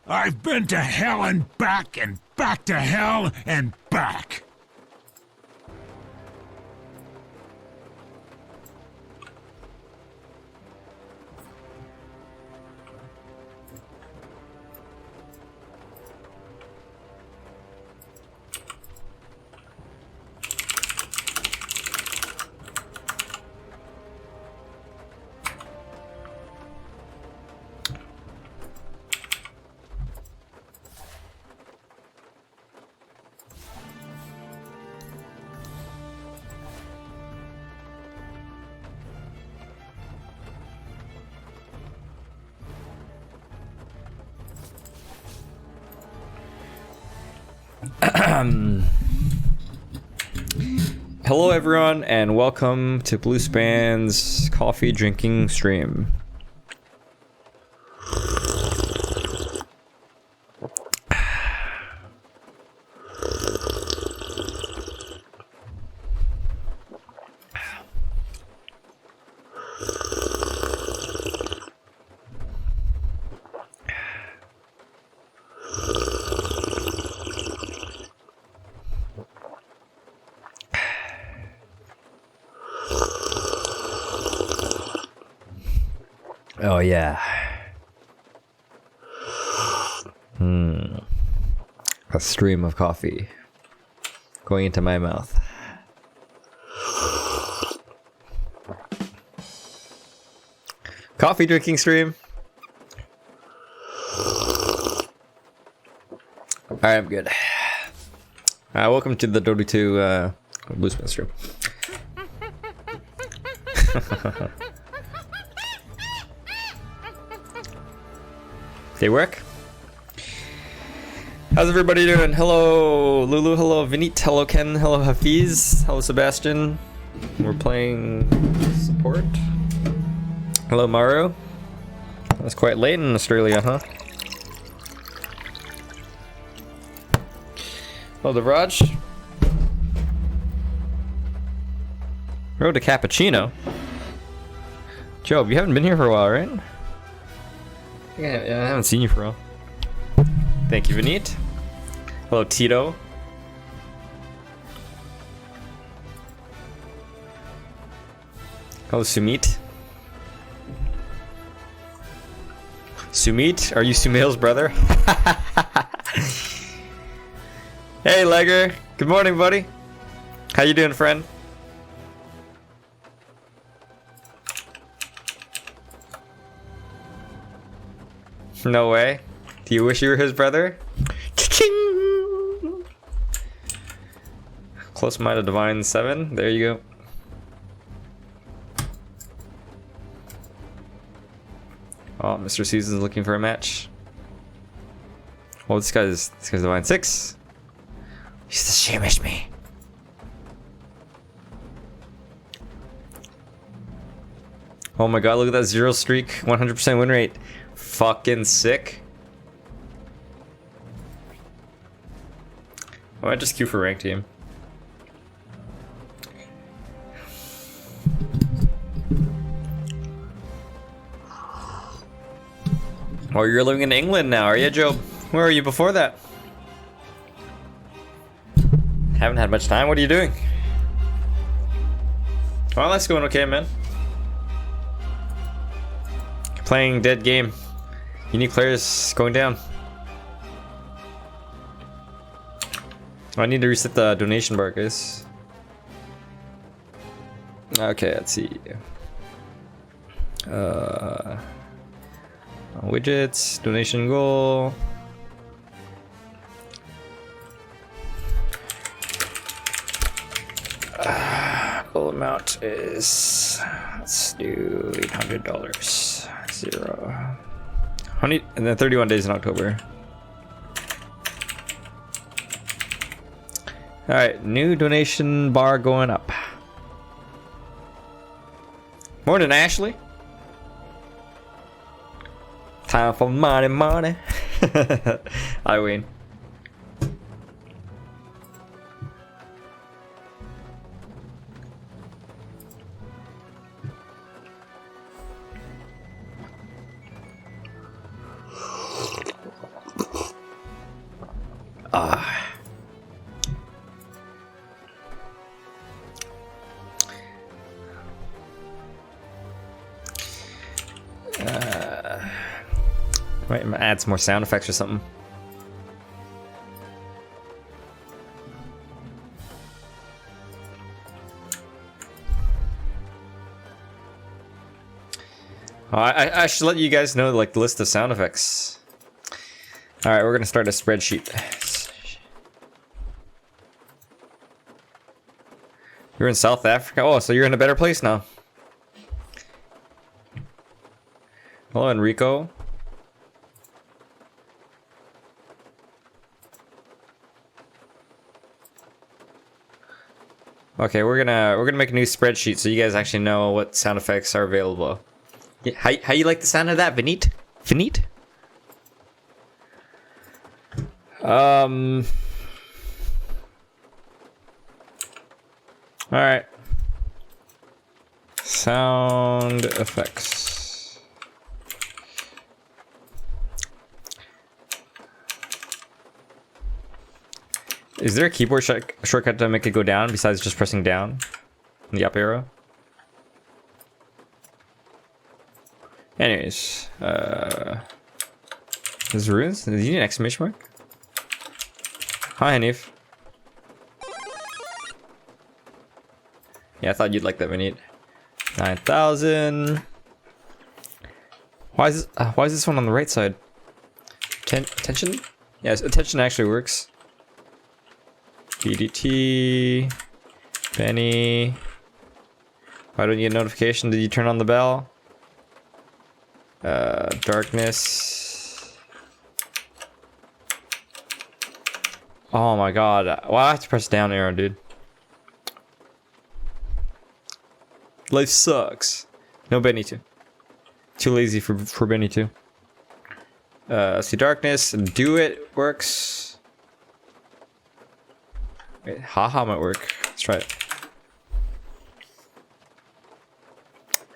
I've been to hell and back to hell and back. Hello everyone and welcome to Bluespan's coffee drinking stream. Oh yeah. A stream of coffee going into my mouth. Coffee drinking stream. Alright, I'm good. Welcome to the Dota 2 Bluespan stream. They work? How's everybody doing? Hello Lulu, hello Vinit, hello Ken, hello Hafiz, hello Sebastian. We're playing support. Hello Maru. That's quite late in Australia, huh? Hello Devraj. Road to Cappuccino. Job, you haven't been here for a while, right? Yeah, I haven't seen you for a while. Thank you, Vinit. Hello, Tito. Hello, Sumit. Sumit, are you Sumail's brother? Hey, Legger. Good morning, buddy. How you doing, friend? No way. Do you wish you were his brother? Cha-ching! Close minded Divine 7. There you go. Oh, Mr. Season's looking for a match. Oh, this guy's Divine 6. He's the shamish me. Oh my god, look at that 0 streak, 100% win rate. Fucking sick. I might just queue for ranked team. Oh, you're living in England now, are you, Joe? Where were you before that? Haven't had much time. What are you doing? Well, that's going okay, man. Playing dead game. Unique players going down. I need to reset the donation bar, guys. Okay, let's see. Widgets, donation goal. Goal amount is, let's do $800. 0. And then 31 days in October. Alright, new donation bar going up. Morning, Ashley. Time for money, money. I win. Might add some more sound effects or something. I should let you guys know like the list of sound effects. All right, we're gonna start a spreadsheet. You're in South Africa. Oh, so you're in a better place now. Hello, Enrico. Okay, we're gonna make a new spreadsheet so you guys actually know what sound effects are available. Yeah, how you like the sound of that, Vinit? Vinit? All right. Sound effects. Is there a keyboard shortcut to make it go down besides just pressing down? The up arrow? Anyways, there's runes? Did you need an exclamation mark? Hi, Hanif. Yeah, I thought you'd like that, Vinit. 9,000. Why is this one on the right side? Attention? Yes, attention actually works. BDT. Benny. Why don't you get a notification? Did you turn on the bell? Darkness. Oh my god. Why I have to press down arrow, dude? Life sucks. No Benny 2. Too lazy for Benny 2. See darkness. Do it works. Wait, haha might work. Let's try it.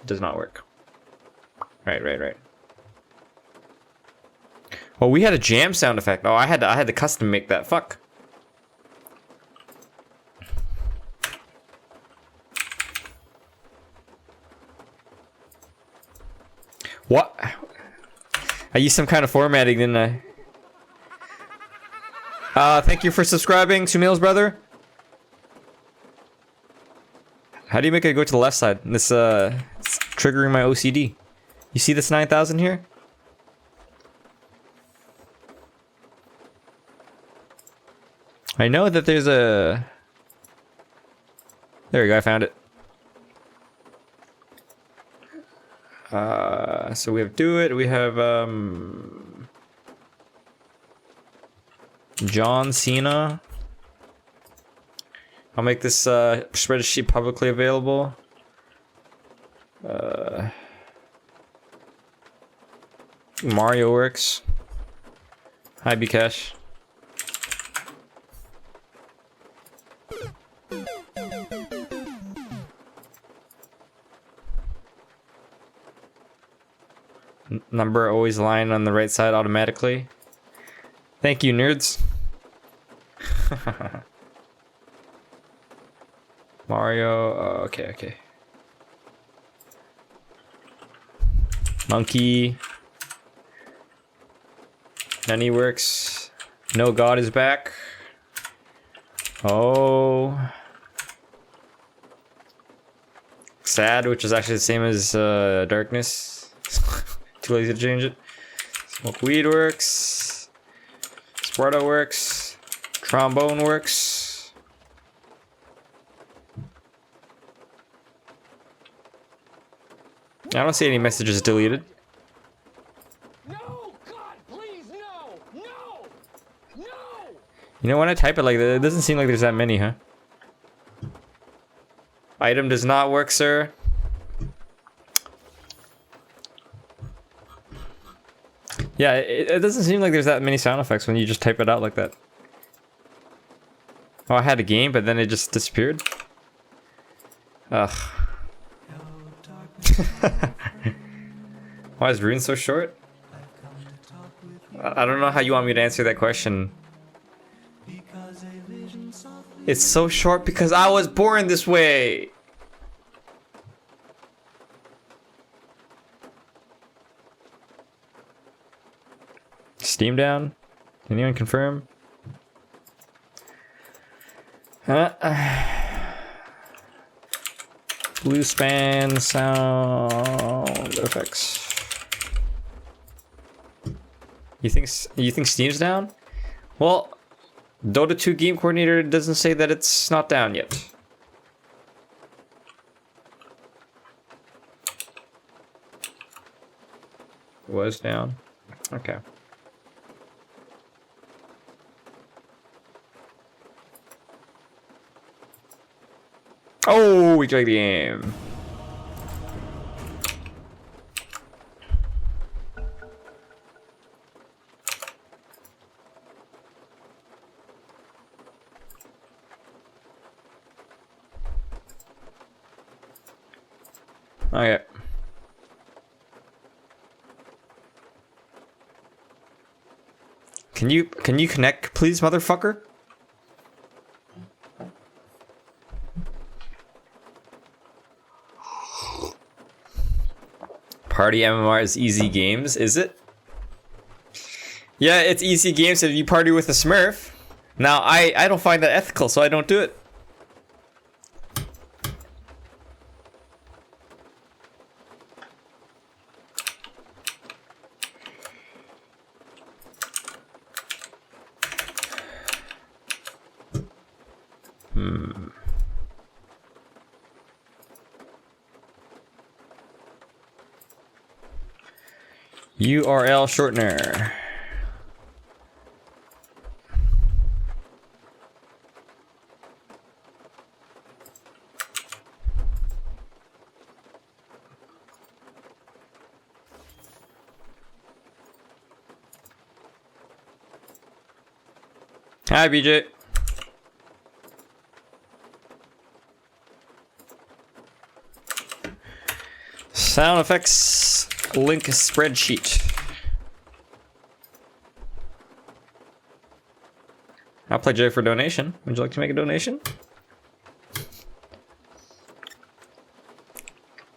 It does not work. Right. Oh, we had a jam sound effect. Oh, I had to custom make that. Fuck. What? I used some kind of formatting, didn't I? Thank you for subscribing, Sumail's brother. How do you make it go to the left side? This it's triggering my OCD. You see this 9,000 here? I know that there's a... There we go, I found it. So we have Do It, we have John Cena. I'll make this spreadsheet publicly available. Mario works. Hi, Bcash. Number always lying on the right side automatically. Thank you, nerds. Mario. Okay. Monkey. Nani works. No God is back. Oh. Sad, which is actually the same as darkness. Too lazy to change it. Smoke weed works. Sparta works. Trombone works. I don't see any messages deleted. No, God, please, no. You know, when I type it like that, it doesn't seem like there's that many, huh? Item does not work, sir. Yeah, it doesn't seem like there's that many sound effects when you just type it out like that. Oh, I had a game, but then it just disappeared. Ugh. Why is Rune so short? I don't know how you want me to answer that question. It's so short because I was born this way. Steam down? Anyone confirm? Blue span sound effects. You think Steam's down? Well, Dota 2 game coordinator doesn't say that it's not down yet. Was down. Okay. Oh, we dragged the game. Okay. Can you connect, please, motherfucker? Party MMR is easy games, is it? Yeah, it's easy games if you party with a Smurf. Now, I don't find that ethical, so I don't do it. URL shortener. Hi, BJ. Sound effects link spreadsheet. I'll play Jay for donation. Would you like to make a donation?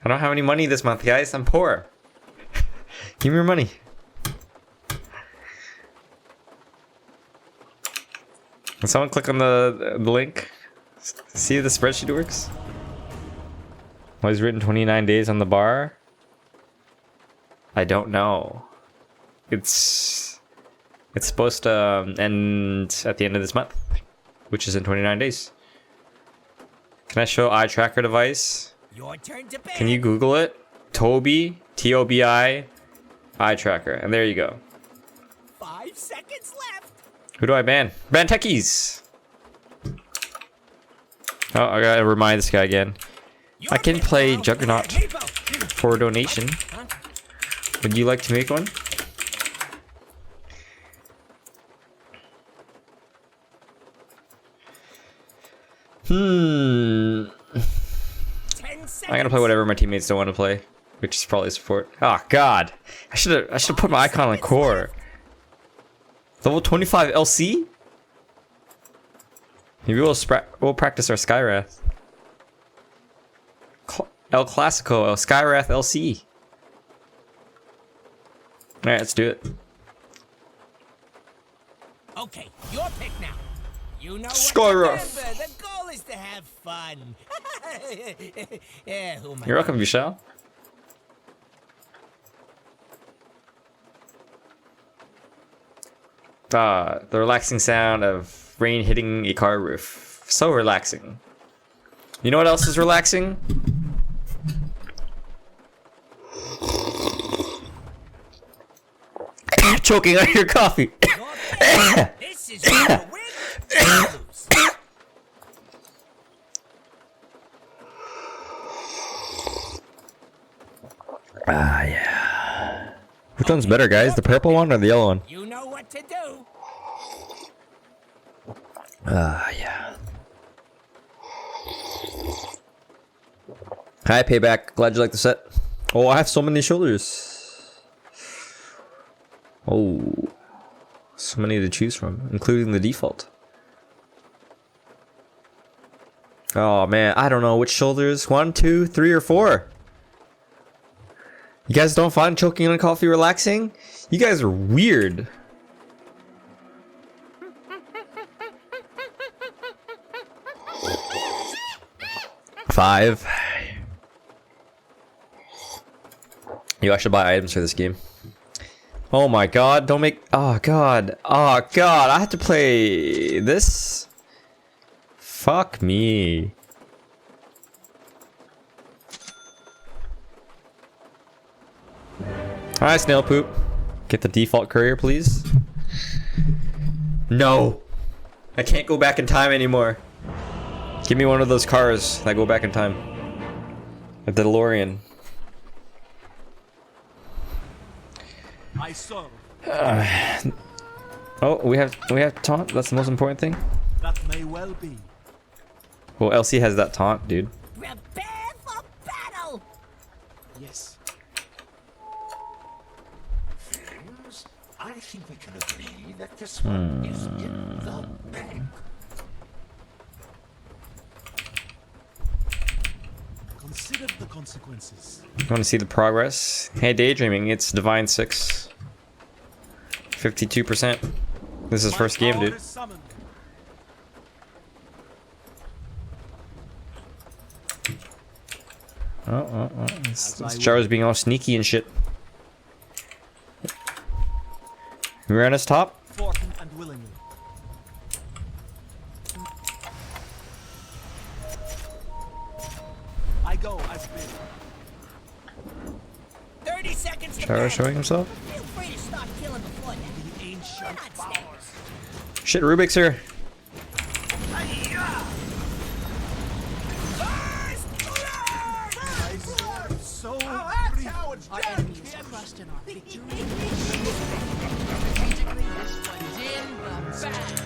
I don't have any money this month, guys. I'm poor. Give me your money. Can someone click on the link? See if the spreadsheet works? Why is written 29 days on the bar? I don't know. It's supposed to end at the end of this month, which is in 29 days. Can I show eye tracker device? Your turn to bed. Can you Google it? Toby, T-O-B-I, eye tracker, and there you go. 5 seconds left. Who do I ban? Ban techies! Oh, I gotta remind this guy again. I can play Juggernaut for a donation. Would you like to make one? I'm gonna play whatever my teammates don't want to play, which is probably support. Oh God, I should have put my icon on core. Level 25 LC. Maybe we'll practice our Skywrath. El Clasico, Skywrath LC. All right, let's do it. Okay, your pick now. You know what? Skywrath. Remember, the goal is to have fun. Yeah, who am I? You're welcome, Vishal. The relaxing sound of rain hitting a car roof. So relaxing. You know what else is relaxing? Choking on your coffee. This is where you win or lose. Ah, yeah. Which one's better, guys? The purple one or the yellow one? You know what to do. Ah, yeah. Hi, Payback. Glad you like the set. Oh, I have so many shoulders. Oh. So many to choose from, including the default. Oh, man. I don't know which shoulders. 1, 2, 3, or 4. You guys don't find choking on coffee relaxing? You guys are weird. 5. Yo, I should buy items for this game. Oh my god, don't make... Oh god. Oh god, I have to play this? Fuck me. Alright, snail poop. Get the default courier, please. No! I can't go back in time anymore. Give me one of those cars that go back in time. A DeLorean. I saw. Oh, we have taunt. That's the most important thing. That may well be. Well, Elsie has that taunt, dude. Prepare for battle! Yes. Friends, I think we can agree that this one is in the bag. Consider the consequences. You want to see the progress? Hey, Daydreaming, it's Divine 6. 52%. This is first game, dude. Oh. This Jar's being all sneaky and shit. We're on his top. Fortune and willingly. I go as bid. 30 seconds to Jar battle. showing himself. Feel free to start killing before that. The ancient We're not powers. snappers. Shit, Rubik's here. I sword so free. Our enemies crushed in our victory. Strategically, this one's in the bag.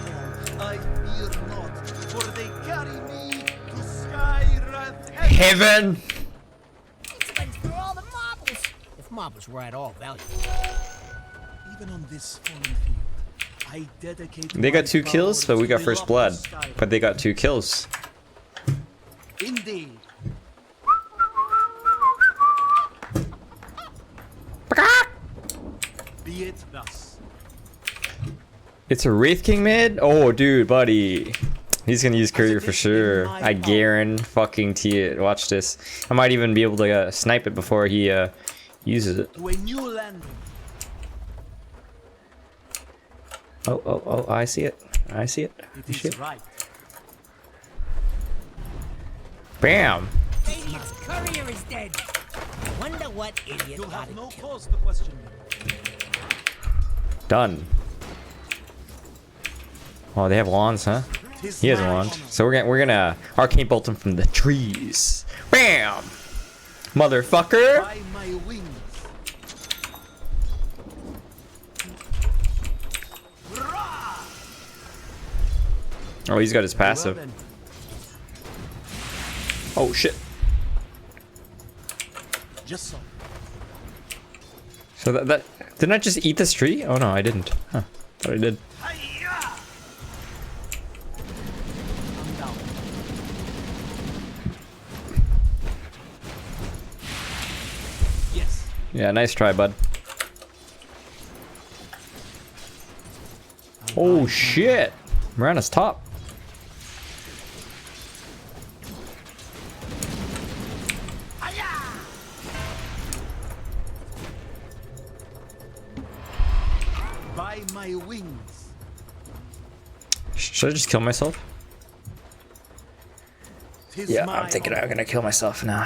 I fear not, for they carry me to Skyrath Heaven. Let's went through all the marbles. If marbles were at all valuable. Even on this fallen field, I dedicate. They got my 2 kills, power but we to got the first love blood. of Skyrath. But they got 2 kills. Indeed. Be it thus. It's a Wraith King mid? Oh, dude, buddy. He's gonna use courier for sure. I guarantee it. Watch this. I might even be able to snipe it before he uses it. To a new landing. Oh, I see it. I see it. It is Shit. right. Bam! Radiant's courier is dead. Wonder what idiot You'll got have it no killed. cause to question me. Done. Oh, they have wands, huh? Tis He has a my wand. honor. So we're gonna arcane bolt him from the trees. Bam! Motherfucker! By my wings. Oh, he's got his passive. Well then, Oh shit. just so. So that didn't I just eat this tree? Oh no, I didn't. Huh. Thought I did. Hi-ya! I'm down. Yes. Yeah, nice try, bud. Oh shit! We're on his top. By my wings. Should I just kill myself? Tis Yeah, my I'm thinking honor. I'm gonna kill myself now.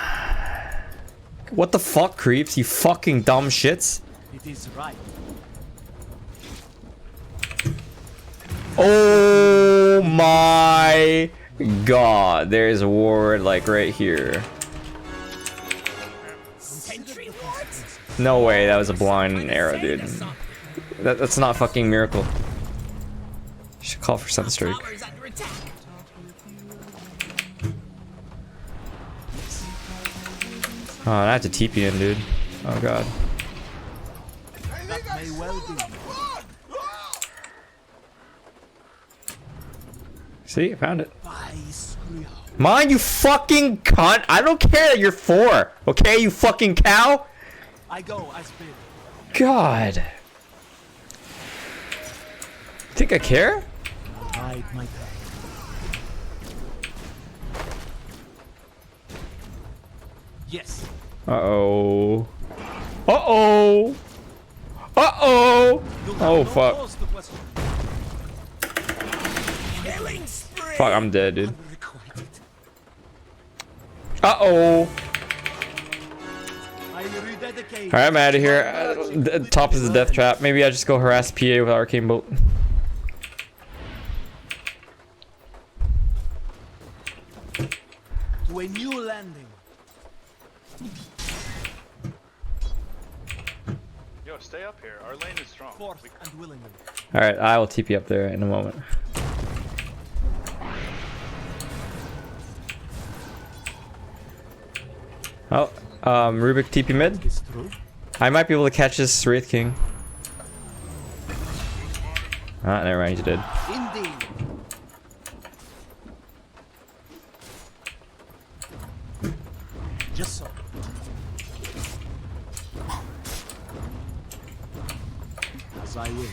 What the fuck, creeps? You fucking dumb shits. It is right. Oh my god, there's a ward like right here. Sentry wards? No way, that was a blind arrow, dude. That's not fucking miracle. Should call for Sunstrike. Tower's under attack. Oh, I have to TP in, dude. Oh god. That may well be. See, I found it. By Skrill. Mine, you fucking cunt! I don't care that you're 4, okay, you fucking cow? I go as bid. God. Think I care? Bide my time. Yes. Uh-oh. Uh-oh. Uh-oh. You'll have Oh, no fuck. cause to question me. Killing spree. Fuck, I'm dead, dude. Unrequited. Uh-oh. I rededicate. Alright, I'm out of here. Top is a death trap. Maybe I just go harass PA with Arcane Bolt. To a new landing. Yo, stay up here. Our lane is strong. Forth and willingly. Alright, I will TP up there in a moment. Oh, Rubik TP mid. It's true. I might be able to catch this Wraith King. Ah, never mind, he's dead. Indeed. Just so. As I will.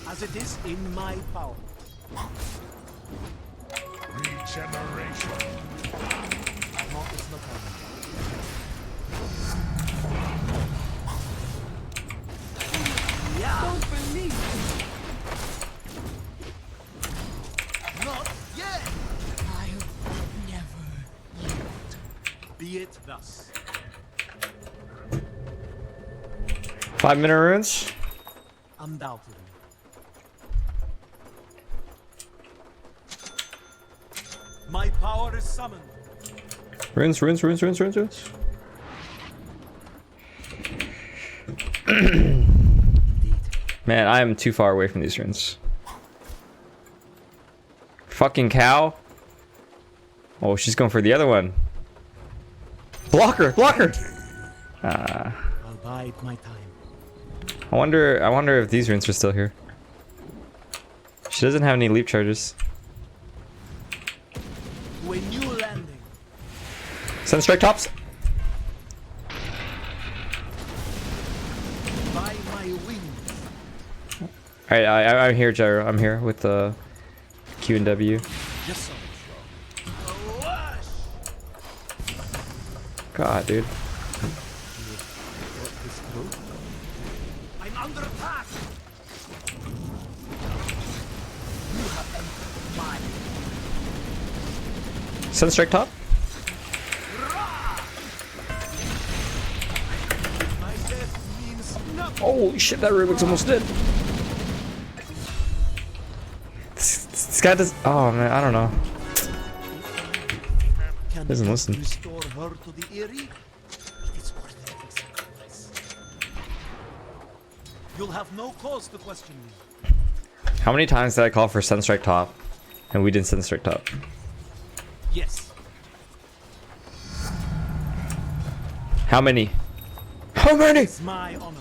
As it is in my power. Regeneration. No, it's not happening. Don't believe Not yet. I'll never. Be it thus. 5-minute runes. Undoubtedly. My power is summoned. Runes. Man, I am too far away from these runes. Fucking cow. Oh, she's going for the other one. Block her! I'll bide my time. I wonder if these runes are still here. She doesn't have any leap charges. To a new landing. Sunstrike tops. By my wings. Alright, I'm here, Gyro. I'm here with the Q and W. Just so. God, dude. What is true? I'm under attack. You have entered mine. Sunstrike top. My death means nothing. Holy shit, that Rubik's almost dead. This guy does. Oh man, I don't know. Can Doesn't listen. restore her to the Eyrie? It is worth every sacrifice. You'll have no cause to question me. How many times did I call for Sunstrike top, and we didn't Sunstrike top? Yes. How many? How many? It's my honor.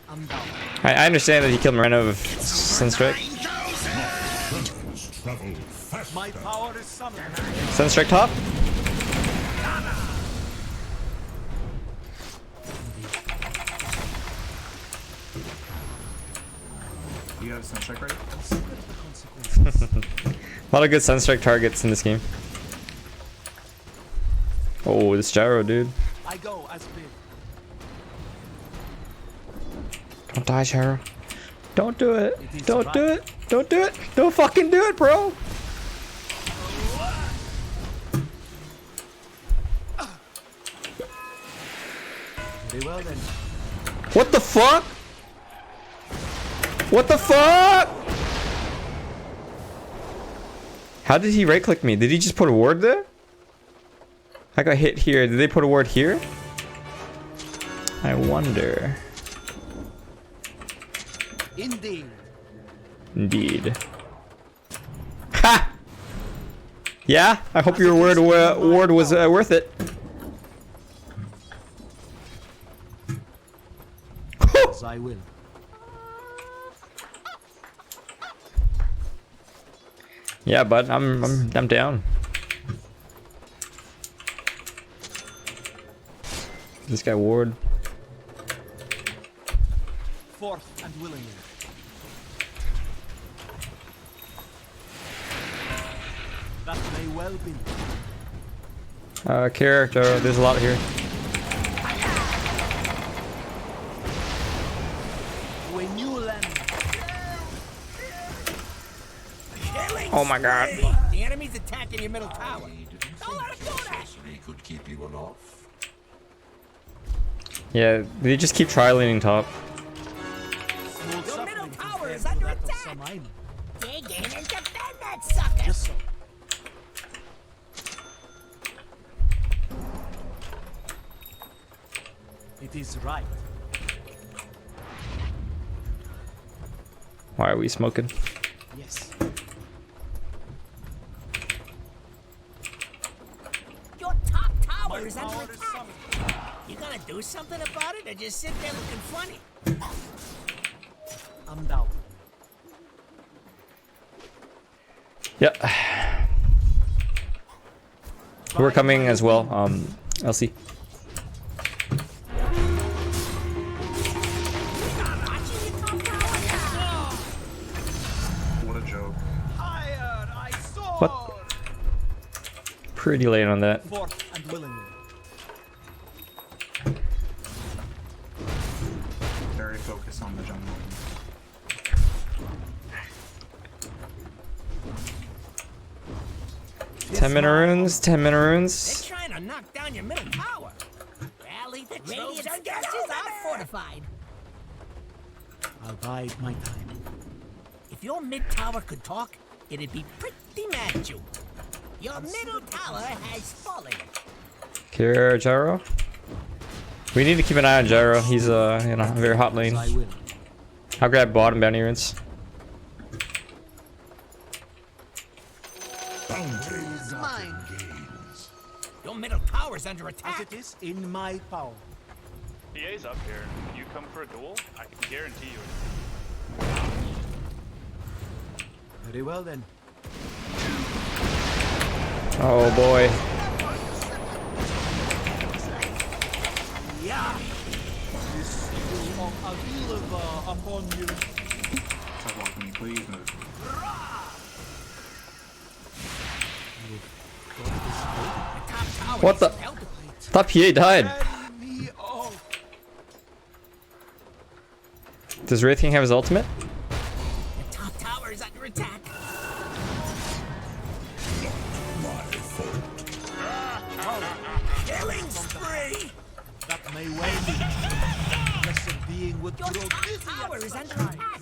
Undoubtedly. I understand that he killed Moreno with Sunstrike. My power is summoned. Sunstrike top. You have Sunstrike right? Consider the consequences. A lot of good Sunstrike targets in this game. Oh, this Gyro, dude. I go as bid. Don't die, Gyro. Don't do it. Don't do it. Don't do it. Don't fucking do it, bro. Very well then. What the fuck? What the fuck? How did he right click me? Did he just put a ward there? I got hit here. Did they put a ward here? I wonder. Indeed. Indeed. Ha! Yeah, I hope your ward was worth it. As I will. Yeah, bud, I'm down. This guy ward. forth and willingly. That may well be. Character, there's a lot here. To a new land. Oh my god. The enemy's attacking your middle tower. I didn't Don't let think him do that. sorcery could keep you aloft. Yeah, they just keep tri-laning top. Small Your middle suffering tower compared is to under that of attack. some island. Dig in and defend that sucker. Yes, sir. It is right. Why are we smoking? Yes. Your top tower My is under power is attack. summoned. You gonna do something about it or just sit there looking funny? Undoubtedly. Yeah. We're coming as well, LC. Watching your top tower? What a joke. Iron, I sword. What? Pretty late on that. Forth and willingly. Very focused on the jungle. 10-minute runes, 10-minute They're runes. trying to knock down your middle tower. Rally the troops and get are fortified. I'll bide my time. If your mid tower could talk, it'd be pretty mad at you. Your middle tower has fallen. Kira Gyro. We need to keep an eye on Gyro. He's in a very hot lane. I will. I'll grab bottom bounty runes. Boundaries mine. Gains. Your middle tower's under As attack. it is in my power. EA's up here. You come for a duel, I can guarantee you. Very well then. Oh boy. Yeah. This seal of Avilava upon you. Stop walking me, please move. Top tower What the? needs some help. Thought PA died. Carry me off. Does Wraith King have his ultimate? The top tower is under attack. Killing spree! That may well be. Blessed being would Your grow top busy tower at is such under times. attack.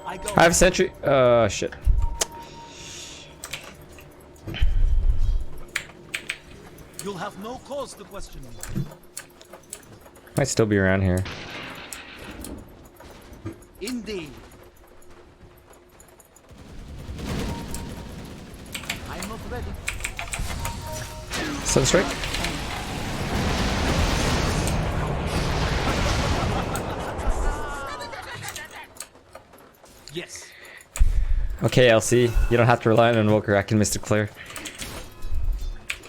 I go. I have sentry. Shit. You'll have no cause to question me. Might still be around here. Indeed. I'm not ready. Sunstrike. Yes. Okay, LC. You don't have to rely on Invoker. I can Mystic Flare.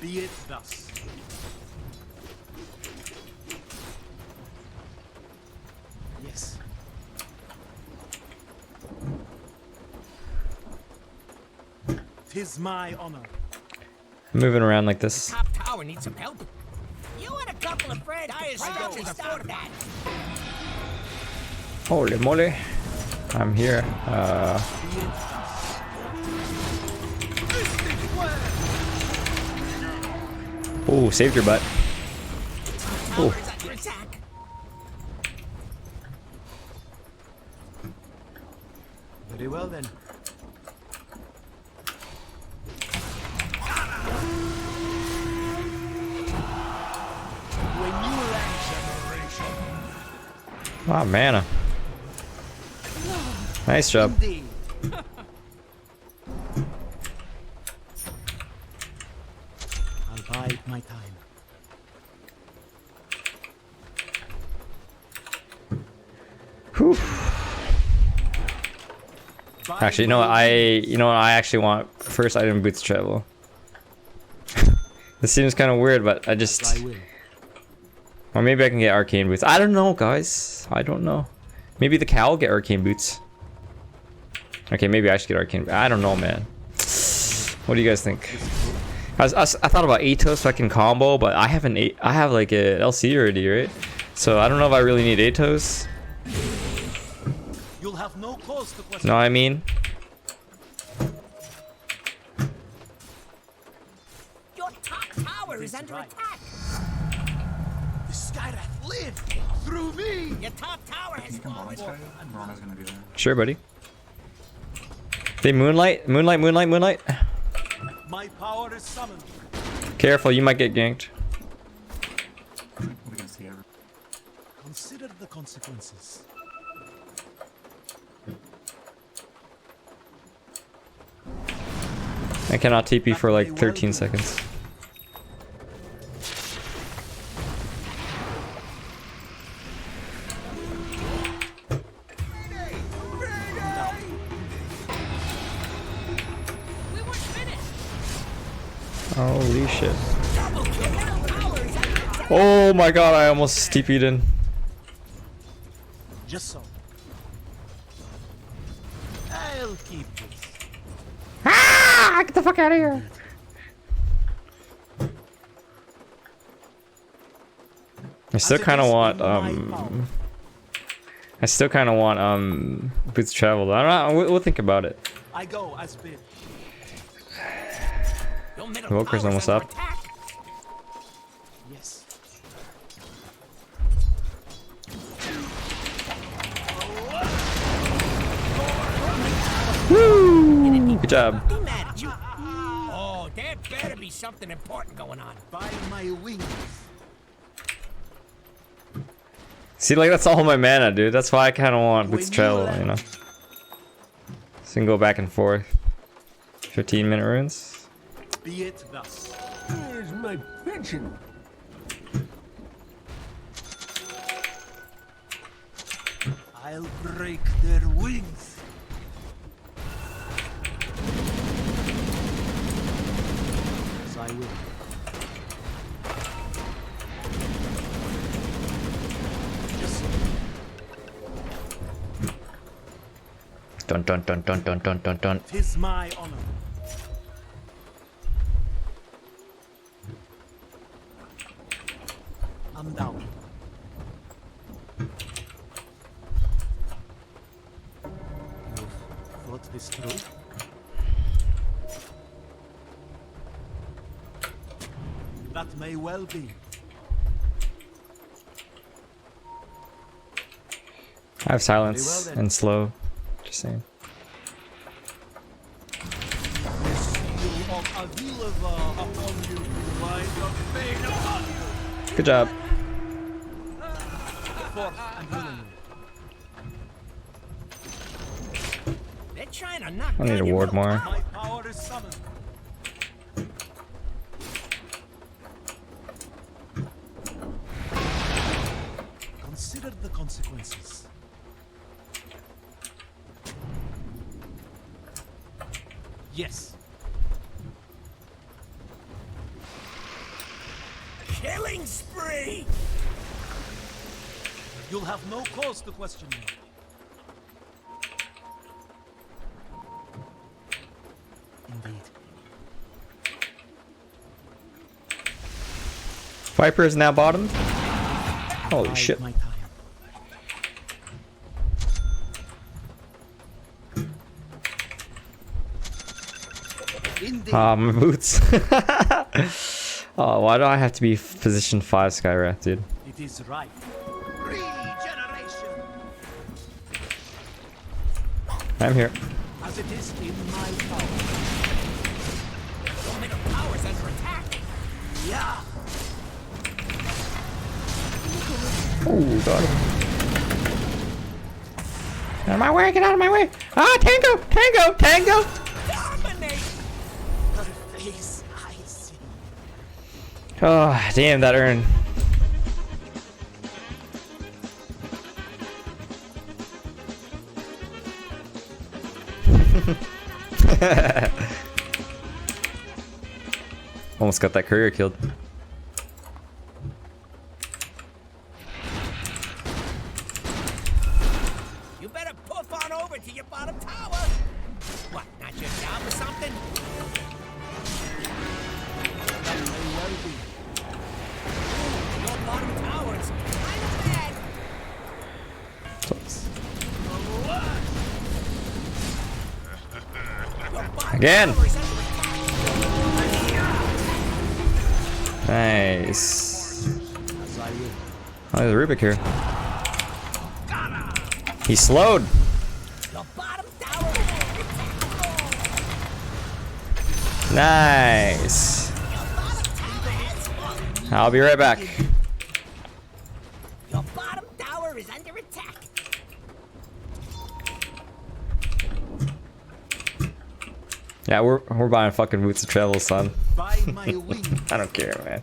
Be it thus. Yes. Tis my honor. Moving around like this. Top tower needs some help. You and a couple of friends should start that. Holy moly. I'm here. Be it thus. Oh, saved your butt. Tower is under attack. Very well then. When you land Wow, mana. Nice job. indeed. I'll bide my time. Whew. Bide Actually, you know what? my I actually want first item boots travel. This seems kind of weird, but I I just will. Or maybe I can get arcane boots. I don't know, guys. I don't know. Maybe the cow will get arcane boots. Okay, maybe I should get arcane. I don't know, man. What do you guys think? I thought about Atos so I can combo, but I have like a LC already, right? So I don't know if I really need Atos. You'll have no cause to question. Know what I mean? Your top tower is under attack. The Skyrath live through me. Your top tower Can has you come on fallen. this guy? Rana's gonna be there. Sure, buddy. They moonlight. My power is summoned. Careful, you might get ganked. We can see everything. Consider the consequences. I cannot TP for like 13 seconds. We weren't finished. Holy shit. Oh my god, I almost TP'd in. Just so. I'll keep this. Ah! Get the fuck out of here. I still kind of want boots travel. I don't know. We'll think about it. I go as bid. Your middle Evoker's tower's almost under up. attack. Yes. Good job. Be mad at you. Oh, there better be something important going on. By my wings. See, like that's all my mana, dude. That's why I kind of want boots travel, you know. So you can go back and forth. 15-minute runes. Be it thus. Here's my pension. I'll break their wings. As I will. Just Dun dun dun dun dun dun dun dun. 'tis my honor. I'm down. You've thought this through? That may well be. I have silence Very well then. and slow. Just saying. The seal of Avilava upon you, ride your fate upon you. Good job. Forth and willingly. They're trying to knock I need down a your ward middle more. tower. My power is summoned. Consider the consequences. Yes. Killing spree! You'll have no cause to question me. Indeed. Viper is now bottom. Holy Bide shit. my time. Indeed. Ah, my boots. Oh, why do I have to be position 5 Skywrath, dude? It is right. Regeneration. I'm here. As it is in my power. Your middle tower's under attack. Yeah. Oh, god. Get out of my way, get out of my way! Ah, Tango! Tango! Tango! Dominate! Her face I see. Oh, damn, that urn. Almost got that courier killed. over to your bottom tower. What, not your job or something? That may well be. Your bottom tower's kind of bad. Your bottom Again. tower is under attack. Nice. As I will. Oh, there's a Rubik here. He slowed. Your bottom tower is under attack. Nice. Your bottom tower has fallen. I'll be right back. Your bottom tower is under attack. Yeah, we're buying fucking boots of travel, son. By my wings. I don't care, man.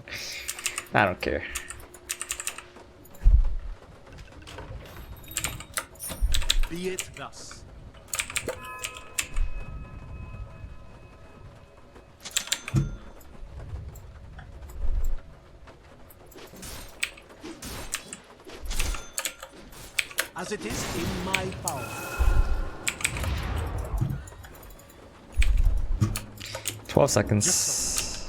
I don't care. Be it thus. As it is in my power. 12 seconds.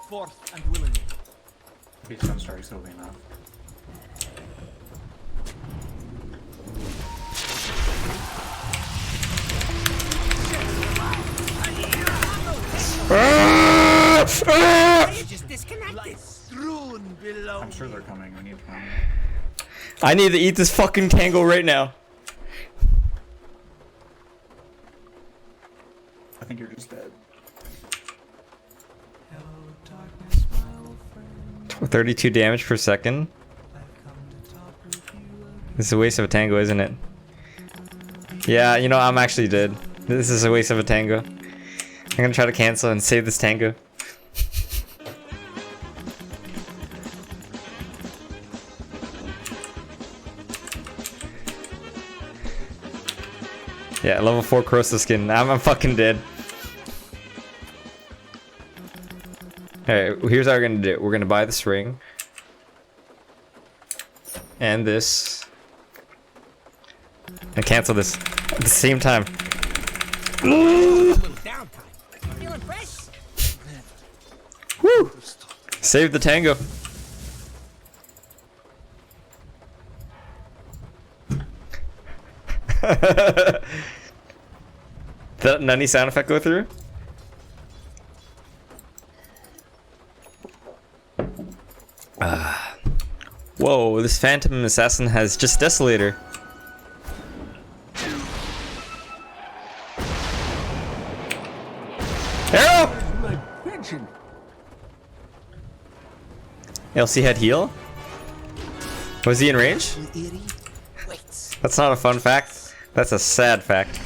Forth and willingly. Beachstone Strike still be enough. You just disconnected. Strewn below. I'm sure they're coming. We need to come. I need to eat this fucking tango right now. I think you're just dead. 32 damage per second. This is a waste of a tango, isn't it? Yeah, you know, I'm actually dead. This is a waste of a tango. I'm gonna try to cancel and save this tango. Yeah, level 4 Crossa skin. I'm fucking dead. Alright, here's how we're gonna do it. We're gonna buy this ring. And this. And cancel this at the same time. A little downtime. Feeling fresh? Woo! Save the tango. Did none sound effect go through? Whoa, this Phantom Assassin has just Desolator. Arrow! My pension. LC had heal? Was he in range? Eerie. Wait. That's not a fun fact. That's a sad fact.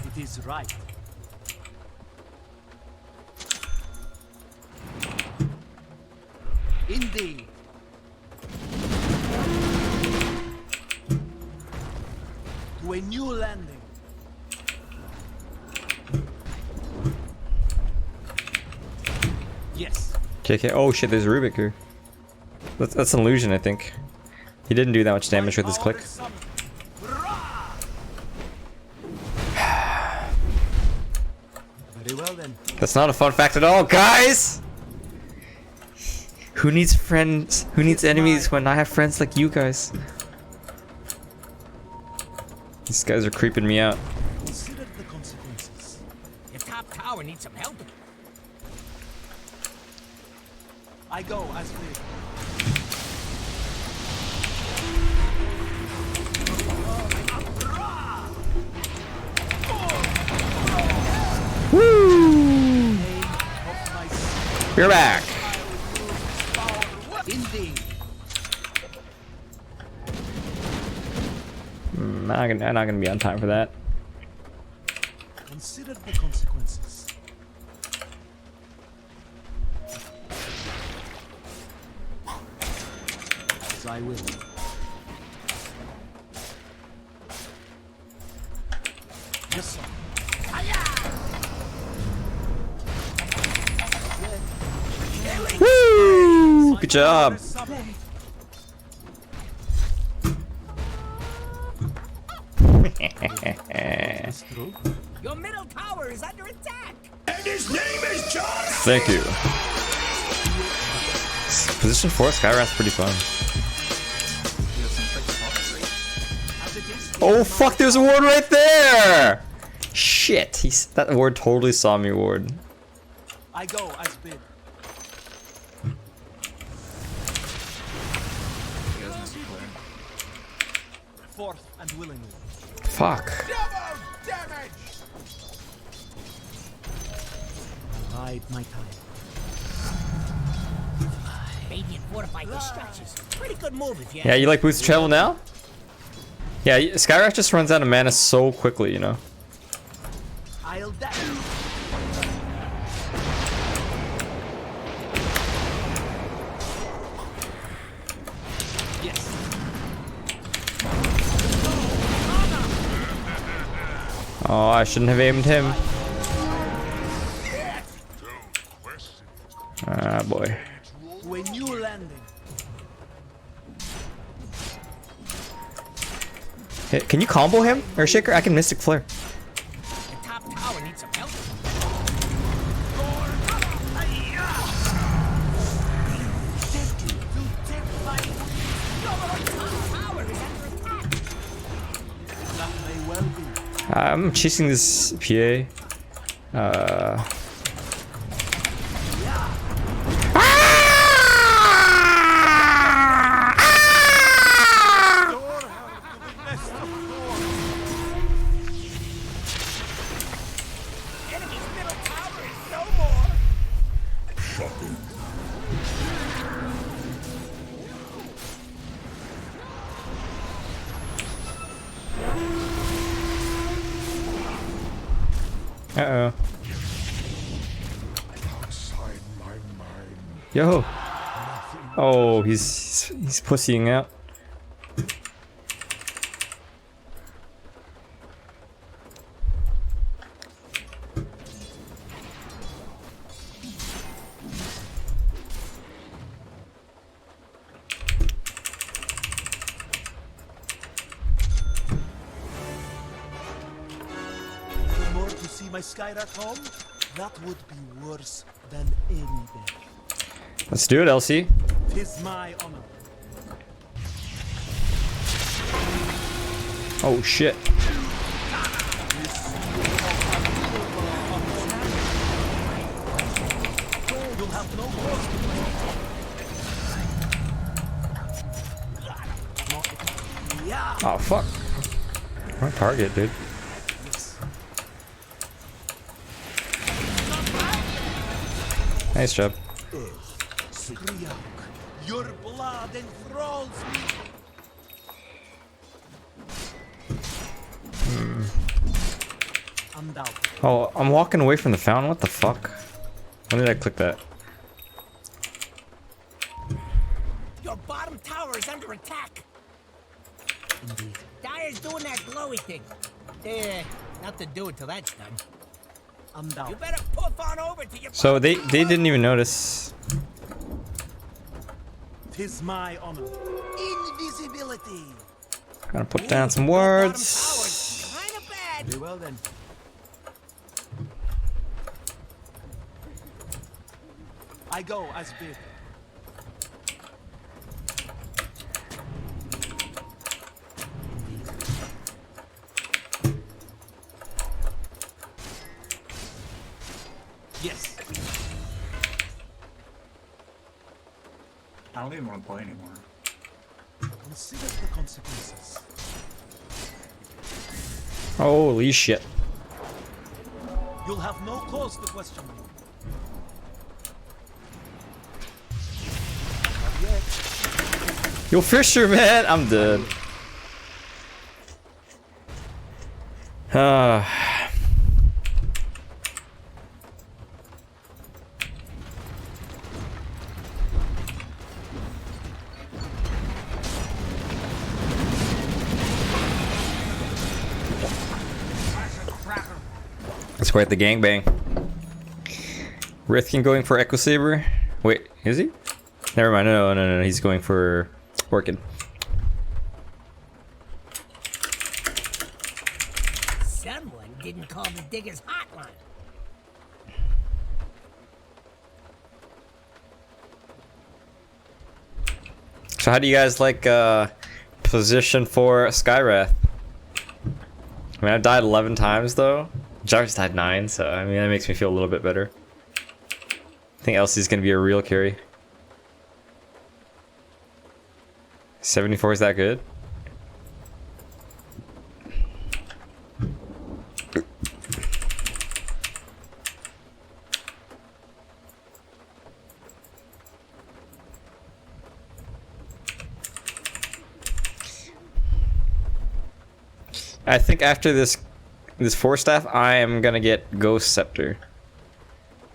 It is right. Indeed. To a new landing. Yes. Okay. Oh shit, there's a Rubik here. That's an illusion, I think. He didn't do that much damage with his click. Very well then. That's not a fun fact at all, guys! Who needs friends? Who needs enemies when I have friends like you guys? These guys are creeping me out. Consider the consequences. Your top tower needs some help. I go as we. Woo! You're back. Indeed. I'm not gonna be on time for that. Consider the consequences. As I will. Yes, sir. Woo! Good job. It's true. Your middle tower is under attack. Thank you. Position 4 Skywrath's pretty fun. Oh fuck, there's a ward right there! Shit, that ward totally saw me ward. I go as bid. Forth and willingly. Fuck. Bide my time. Radiant fortify your structures. Pretty good move if you Yeah, you like boost travel now? Yeah, Skywrath just runs out of mana so quickly, you know? I'll die. Yes. Oh, I shouldn't have aimed him. Ah, boy. When you landing. Hey, can you combo him? Earthshaker? I can Mystic Flare. The top tower needs some help. Your top tower is under attack. That may well be. I'm chasing this PA. Enemy's middle tower is no more. Uh-oh. Outside my mind. Yo. Oh, he's pussying out. More to see my Skyrath home? That would be worse than any day. Let's do it, LC. 'Tis my honor. Oh shit. You'll have no cause to Yeah. Oh fuck. Wrong target, dude. Nice job. Skriak, your blood enthralls me. Undoubtedly. Oh, I'm walking away from the fountain. What the fuck? When did I click that? Your bottom tower is under attack. Indeed. Dire's doing that glowy thing. Not to do it till that's done. You Undoubtedly. better puff on over to your. So they bottom tower. didn't even notice. 'Tis my honor. Invisibility. Gotta put down some Your bottom words. tower's kinda bad. Very well then. I go as bid. Yes. I don't even want to play anymore. Consider the consequences. Holy shit. You'll have no cause to question me. Not yet. Yo, Fisher, man, I'm dead. That's quite the gangbang. Rithkin going for Echo Saber. Wait, is he? Never mind. No. He's going for Orchid. didn't call the diggers hotline. So how do you guys like position for Skywrath? I mean, I've died 11 times though. Jarvis died 9, so I mean that makes me feel a little bit better. I think Elsie's gonna be a real carry. 74 is that good? I think after this 4-staff, I am gonna get Ghost Scepter.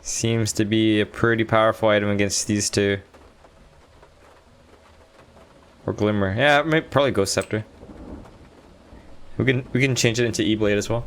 Seems to be a pretty powerful item against these two. Or Glimmer. Yeah, maybe, probably Ghost Scepter. We can change it into E-Blade as well.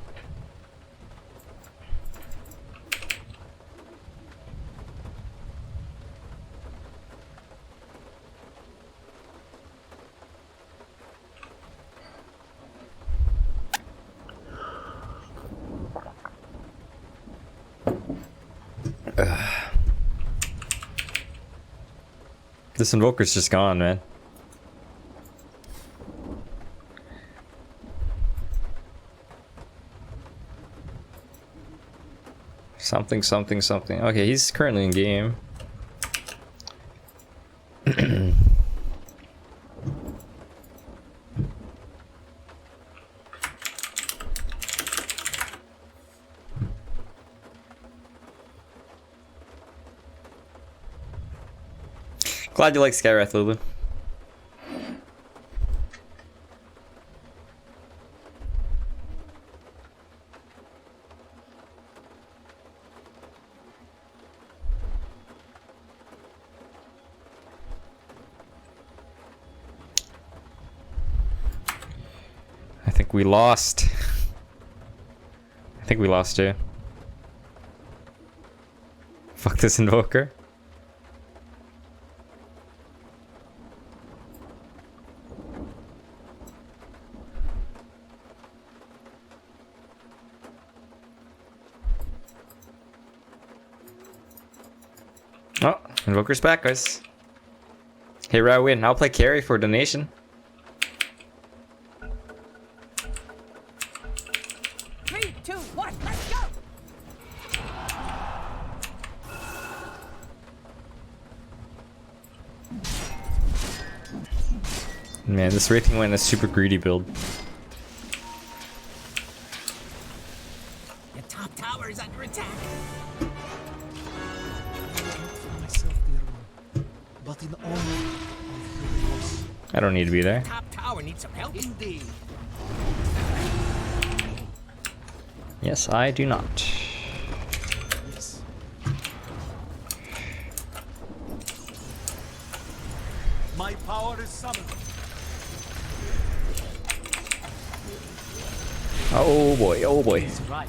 This Invoker's just gone, man. Something, something, something. Okay, he's currently in game. Glad you like Skywrath, Lulu. I think we lost. I think we lost too. Fuck this Invoker. Oh, Invoker's back, guys. Hey, Rawin, I'll play carry for donation. Three, two, one, let's go! Man, this Wraithing went in a super greedy build. Your top tower is under attack. Myself there, but in honor of your loss. I don't need to be there. Top tower needs some help. Indeed. Yes, I do not. Yes. My power is summoned. Oh boy, oh boy. He's right.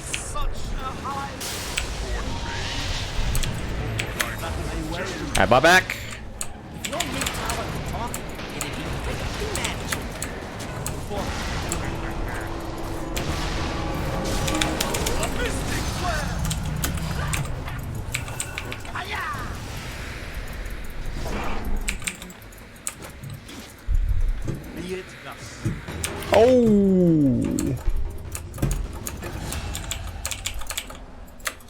Such a high. Alright, bye back. If your mid tower could talk, it'd be pretty magical. A mystic flare. Be it thus. Oh.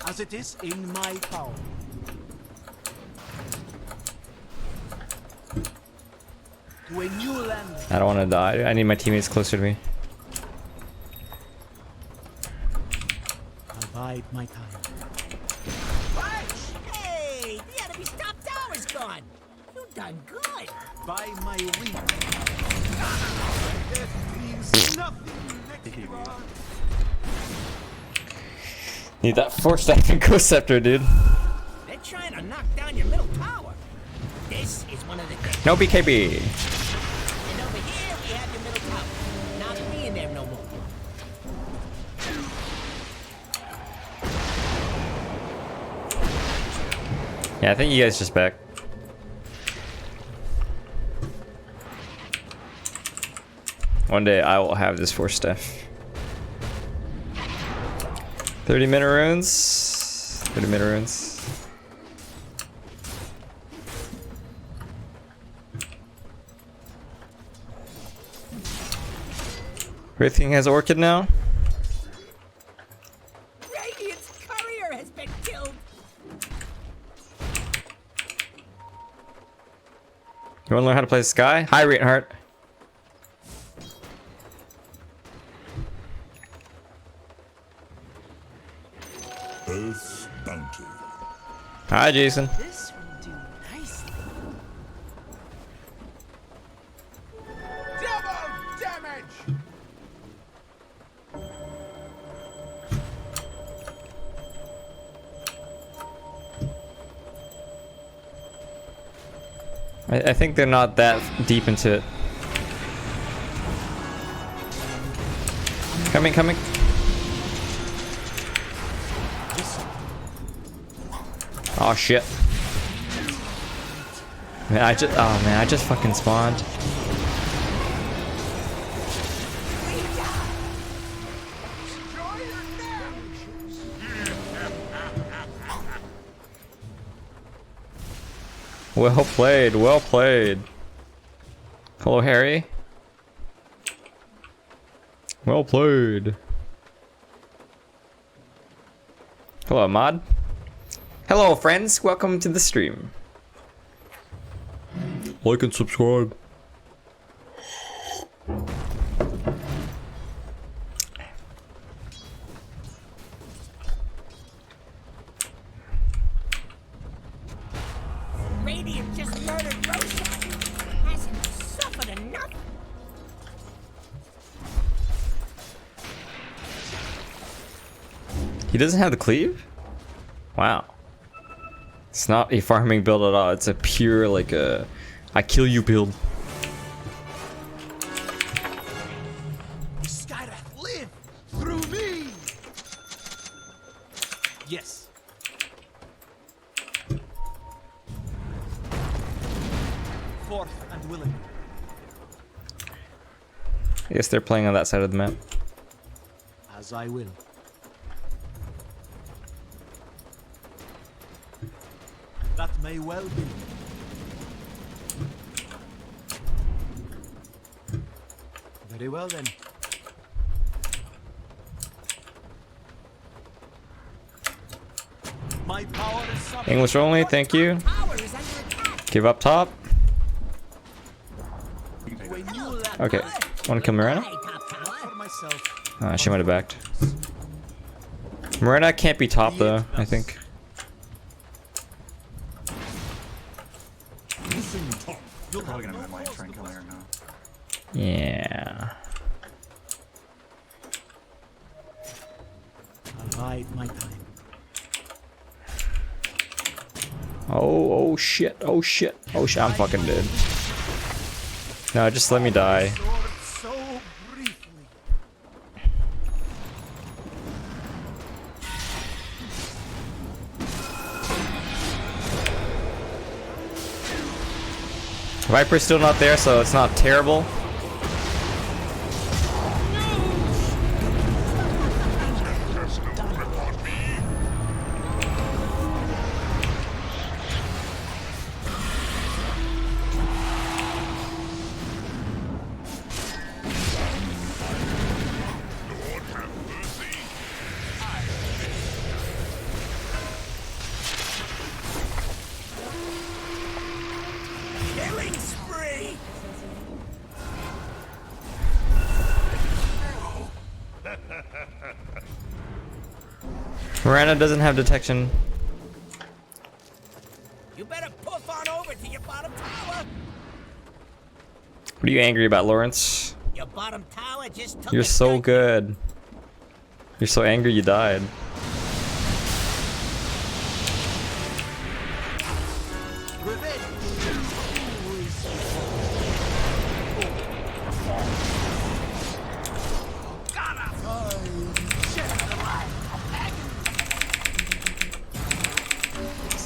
As it is in my power. To a new land. I don't want to die. I need my teammates closer to me. I bide my time. Hey, the enemy's top tower's gone. You done good. By my ring. Death means nothing next round. Need that 4-staff and Ghost Scepter, dude. They're trying to knock down your middle tower. This is one of the things. No BKB. And over here we have your middle tower. Not being there no more. Yeah, I think you guys just back. One day I will have this for Steph. 30-minute runes. 30-minute runes. Everything has Orchid now. Radiant's courier has been killed. You want to learn how to play Sky? Hi, Reinhardt. Earth's bounty. Hi, Jason. This will do nicely. Double damage! I think they're not that deep into it. Coming, coming. Oh shit. Man, I just fucking spawned. Well played, well played. Hello, Harry. Well played. Hello, Ahmad. Hello, friends. Welcome to the stream. Like and subscribe. Radiant just murdered Roshan. Hasn't he suffered enough? He doesn't have the cleave? Wow. It's not a farming build at all. It's a pure, like, I kill you build. Skyrath, live through me! Yes. Forth and willing. I guess they're playing on that side of the map. As I will. That may well be. Very well then. My power is summoned. English only, thank you. Tower is under attack. Give up top. You can take When it. you let Okay. Wanna kill Mirana? Hey, top tower. for myself. She might have backed. Mirana can't be top though, I think. You're probably gonna mid lane try and kill her now. Yeah. I'll bide my time. Oh shit, oh shit, oh shit, I'm fucking dead. No, just let me die. Sword so briefly. Viper's still not there, so it's not terrible. Killing spree. Mirana doesn't have detection. You better poof on over to your bottom tower. What are you angry about, Lawrence? Your bottom tower just took You're a so dunk. good. You're so angry you died.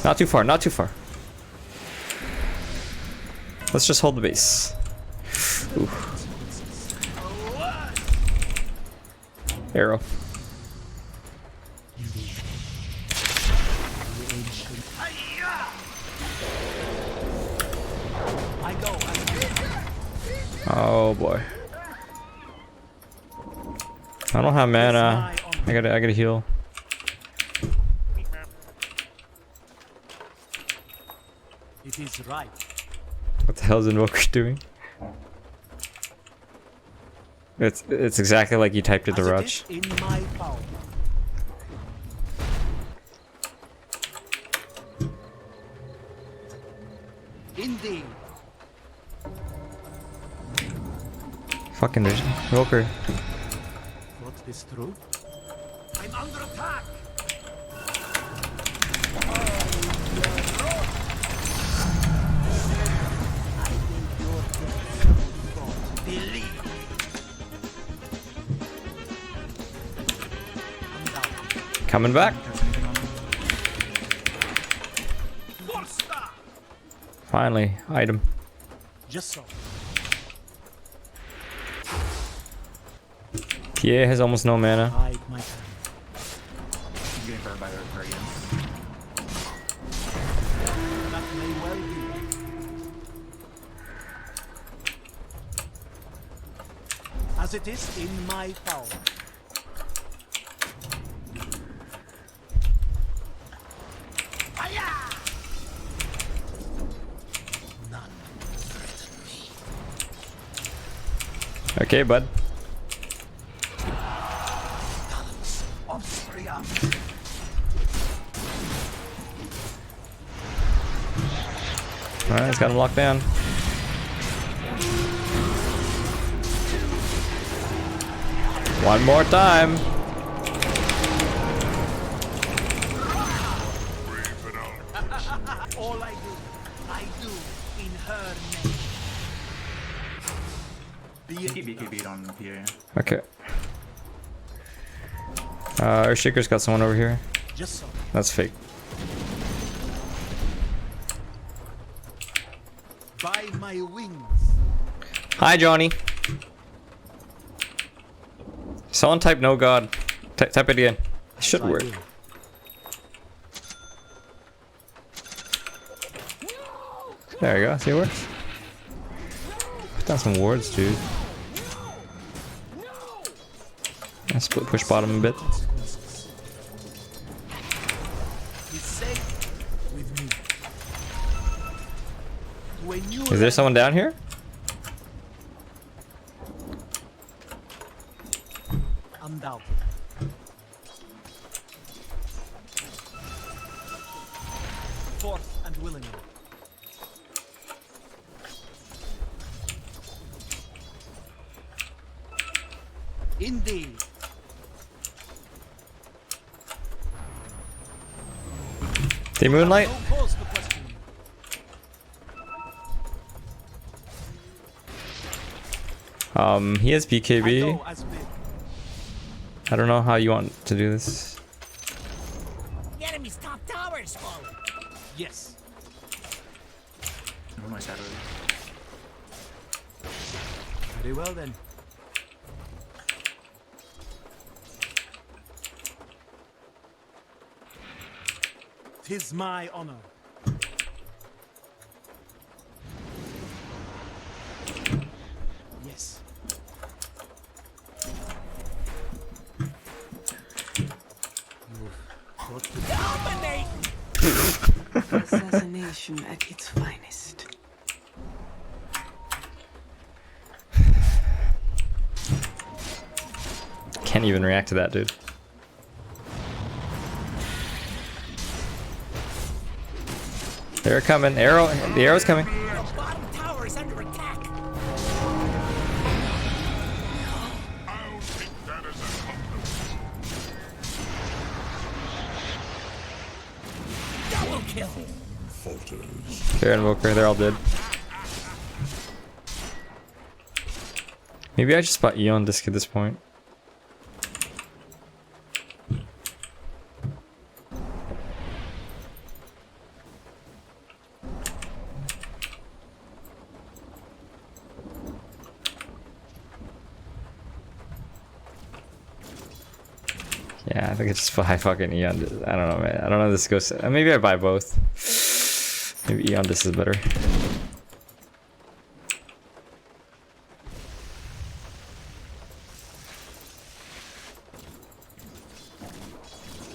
Not too far, not too far. Let's just hold the base. Ooh. Arrow. I go. Oh boy. I don't have mana. I gotta heal. It is right. What the hell is Invoker doing? It's exactly like you typed it to As Rush. it is in my power. Indeed. Fucking there's Invoker. Thought this through. I'm under attack. Believe. Coming back. Finally, item. Just so. PA has almost no mana. Hide my hand. I'm getting burned by their guardians. That may well be. As it is in my power. Okay, bud. Alright, it's got him locked down. One more time. All I do in her name. BKB'd on PA. Okay. Earthshaker's got someone over here. Just so. That's fake. By my wings. Hi, Johnny. Someone type no god. Type it again. It should work. There you go. See, it works. Put down some wards, dude. I split push bottom a bit. He's safe with me. To a new Is there someone down here? undoubted. Force and willingly. Indeed. The moonlight? No cause to question. He has I BKB. go as bid. I don't know how you want to do this. The enemy's top tower is falling. Yes. Where am I shadow? Very well then. Tis my honor. Yes. Dominate! Assassination at its finest. Can't even react to that, dude. They're coming. Arrow. The arrow's coming. The bottom tower is under attack. I'll take that as a compliment. Double kill. Falters. They're Invoker. They're all dead. Maybe I just spot Eon Disc at this point. Yeah, I think I just buy fucking Eon. I don't know, man. I don't know if this goes. Maybe I buy both. Maybe Eon this is better.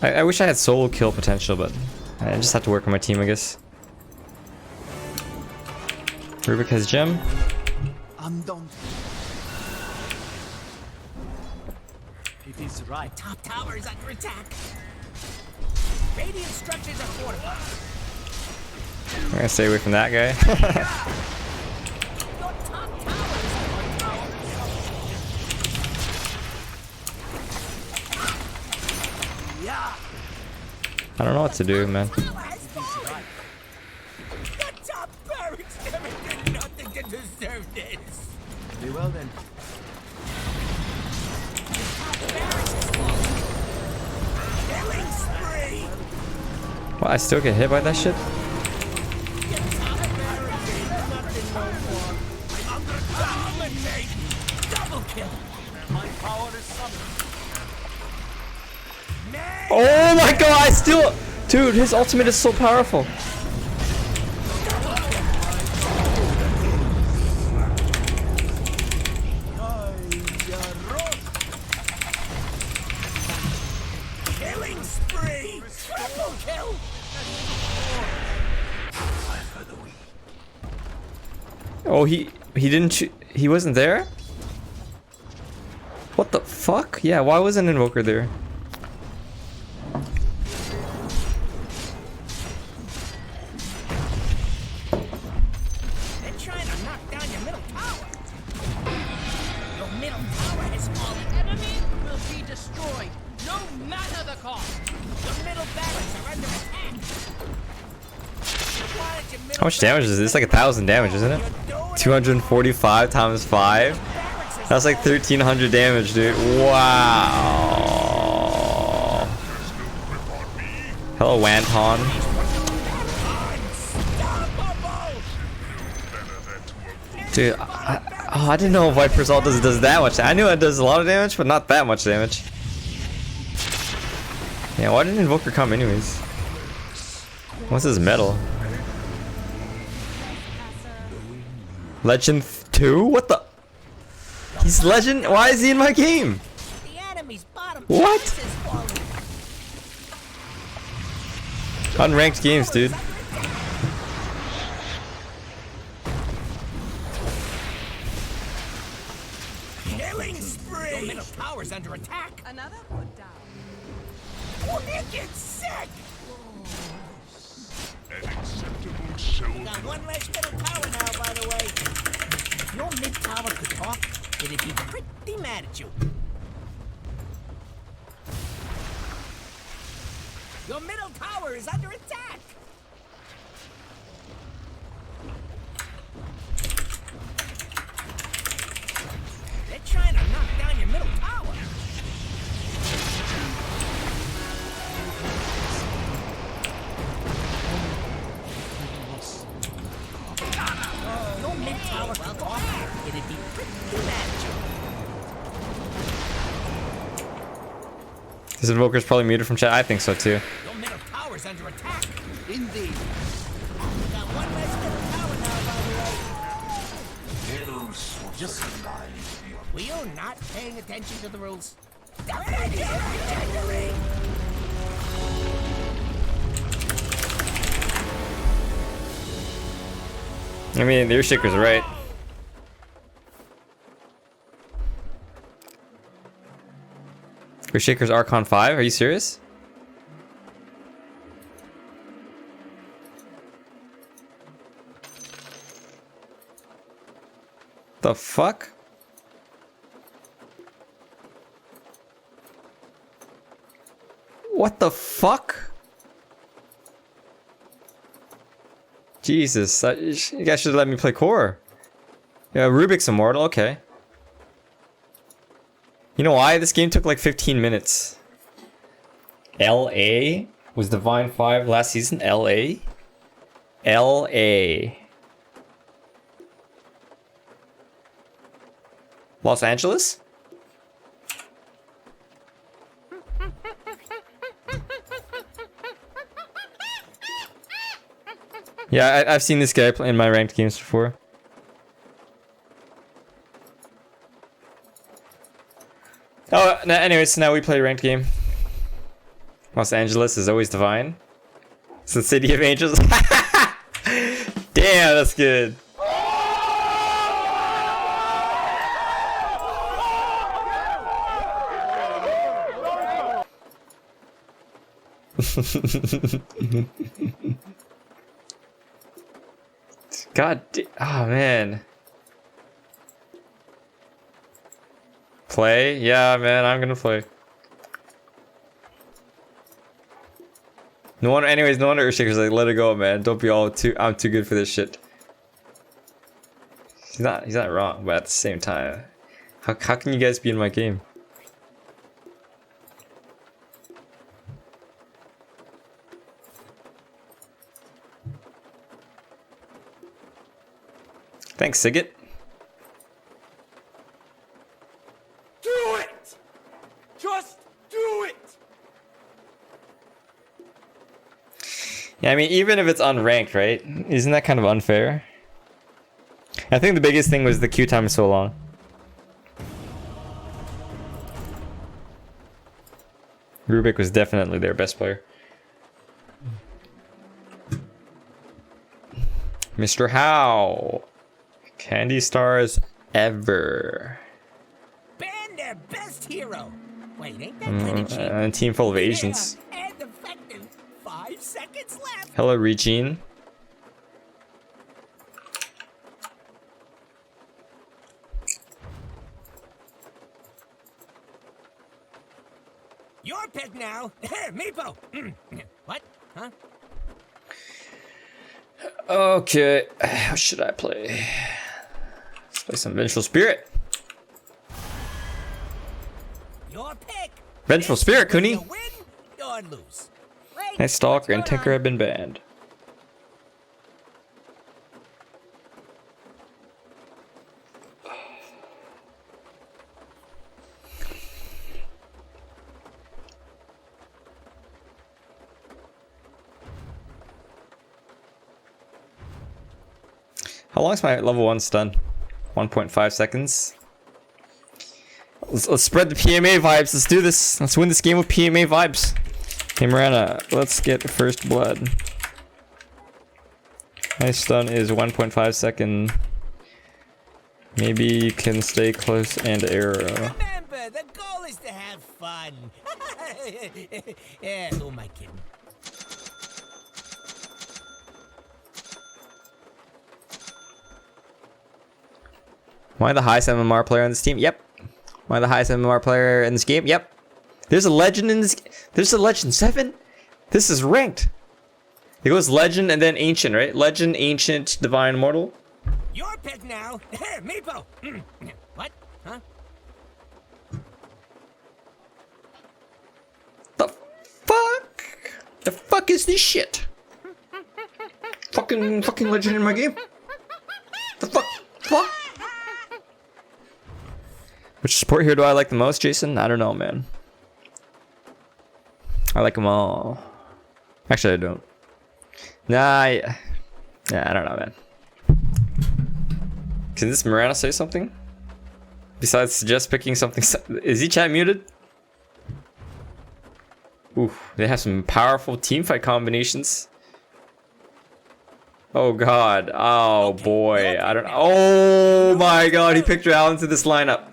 I wish I had solo kill potential, but I just have to work on my team, I guess. Rubik has gem. I'm done. It is right. Top tower is under attack. Radiant structures are fortified. I'm gonna stay away from that guy. Your top tower is Yeah. I don't know what to do, man. tower has fallen. The top barracks never did nothing to deserve this. Very well then. Barracks has fallen. Killing spree. Well, I still get hit by that shit. Your top barracks ain't nothing no more. I'm under dominate. Double kill. My power is summoned. Oh my god, I still... Dude, his ultimate is so powerful. Killing spree. Triple kill. Oh, he didn't he wasn't there? What the fuck? Yeah, why wasn't Invoker there? They're trying to knock down your middle tower. Your middle tower has fallen. Enemy will be destroyed, no matter the cost. Your middle barracks are under attack. Why did your middle How much damage is this? Like 1,000 damage, isn't it? barracks- you're doing it. 245 times 5? Barracks is That's like 1,300 damage, dude. Wow. Hello, Wanton. unstoppable. Dude, I didn't know Viper's ult does that much. I knew it does a lot of damage, but not that much damage. Yeah, why didn't Invoker come anyways? What's his medal? Legend 2? What the? He's legend? Why is he in my game? The enemy's bottom What? barracks is falling. Unranked games, dude. Killing spree. Your middle tower's under attack. Another put down. Wicked sick. An acceptable show Got one less middle tower now, by the way. If your mid tower could talk, it'd be pretty mad at you. Your middle tower is under attack. They're trying to knock down your middle tower. Your mid tower could talk, it'd be pretty mad at you. This Invoker's probably muted from chat. I think so too. Your middle tower's under attack. Indeed. Got one less middle tower now, by the way. Ills just lies beyond. Were you not paying attention to the rules? Regenerate! I mean, your Shaker's right. Your Shaker's Archon 5? Are you serious? The fuck? What the fuck? Jesus, you guys should let me play core. Yeah, Rubik's immortal, okay. You know why? This game took like 15 minutes. LA? Was Divine 5 last season? LA? LA. Los Angeles? Yeah, I've seen this guy play in my ranked games before. Oh, anyways, so now we play a ranked game. Los Angeles is always divine. It's the city of angels. Damn, that's good. Oh man. Play? Yeah, man, I'm gonna play. No wonder, anyways, no wonder Earthshaker's like, let it go, man. Don't be all I'm too good for this shit. He's not wrong, but at the same time, how can you guys be in my game? Thanks, Sigget. Do it! Just do it! Yeah, I mean, even if it's unranked, right? Isn't that kind of unfair? I think the biggest thing was the queue time is so long. Rubik was definitely their best player. Mr. Howe. Candy stars ever. Ban their best hero. Wait, ain't that kind of cheap? A team full of Asians. Yeah, and effective. 5 seconds left. Hello, Regine. Your pick now. Meepo. What? Huh? Okay, how should I play? Let's play some Vengeful Spirit. Your pick. Vengeful Spirit, Kuni. You win or lose. Wait, Nice Stalker and what's going Tinker on? have been banned. How long is my level 1 stun? 1.5 seconds. Let's spread the PMA vibes. Let's do this. Let's win this game with PMA vibes. Hey Miranda, let's get first blood. My stun is 1.5 second. Maybe you can stay close and arrow. Remember, the goal is to have fun. Yeah, who am I kidding? Am I the highest MMR player on this team? Yep. Am I the highest MMR player in this game? Yep. There's a legend in this. There's a legend 7. This is ranked. It goes legend and then ancient, right? Legend, ancient, divine, immortal. Your pick now. Meepo. What? Huh? The fuck? The fuck is this shit? fucking legend in my game. The fuck? Fuck? Which support hero do I like the most, Jason? I don't know, man. I like them all. Actually, I don't. Nah, yeah, I don't know, man. Can this Miranda say something? Besides suggest picking something. Is he chat muted? Ooh, they have some powerful teamfight combinations. Oh god. Oh boy. I don't. Oh my god. He picked Ral into this lineup.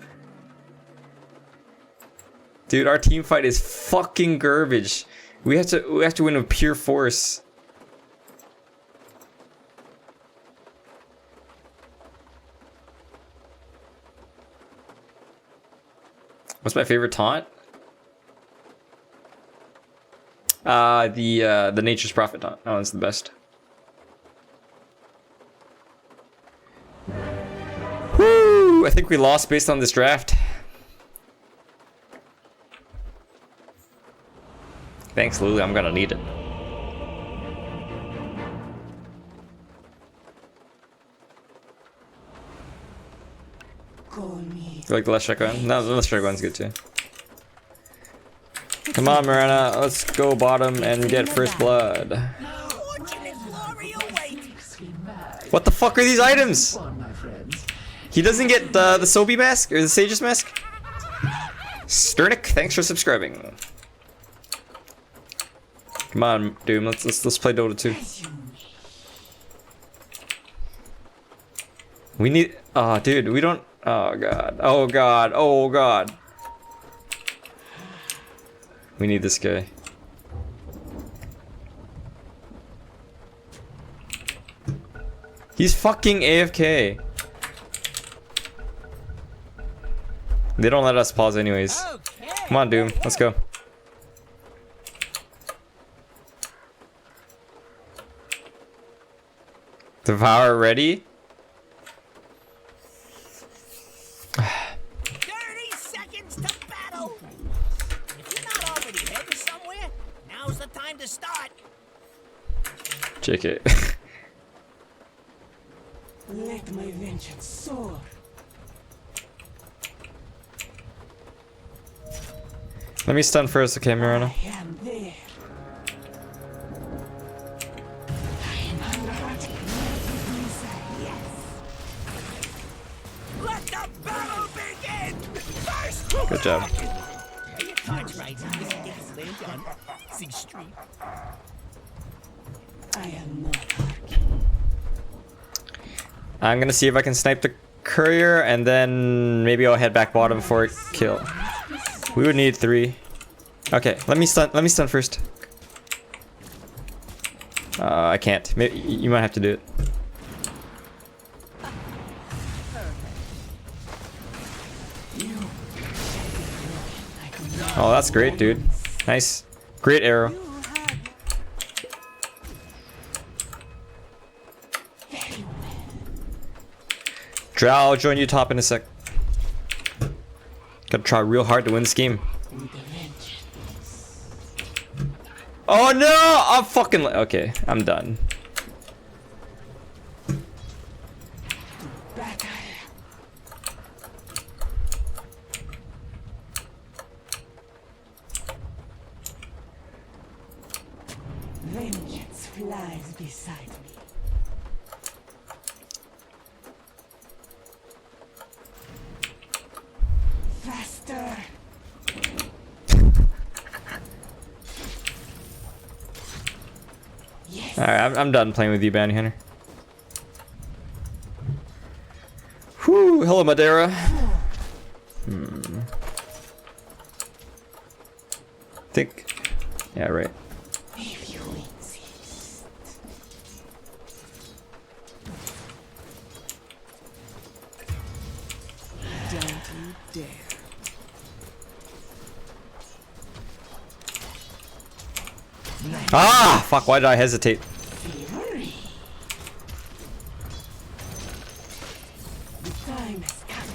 Dude, our team fight is fucking garbage. We have to win with pure force. What's my favorite taunt? The Nature's Prophet taunt. That one's the best. Woo! I think we lost based on this draft. Thanks, Lulu. I'm gonna need it. You like the left strike one? No, the left strike one's good too. Come on, Miranda. Let's go bottom and get first blood. Fortune and glory await. What the fuck are these items? He doesn't get the Sobi mask or the Sage's mask? Sternick, thanks for subscribing. Come on, Doom, let's play Dota 2. We need dude, we don't oh god. Oh god. Oh god. We need this guy. He's fucking AFK. They don't let us pause anyways. Okay. Come on, Doom. Let's go. Devour ready? 30 seconds to battle. If you're not already heading somewhere, now's the time to start. JK. Let my vengeance soar. Let me stun first, okay, Mirana? I am there. Let the battle begin. First. Good job. Charge right. This is on 6th Street. I am not. I'm gonna see if I can snipe the courier, and then maybe I'll head back bottom for a kill. We would need 3. Okay, let me stun first. I can't. Maybe you might have to do it. Oh, that's great, dude. Nice. Great arrow. Drow, I'll join you top in a sec. Gotta try real hard to win this game. Oh no! I'm fucking okay, I'm done. Vengeance flies beside me. Faster! Yes. Alright, I'm done playing with you, Bounty Hunter. Whew, hello Madeira. Think, yeah, right. If you insist. Don't you dare. Ah, fuck, why did I hesitate? Fury. The time has come.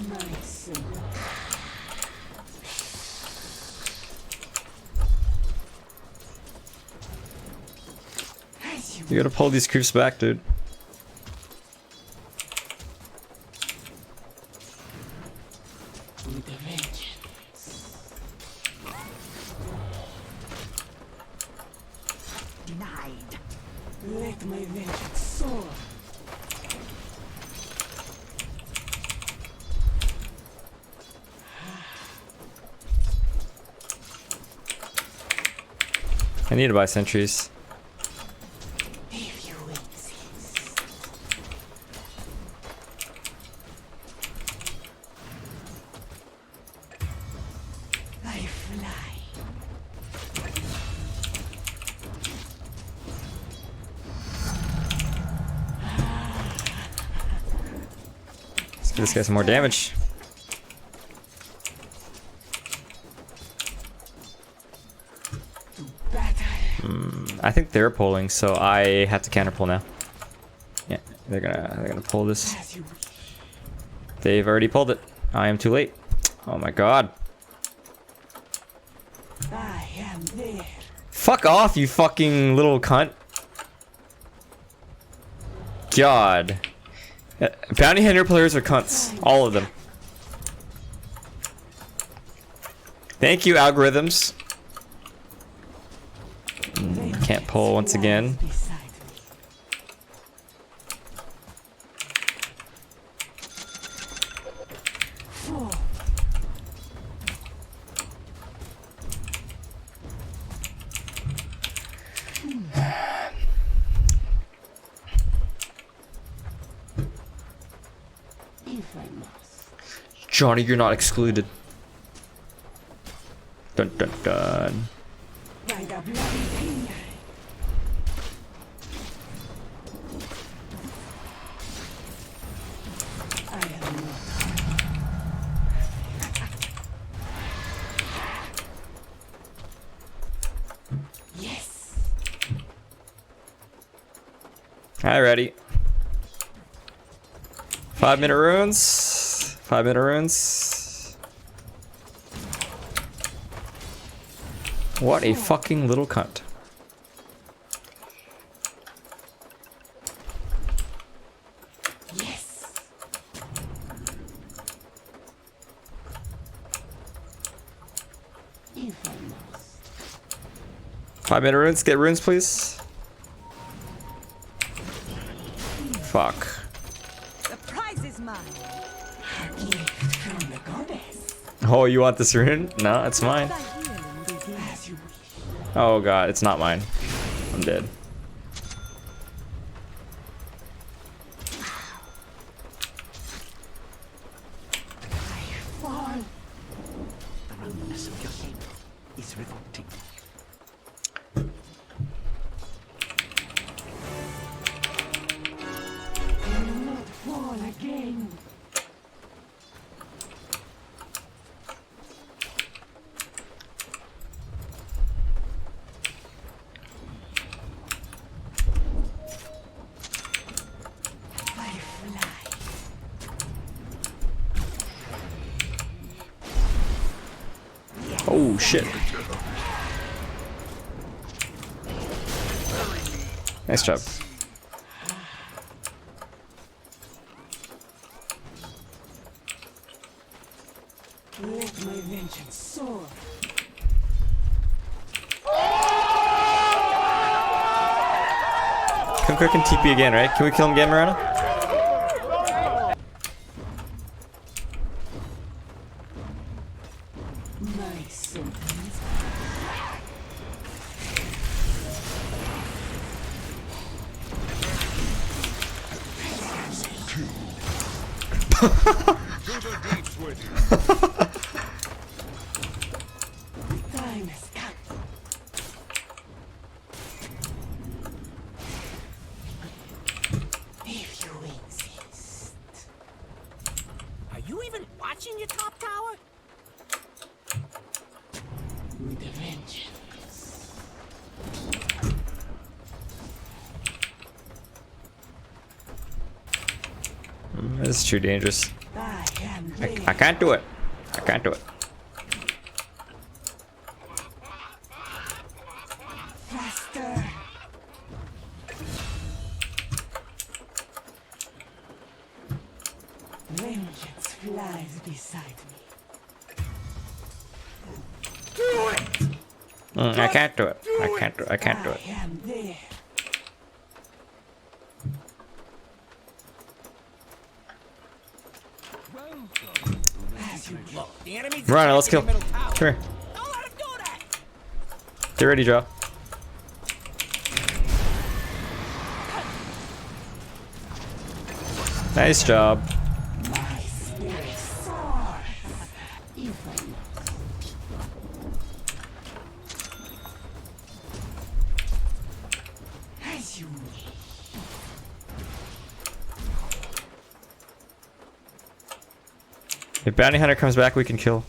My son. As you You gotta pull these creeps back, dude. with the vengeance. Denied. Let my vengeance soar. I need to buy sentries. If you insist. I fly. Let's give this guy some more damage. I think they're pulling, so I have to counter pull now. Yeah, they're gonna pull this. As you wish. They've already pulled it. I am too late. Oh my god. I am there. Fuck off, you fucking little cunt. God. Bounty Hunter players are cunts. All of them. Thank you, algorithms. Can't pull once again. Johnny, you're not excluded. Dun dun dun. Alright, ready. 5-minute runes. 5-minute runes. What a fucking little cunt. Yes. 5-minute runes. Get runes, please. Fuck. The prize is mine. Oh, you want this rune? No, it's mine. Oh god, it's not mine. I'm dead. The roundness of your head is revolting. Oh shit. Nice job. Let my vengeance soar. Come quick and TP again, right? Can we kill him again, Marana? My sentence. Time has come. If you insist. Are you even watching your top tower? With a vengeance. This is too dangerous. I am I can't do it. I can't do it. faster. Vengeance flies beside me. I can't do it. I can't do it. I can't do it. I am there. Look, the enemy's Run, let's attacking kill. the middle tower. Come here. Don't let him do that. Get ready, Joe. Nice job. My spirit soars. If I must. As you wish. If Bounty Hunter comes back, we can kill.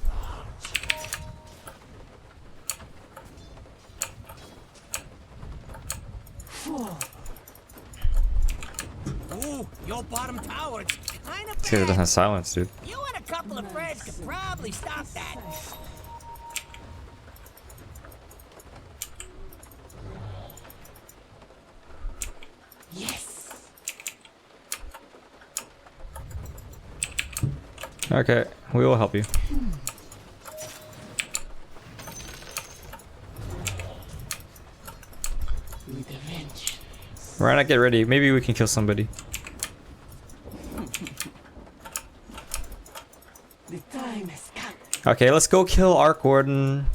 Ooh, your bottom tower, it's kind of This guy doesn't have silence, dude. You and a couple of friends could probably stop that. Yes. Okay, we will help you. Why not get ready? Maybe we can kill somebody. The time has come. Okay, let's go kill Arc Warden.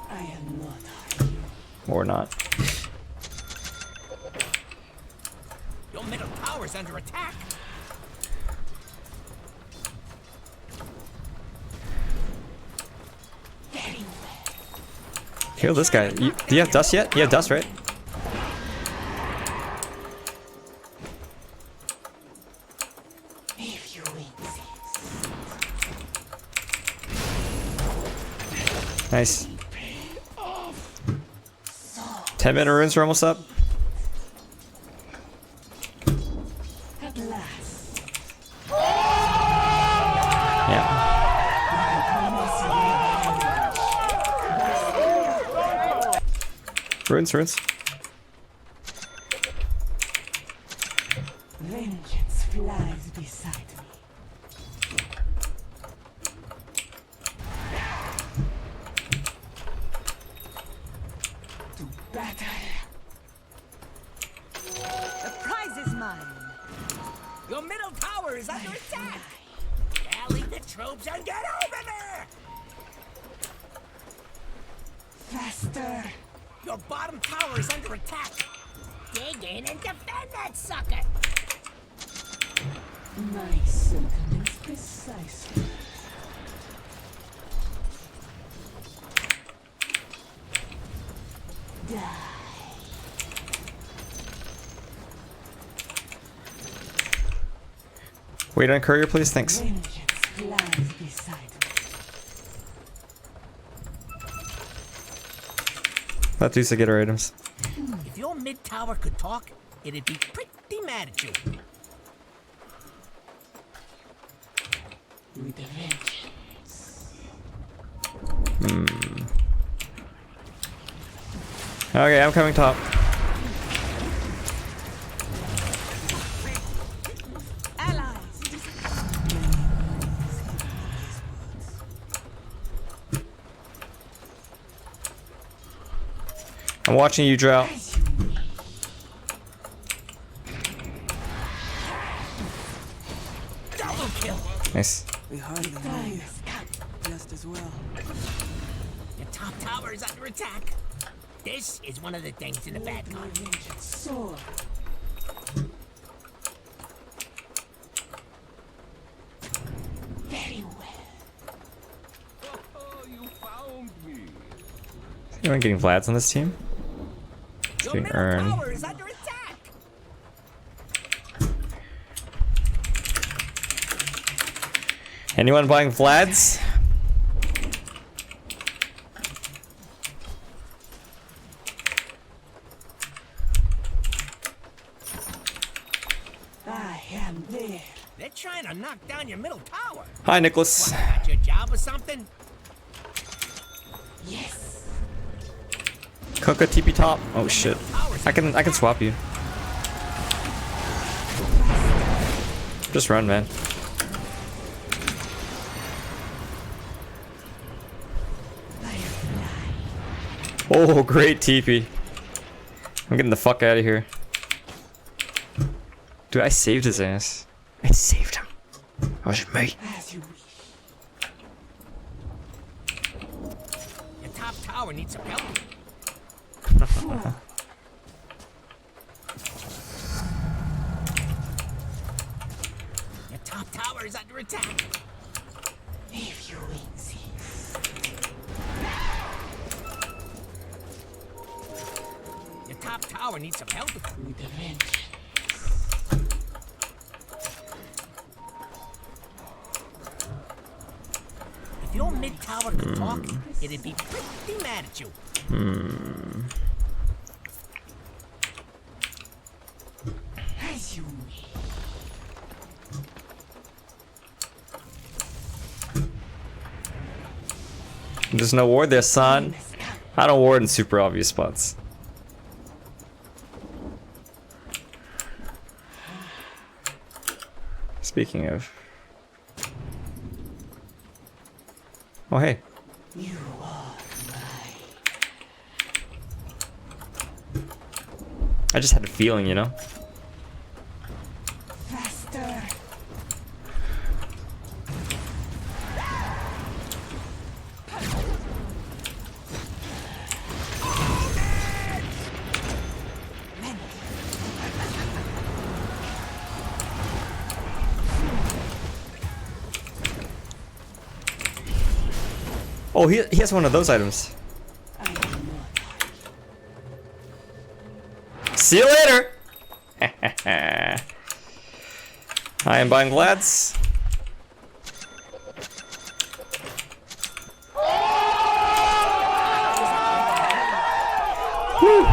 I am not hurting you. Or not. Your middle tower's under attack. Very well. Kill this guy. Do you have dust yet? You have dust, right? If you insist. Nice. 10-minute runes are almost up. At last. Yeah. Runes. Vengeance flies beside me. To battle. The prize is mine. Your middle tower is under attack. Rally the troops and get over there. Faster. Your bottom tower is under attack. Dig in and defend that sucker. My sentiments precisely. Die. Wait on courier, please. Thanks. Vengeance flies beside me. Let Dusa get our items. If your mid tower could talk, it'd be pretty mad at you. With a vengeance. Okay, I'm coming top. Allies. I'm watching you, Drow. As you wish. Double kill. Nice. The time has come. Just as well. Your top tower is under attack. This is one of the things in the bad My card. vengeance soar. Very well. Oh, you found me. Anyone getting Vlads on this team? Your Getting middle Earn. tower is under attack. Anyone buying Vlads? I am there. They're trying to knock down your middle tower. Hi, Nicholas. Got your job or something? Yes. Coca TP top. Oh shit. I can swap you. Just run, man. Oh, great TP. I'm getting the fuck out of here. Dude, I saved his ass. I saved him. That was me. As you wish. Your top tower needs some help. Your top tower is under attack. If you insist. Your top tower needs some help. With a vengeance. If your mid tower could talk, it'd be pretty mad at you. As you wish. There's no ward there, son. I don't ward in super obvious spots. Speaking of. Oh, hey. You are I just had a feeling, you know? Faster. Oh, he has one of those items. See you later! I am buying Vlad's. Woo.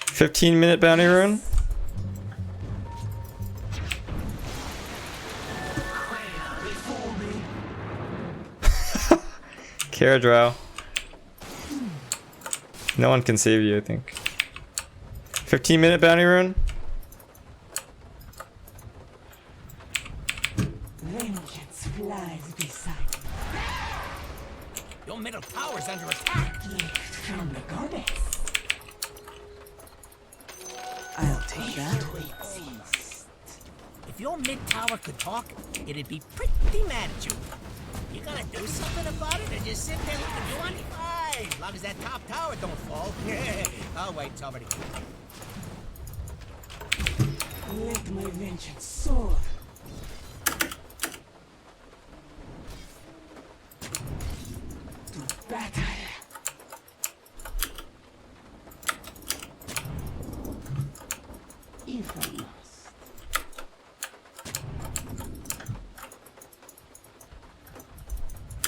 15-minute bounty run. Kara Drow. No one can save you, I think. 15-minute bounty run. Vengeance flies beside Your middle tower's under attack. me from the goddess. I'll take that. If your mid tower could talk, it'd be pretty mad at you. You gonna do something about it, or just sit there looking funny? Fine, as long as that top tower don't fall. I'll wait, somebody. Let my vengeance soar. To battle. If I must.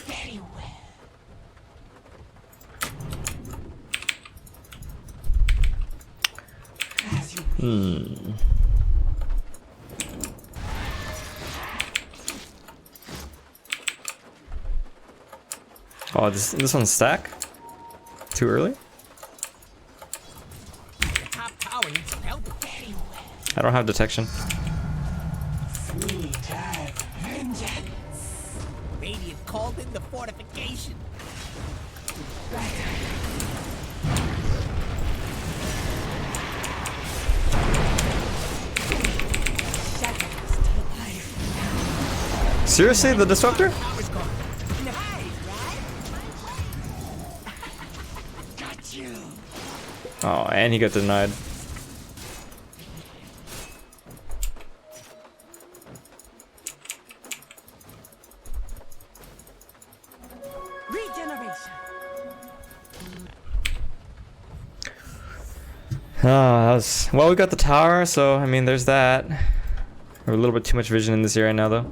Very well. As you wish. Oh, this one's stack? Too early? The top tower needs some help. Very well. I don't have detection. Sweet as vengeance. Radiant called in the fortification. Shadows take life. Seriously, the disruptor? Tower's gone. Nice, right? Got you. Oh, and he got denied. Regeneration. Oh, that was... Well, we got the tower, so, I mean, there's that. We have a little bit too much vision in this area now, though.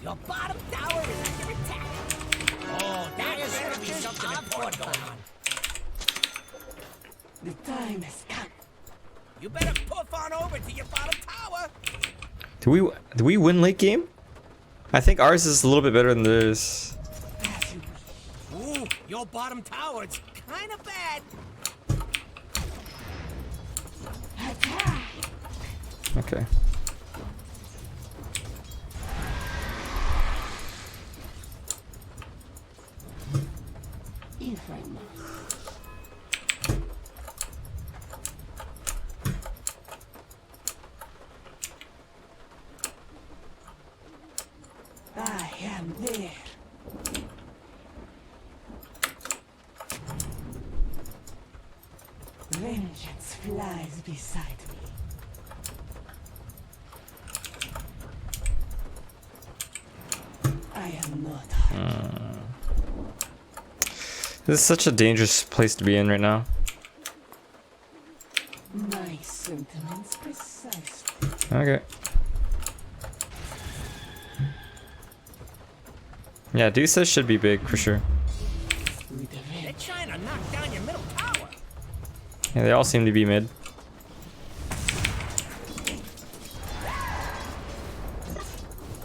Your bottom tower is under attack. Oh, that is gonna be something important going on. The time has come. You better poof on over to your bottom tower. Do we win late game? I think ours is a little bit better than theirs. As you wish. Ooh, your bottom tower, it's kind of bad. Attack. Okay. If I must. I am there. Vengeance flies beside me. I am not hurt. This is such a dangerous place to be in right now. My sentiments precisely. Okay. Yeah, Dusa should be big for sure. With the They're trying to knock down your middle tower. Yeah, they all seem to be mid.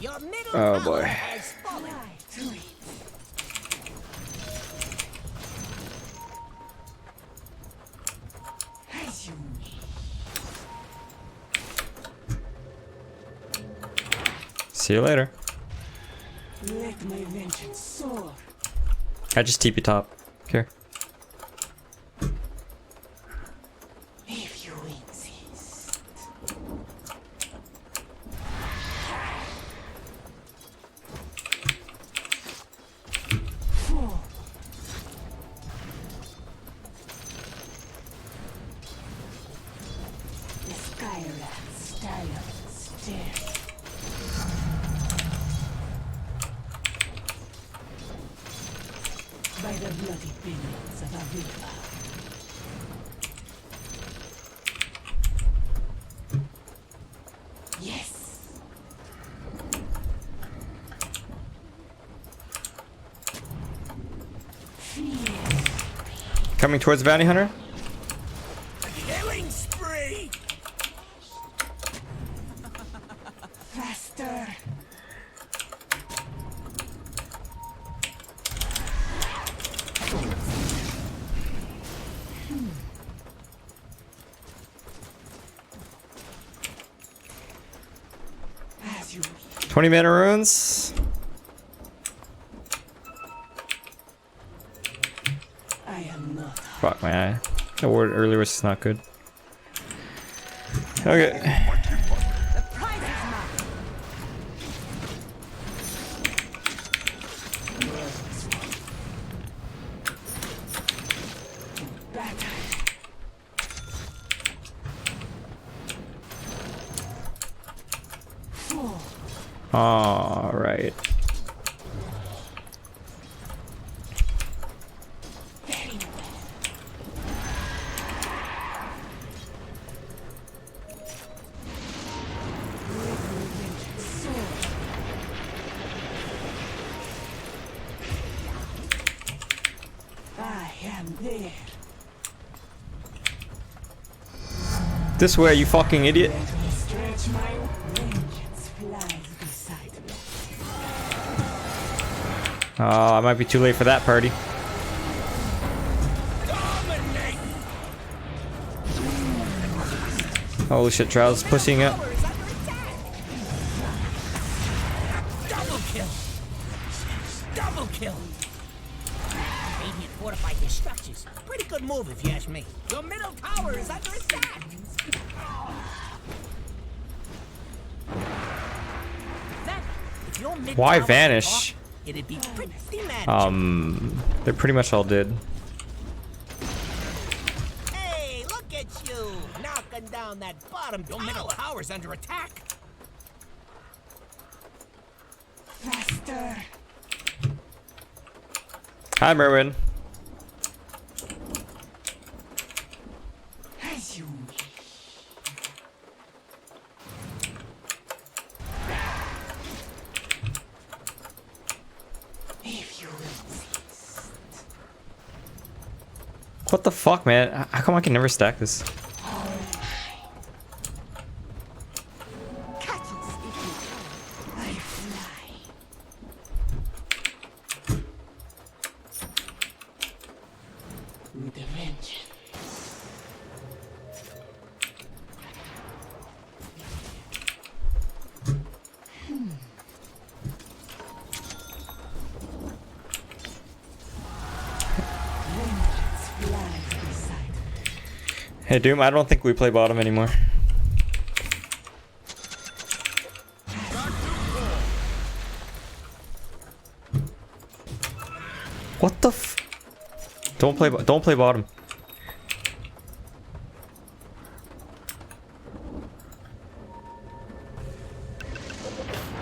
Your middle Oh, tower boy. has fallen. to it. As you wish. See you later. Let my vengeance soar. I just TP top. Here. If you insist. The Skyland style stare. By the bloody billions of Aviva. Yes. Coming towards Bounty Hunter. Killing spree! Faster. As you wish. 20 mana runes. I am not. Fuck man. That word earlier was not good. Okay. The prize is mine. Battle. Fool. All right. Very well. I am there. This way, you fucking idiot. Let me stretch my vengeance flies beside me. Oh, I might be too late for that party. Dominate! Holy shit, Trials pushing up. Tower is under attack! Double kill! Double kill! Radiant fortified their structures. Pretty good move if you ask me. Your middle tower is under attack! Then, if your mid Why tower could vanish? talk, it'd be pretty mad. They pretty much all did. Hey, look at you! Knocking down that bottom tower! Your middle tower's under attack! Faster. Hi, Merwin. As you wish. If you insist. What the fuck, man? How come I can never stack this? Catch and sticky. I fly. With a vengeance. Vengeance flies beside me. Hey, Doom, I don't think we play bottom anymore. What the f? Don't play bottom.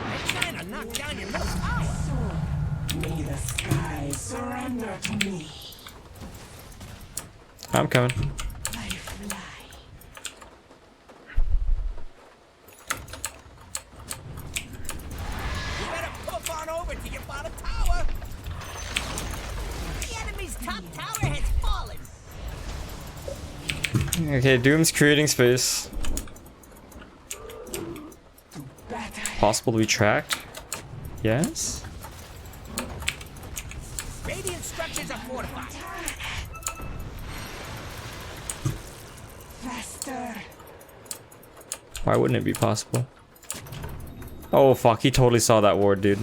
They're trying to knock down your middle tower! May the sky surrender to me. I'm coming. I fly. You better poof on over to your bottom tower! The enemy's top tower has fallen! Okay, Doom's creating space. Battle. Possible to be tracked? Yes? Radiant structures are fortified. Faster. Why wouldn't it be possible? Oh fuck, he totally saw that ward, dude.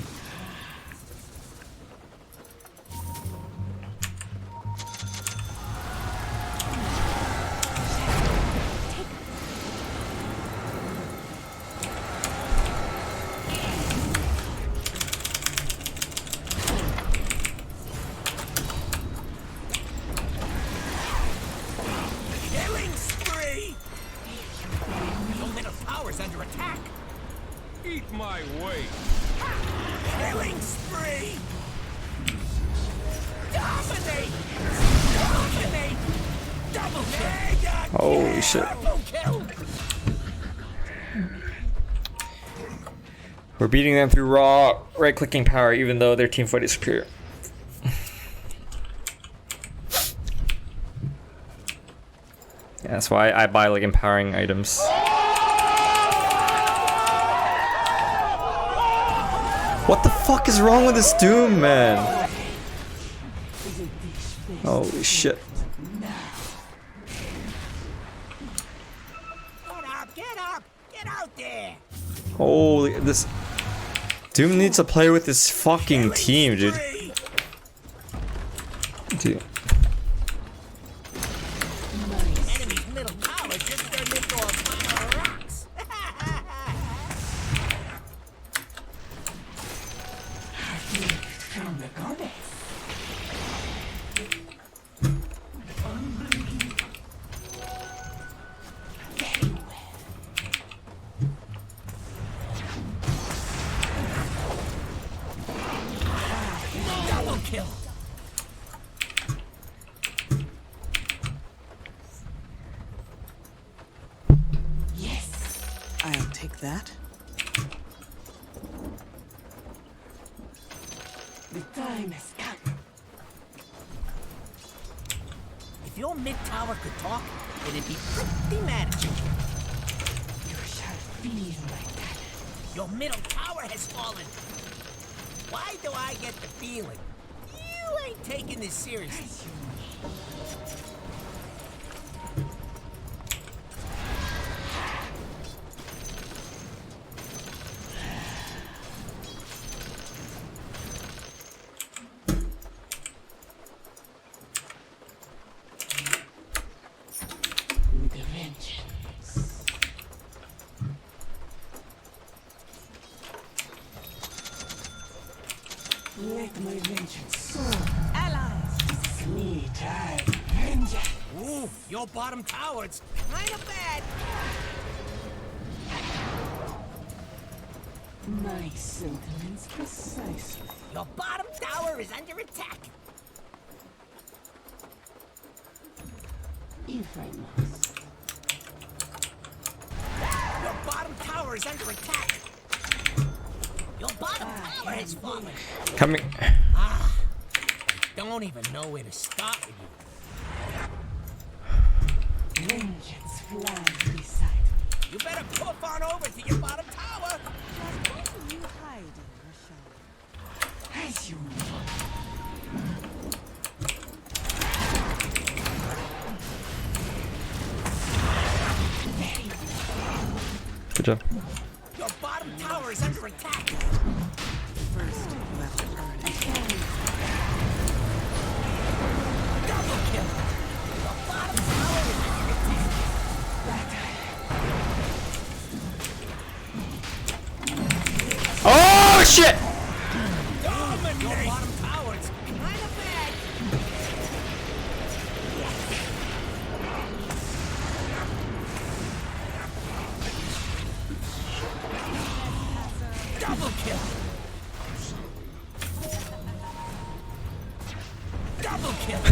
my way. Killing spree! Dominate! Dominate! Double kill! Holy shit. Double kill! We're beating them through raw right-clicking power, even though their team fight is superior. Yeah, that's why I buy like empowering items. What the fuck is wrong with this Doom, man? Holy shit. Get up! Get up! Get out there! Holy, this Doom needs to play with his fucking team, dude. Spree! Dude. Enemy's middle tower just turned into a pile of rocks. Double kill. I'll take that. The time has come. If your mid tower could talk, it'd be pretty mad at you. You shall feel like that. Your middle tower has fallen. Why do I get the feeling you ain't taking this seriously? With a vengeance. Let my vengeance soar. Allies, me time. Vengeance. Ooh, your bottom tower, it's kinda bad. My sentiments precisely. Your bottom tower is under attack. If I must. Your bottom tower is under attack. Your bottom tower has fallen. Coming. Don't even know where to start with you. Vengeance flies beside me. You better poof on over to your bottom tower. Where do you hide, Rashad? As you Good job. Your bottom tower is under attack. first you have to earn it. Double kill. Your bottom tower is under attack. Oh shit! Dominate. Your bottom tower is kinda bad. Double kill. Double kill.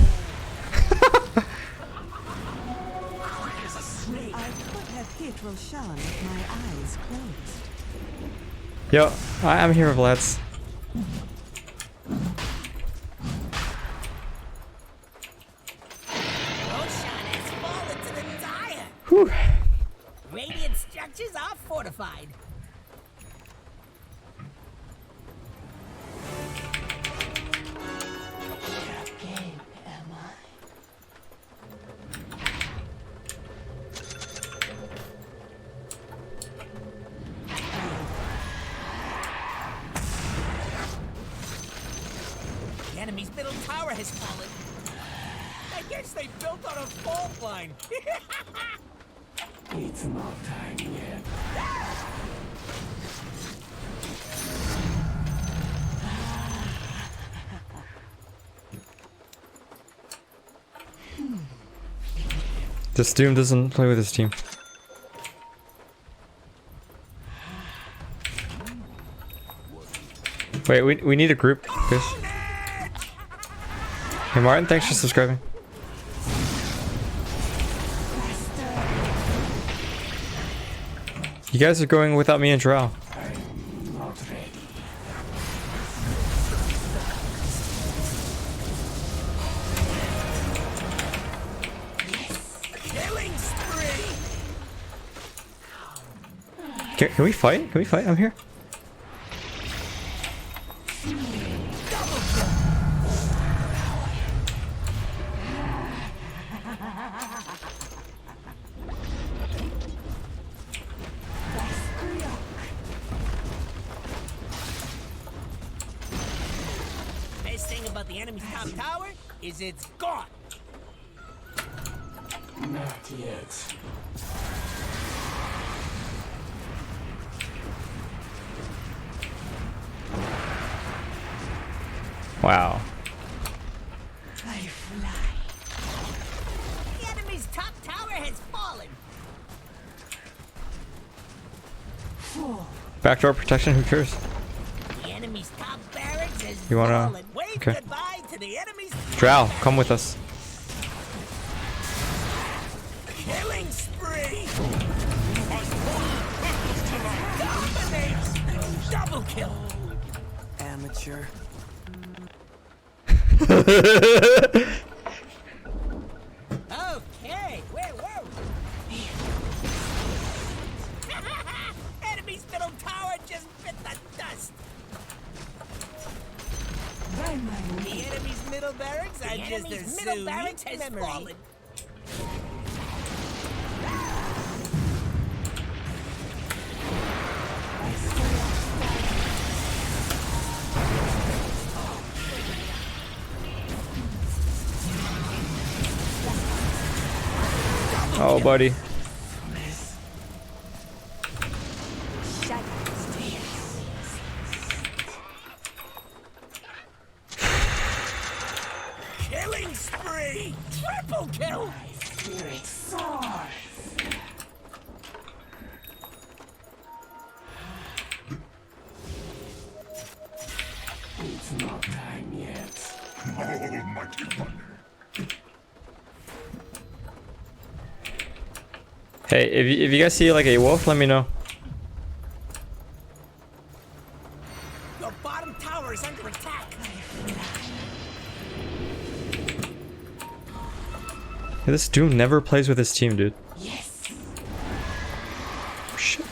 I could have hit Roshan with my eyes closed. Yo, I'm here, Vlads. Roshan has fallen to the dire. Whew. Radiant structures are fortified. Again, am I? The enemy's middle tower has fallen. I guess they built on a fault line. It's not time yet. This Doom doesn't play with his team. Wait, we need a group, Chris. Hey Martin, thanks for subscribing. You guys are going without me and Drow. Can we fight? Can we fight? I'm here. Best thing about the enemy's top tower is it's gone. Not yet. Wow. I fly. The enemy's top tower has fallen. Backdoor protection, who cares? The enemy's top barracks has You wanna- fallen. Wave okay. goodbye to the enemy's Drow, come with us. killing spree. Dominates. Double kill. Amateur. Okay, where were we? Enemy's middle tower just bit the dust. The enemy's middle barracks are just their middle barracks has fallen. Oh, buddy. Killing spree! Triple kill! Spirit soars. It's not time yet. Almighty Thunder. Hey, if you guys see like a wolf, let me know. Your bottom tower is under attack. This Doom never plays with his team, dude. Yes. Shit.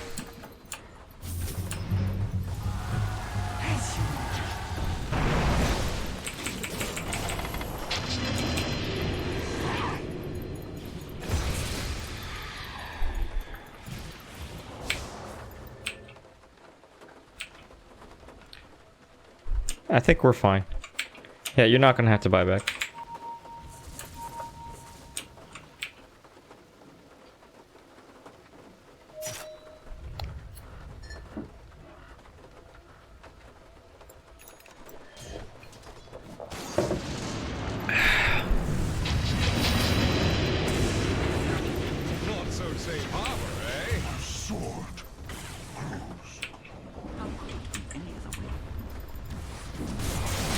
As you I think we're fine. Yeah, you're not gonna have to buy back. Not so safe harbor, eh? Sword.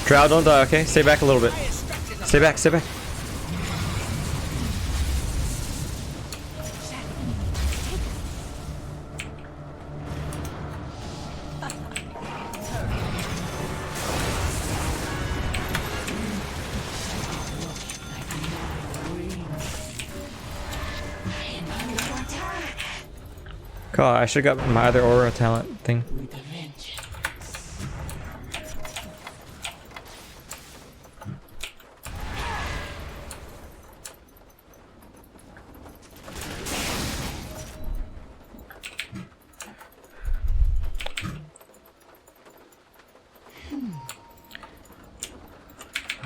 Drow, don't die, okay? Stay back a little bit. Stay back, stay back. God, I should have got my other aura talent thing. with a vengeance.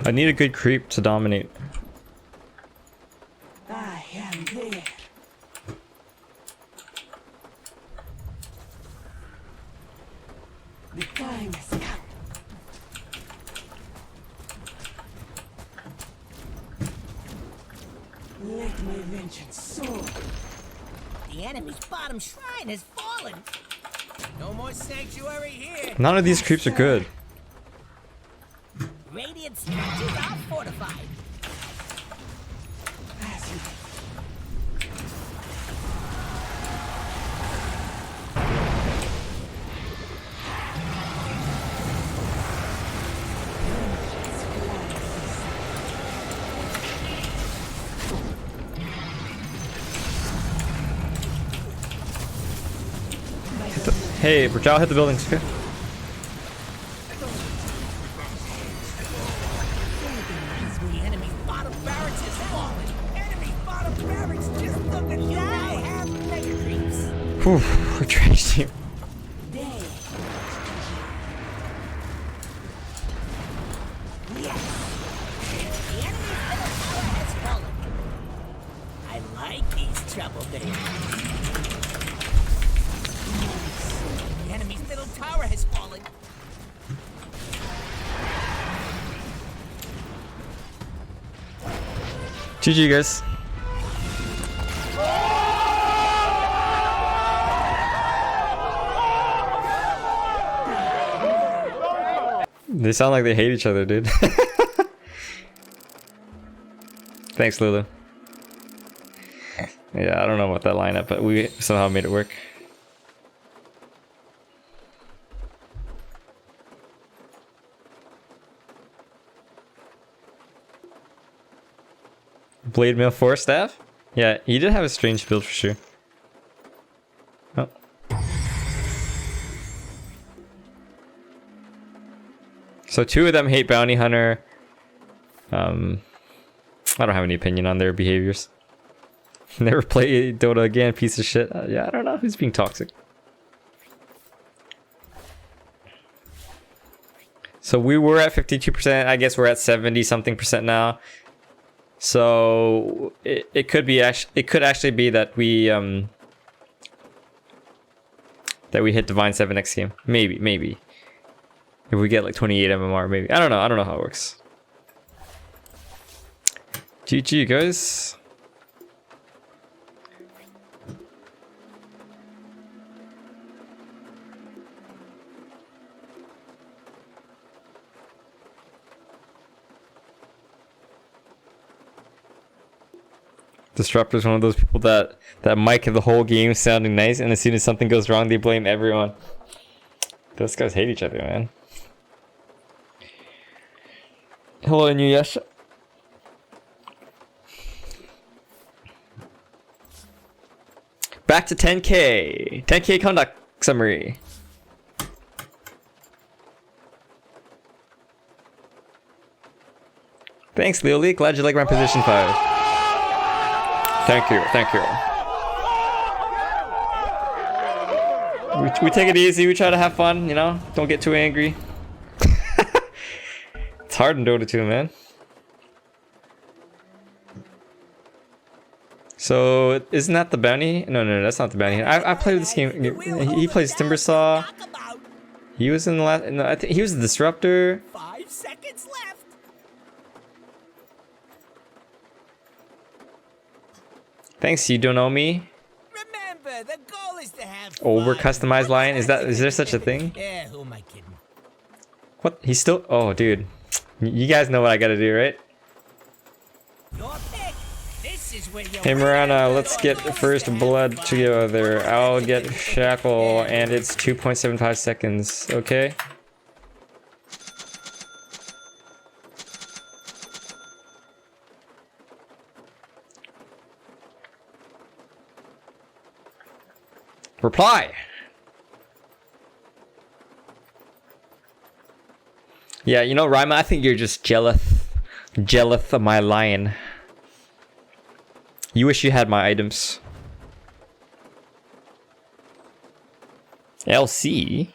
I need a good creep to dominate. I am there. The time has come. Let my vengeance soar. The enemy's bottom shrine has fallen. No more sanctuary here. None of these creeps are good. Radiant structures are fortified. Hey, Brajal, hit the buildings, okay? The enemy's bottom barracks is falling. Enemy's bottom barracks just look at you now have mega creeps. Whew, we trashed you. The enemy's middle tower has fallen. I like these troublemakers. The enemy's middle tower has fallen. GG, guys. They sound like they hate each other, dude. Thanks, Lulu. Yeah, I don't know about that lineup, but we somehow made it work. Blade Mail 4 staff? Yeah, he did have a strange build for sure. Oh. So 2 of them hate Bounty Hunter. I don't have any opinion on their behaviors. Never play Dota again, piece of shit. Yeah, I don't know who's being toxic. So we were at 52%. I guess we're at 70 something percent now. So it could be it could actually be that we hit Divine 7 next game. Maybe. If we get like 28 MMR, maybe. I don't know how it works. GG, guys. Disruptor's one of those people that mic the whole game sounding nice, and as soon as something goes wrong, they blame everyone. Those guys hate each other, man. Hello, Inuyasha. Back to 10K. 10K conduct summary. Thanks, Leoli. Glad you like my position 5. Thank you. We take it easy. We try to have fun, you know? Don't get too angry. It's hard in Dota 2, man. So, isn't that the bounty? No, that's not the bounty. I played this game. He plays Timbersaw. He was in the last. No, I think he was the Disruptor. 5 seconds left. Thanks, you don't know me. Remember, the goal is to have Over fun. customized line? Is there such a thing? Yeah, who am I kidding? What? He's still. Oh, dude. You guys know what I gotta do, right? Your pick. This is where Hey Marana, let's get first blood together. I'll get Shackle, and it's 2.75 seconds, okay? Reply! Yeah, you know, Rima, I think you're just jealous of my lion. You wish you had my items. LC?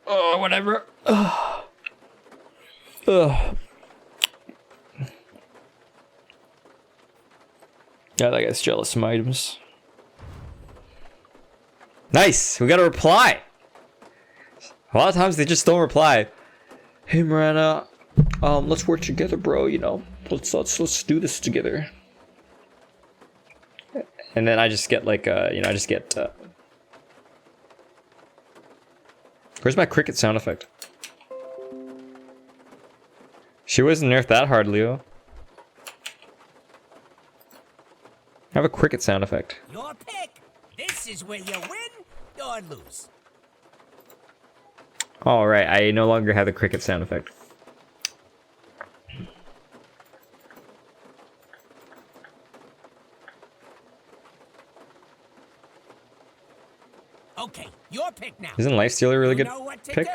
Oh, whatever. Ugh. Yeah, that guy's jealous of my items. Nice! We got a reply! A lot of times they just don't reply. Hey Marana, let's work together, bro, you know. Let's do this together. And then I just get like I just get Where's my cricket sound effect? She wasn't nerfed that hard, Leo. I have a cricket sound effect. Your pick. This is where you win or lose. Alright, I no longer have the cricket sound effect. Okay, your pick now. Isn't Lifestealer a really You good know what to pick? do.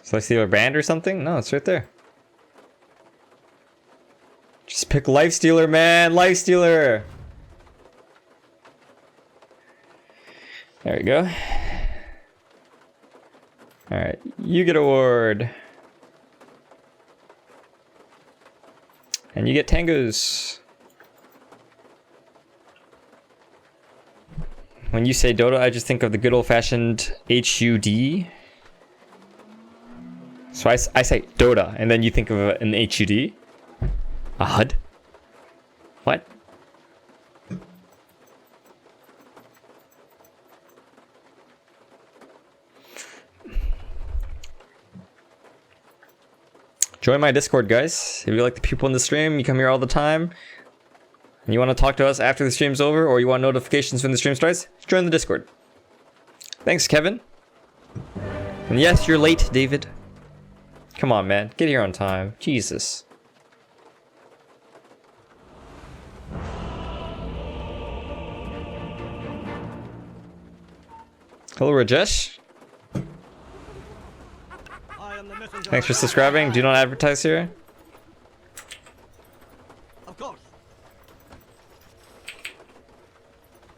Is Lifestealer banned or something? No, it's right there. Just pick Lifestealer, man! Lifestealer! There we go. Alright, you get award. And you get Tangos. When you say Dota, I just think of the good old-fashioned HUD. So I say Dota, and then you think of an HUD? A HUD? What? Join my Discord, guys. If you like the people in the stream, you come here all the time, and you want to talk to us after the stream's over, or you want notifications when the stream starts, join the Discord. Thanks, Kevin. And yes, you're late, David. Come on, man. Get here on time. Jesus. Hello, Rajesh. I am the messenger. Thanks for subscribing. Do not advertise here. Of course.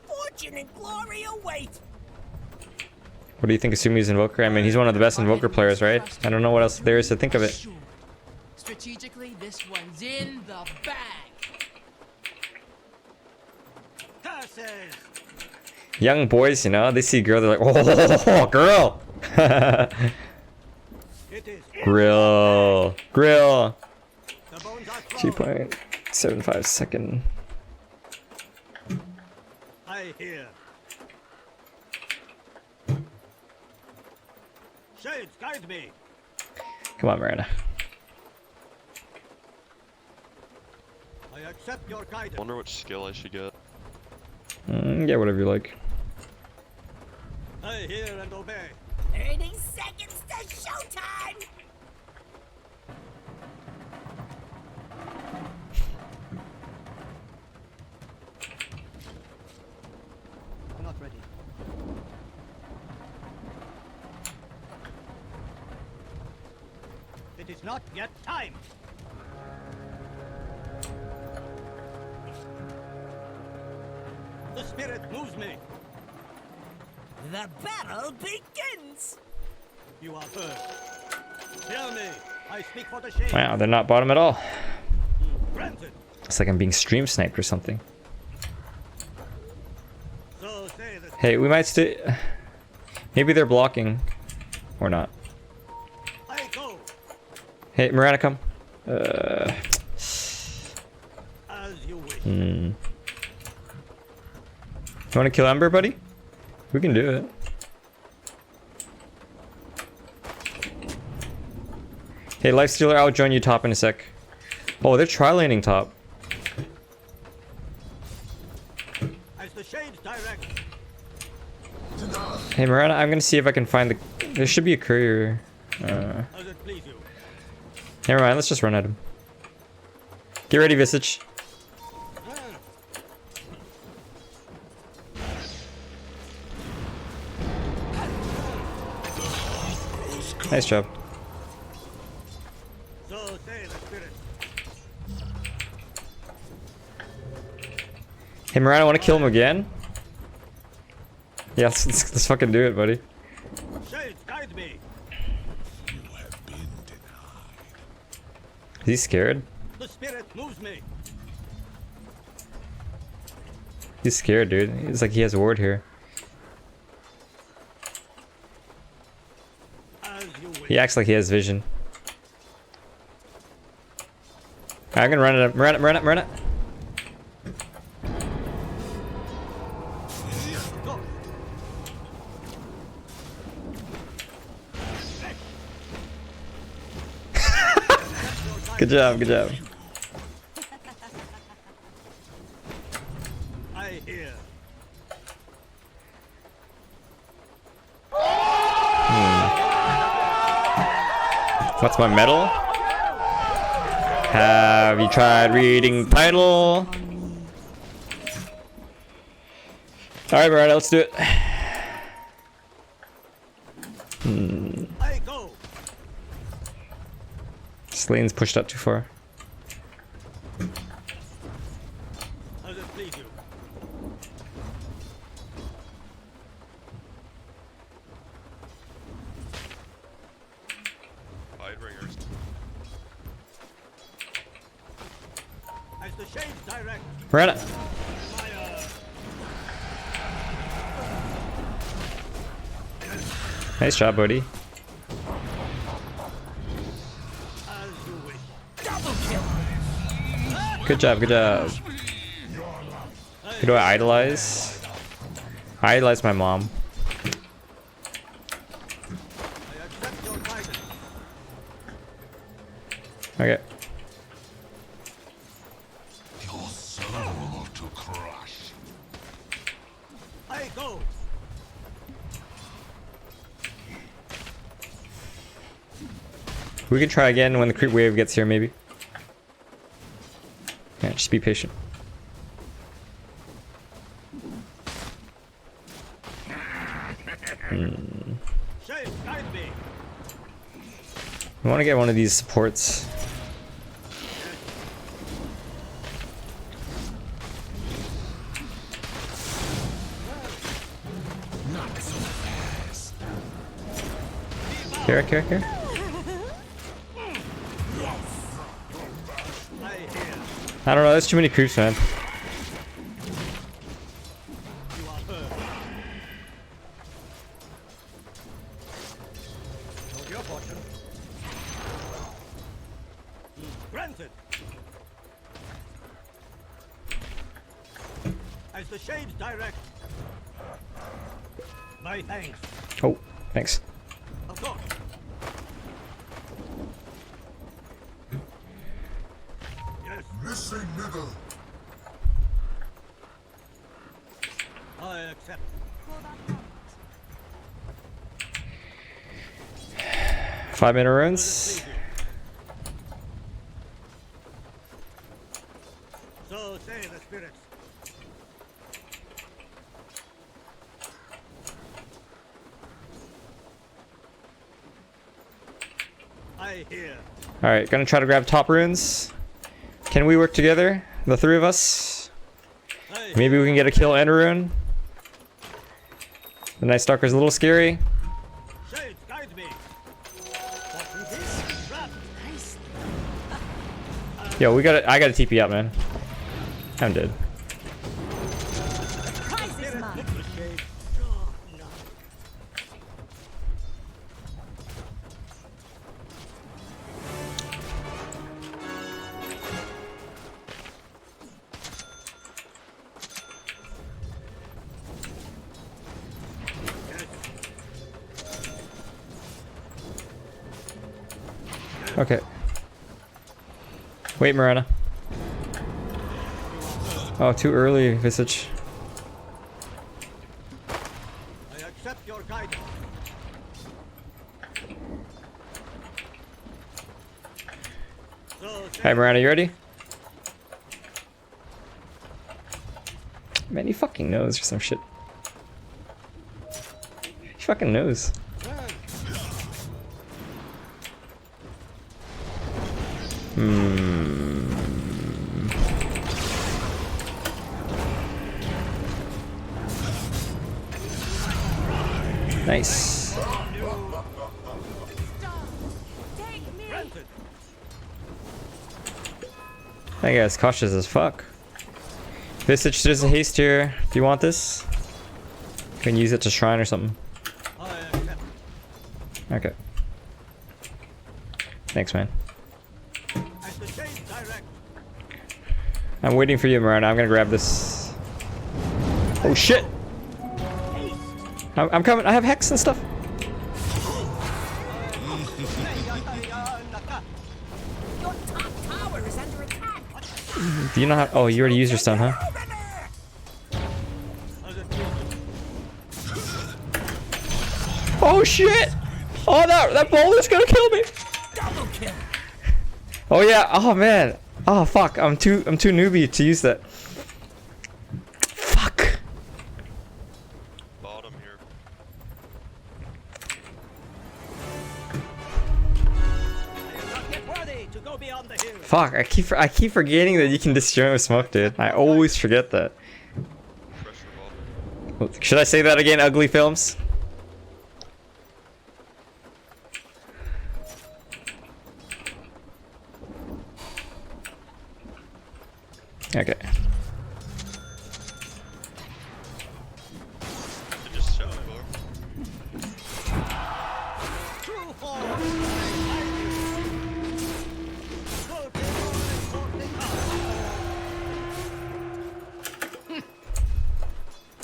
Fortune and glory await. What do you think of Sumi's Invoker? I mean, he's one of the best Invoker players, right? I don't know what else there is to think of it. Sure. Strategically, this one's in the bag. Curses. Young boys, you know, they see a girl, they're like, oh, girl! It is. Grill. Grill. The bones are thrown. 2.75 second. I hear. Shades, guide me. Come on, Miranda. I accept your guidance. Wonder which skill I should get. Yeah, whatever you like. I hear and obey. 30 seconds to showtime. Not ready. It is not yet time. The spirit moves me. The battle begins. You are heard. Hear me. I speak for the shade. Wow, they're not bottom at all. Granted. It's like I'm being stream sniped or something. So say the Hey, we might stay. Maybe they're blocking. Or not. I go Hey, Miranda, come. as you wish. You want to kill Ember, buddy? We can do it. Hey, Lifestealer, I'll join you top in a sec. Oh, they're tri-laning top. As the shades direct. Hey, Miranda, I'm gonna see if I can find the... There should be a courier. As it please you. Never mind, let's just run at him. Get ready, Visage. Nice job. So say the spirit. Hey, Miranda, want to kill him again? Yeah, let's fucking do it, buddy. Shades, guide me. Is he scared? The spirit moves me. He's scared, dude. It's like he has a ward here. He acts like he has vision. I'm gonna run it up. Run it. Good job. I hear. What's my medal? Have you tried reading the title? Alright, Miranda, let's do it. I go. Slane's pushed up too far. As it please you. Lightbringers. As the shades direct. Miranda! Fire. Nice job, buddy. As you wish. Good job. Who do I idolize? I idolize my mom. I accept your guidance. Okay. Your soul to crush. I go. We can try again when the creep wave gets here, maybe. Yeah, just be patient. Shades guide me. I want to get one of these supports. Here. I hear. I don't know, there's too many creeps, man. You are heard. Hold your fortune. Granted. As the shades direct. My thanks. Oh, thanks. Of course. Yes, Missing middle. I accept. 5-minute runes. So say the spirits. I hear. Alright, gonna try to grab top runes. Can we work together? The three of us? I Maybe we can get a kill and a rune. The Night Stalker's a little scary. Shades, guide me. Watching this? Trap. Yo, I gotta TP up, man. I'm dead. Prize is mine. Look the shades. Oh, no. Okay. Wait, Miranda. Oh, too early, Visage. I accept your guidance. So Hi, Miranda, you ready? Man, he fucking knows or some shit. He fucking knows. Nice. Take me. granted. That guy's cautious as fuck. Visage, there's a haste here. Do you want this? You can use it to shrine or something. I accept. Okay. Thanks, man. As the shades direct. I'm waiting for you, Marana. I'm gonna grab this. Oh shit! I'm coming. I have hex and stuff. Your top tower is under attack. Do you know how? Oh, you already used your stun, huh? Oh shit! Oh, that boulder's gonna kill me. Double kill. Oh yeah. Oh man. Oh fuck. I'm too newbie to use that. Fuck. Bottom here. Get worthy to go beyond the hill. Fuck. I keep forgetting that you can destroy with smoke, dude. I always forget that. Pressure ball. Should I say that again? Ugly Films. Okay. They just shot for. True form. Go to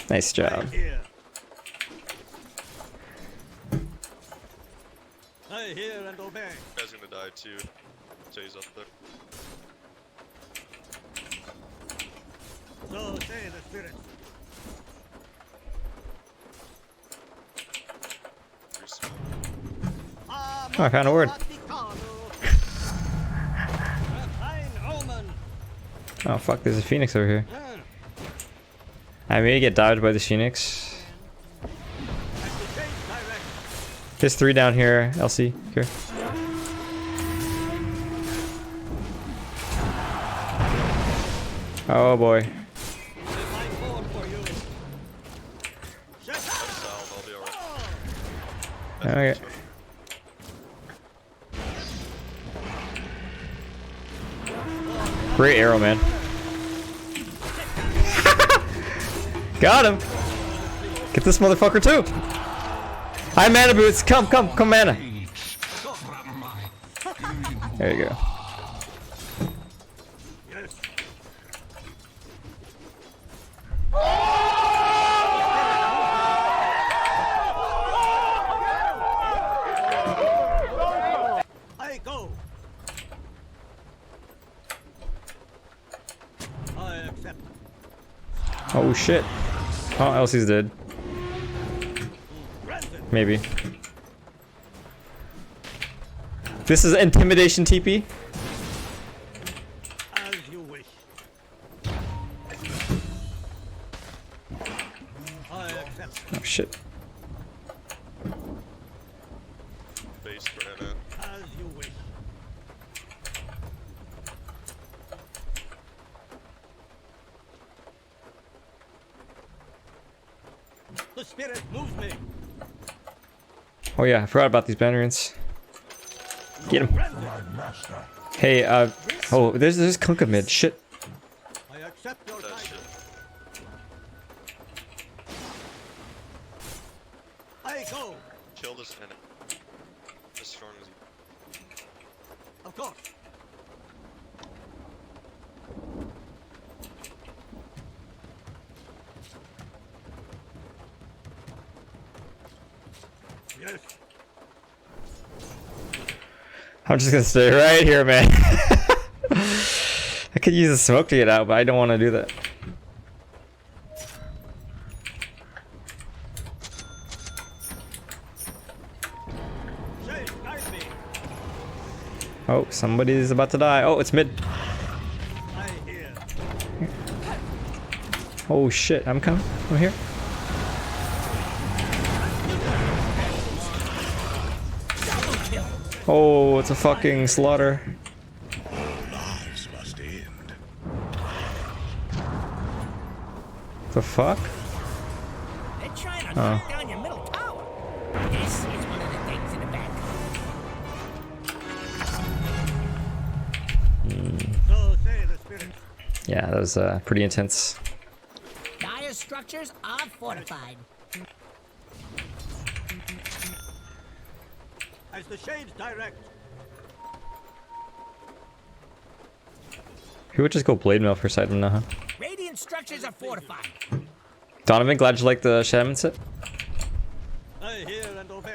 Nice job. here. I hear and obey. Guy's gonna die too. Jay's up there. So say the spirits. Pretty small. Oh, I found a word. Oh fuck, there's a phoenix over here. I may get dodged by the phoenix. There's 3 down here, Elsie. Here. Oh boy. I'll be alright. Okay. Great arrow, man. Got him. Get this motherfucker too. Hi, mana boots. Come, mana. There you go. I go. I accept. Oh shit. Oh, Elsie's dead. Maybe. This is intimidation TP. As you wish. I accept. Oh shit. Base for Anna. As you wish. The spirit moves me. Oh yeah, I forgot about these bannerings. Get him. Hey, oh, there's Kunkka mid. Shit. I accept your That guidance. shit. I go. Kill this Anna. As strong as you. Of course. Yes. I'm just gonna stay right here, man. I could use the smoke to get out, but I don't want to do that. Shade, guide me. Oh, somebody's about to die. Oh, it's mid. I hear. Oh shit, I'm coming. I'm here. Oh, it's a fucking slaughter. Lives must end. The fuck? They're trying to knock down your middle tower. This is one of the things in the back. So say the spirit. Yeah, that was pretty intense. Dire structures are fortified. As the shades direct. Who would just go blade mail for Sidon now, huh? Radiant structures are fortified. Donovan, glad you like the Shaman set. I hear and obey.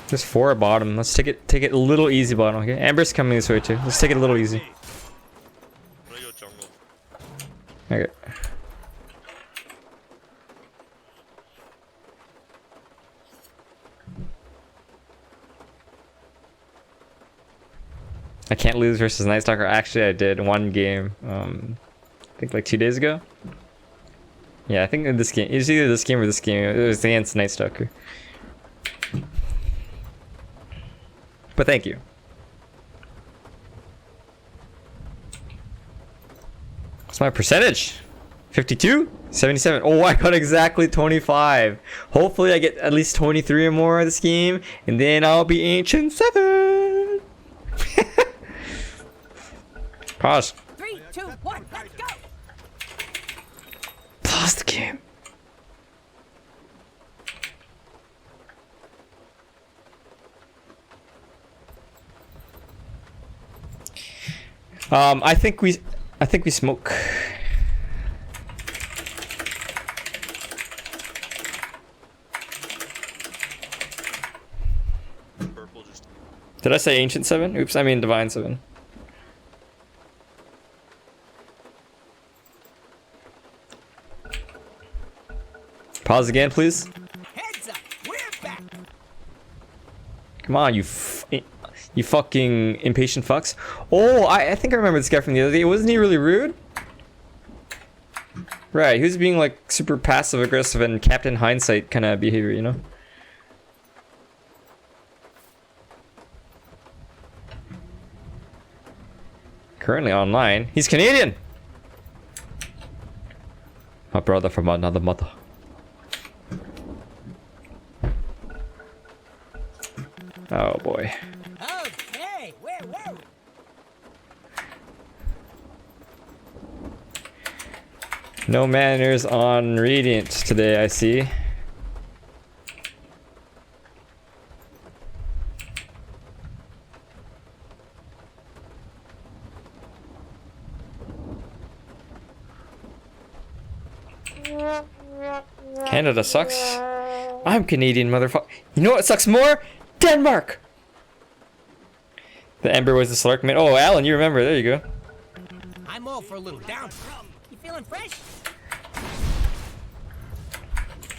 There's 4 at bottom. Let's take it a little easy bottom, okay? Amber's coming this way too. Let's take it a little easy. I'm gonna go jungle. Okay. I can't lose versus Night Stalker. Actually, I did one game. I think like 2 days ago. Yeah, I think in this game. It was either this game or this game. It was against Night Stalker. But thank you. What's my percentage? 52? 77. Oh, I got exactly 25. Hopefully I get at least 23 or more this game. And then I'll be Ancient 7. Pause. 3, 2, 1, let's go! Pause the game. I think we smoke. Purple just. Did I say Ancient 7? Oops, I mean Divine 7. Pause again, please. Heads up, we're back. Come on, you fucking impatient fucks. Oh, I think I remember this guy from the other day. Wasn't he really rude? Right, he was being like super passive aggressive and Captain Hindsight kind of behavior, you know? Currently online. He's Canadian! My brother from another mother. Oh boy. Okay, where were we? No manners on Radiant today, I see. Canada sucks. I'm Canadian, motherfucker. You know what sucks more? Denmark! The Ember was the Slark man. Oh, Alan, you remember. There you go. I'm all for a little down. You feeling fresh?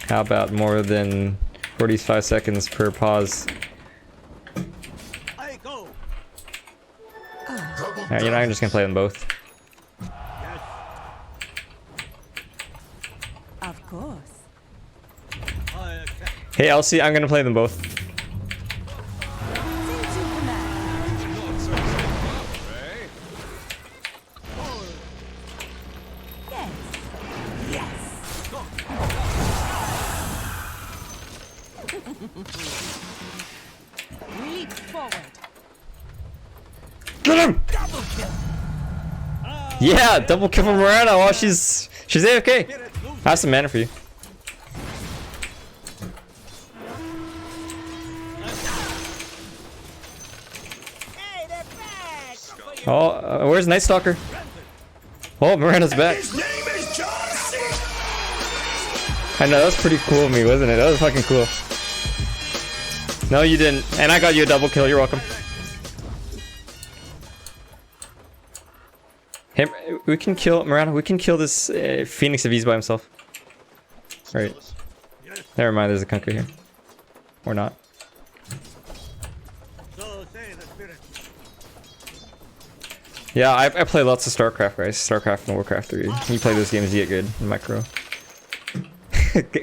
How about more than 45 seconds per pause? I go. Alright, you know, I'm just gonna play them both. Of course. Hey, Elsie, I'm gonna play them both. Since you command. Yes. Yes. Leap forward. Get him! Yeah, double kill from Miranda while she's AFK. I have some mana for you. Hey, they're back! Oh, where's Night Stalker? Oh, Miranda's back. His name is John C. I know, that was pretty cool of me, wasn't it? That was fucking cool. No, you didn't. And I got you a double kill. You're welcome. Hey, we can kill Miranda. We can kill this Phoenix if he's by himself. Right. Never mind. There's a Kunka here. Or not. So say the spirit. Yeah, I play lots of StarCraft, guys. StarCraft and Warcraft 3. You play those games, you get good in Micro.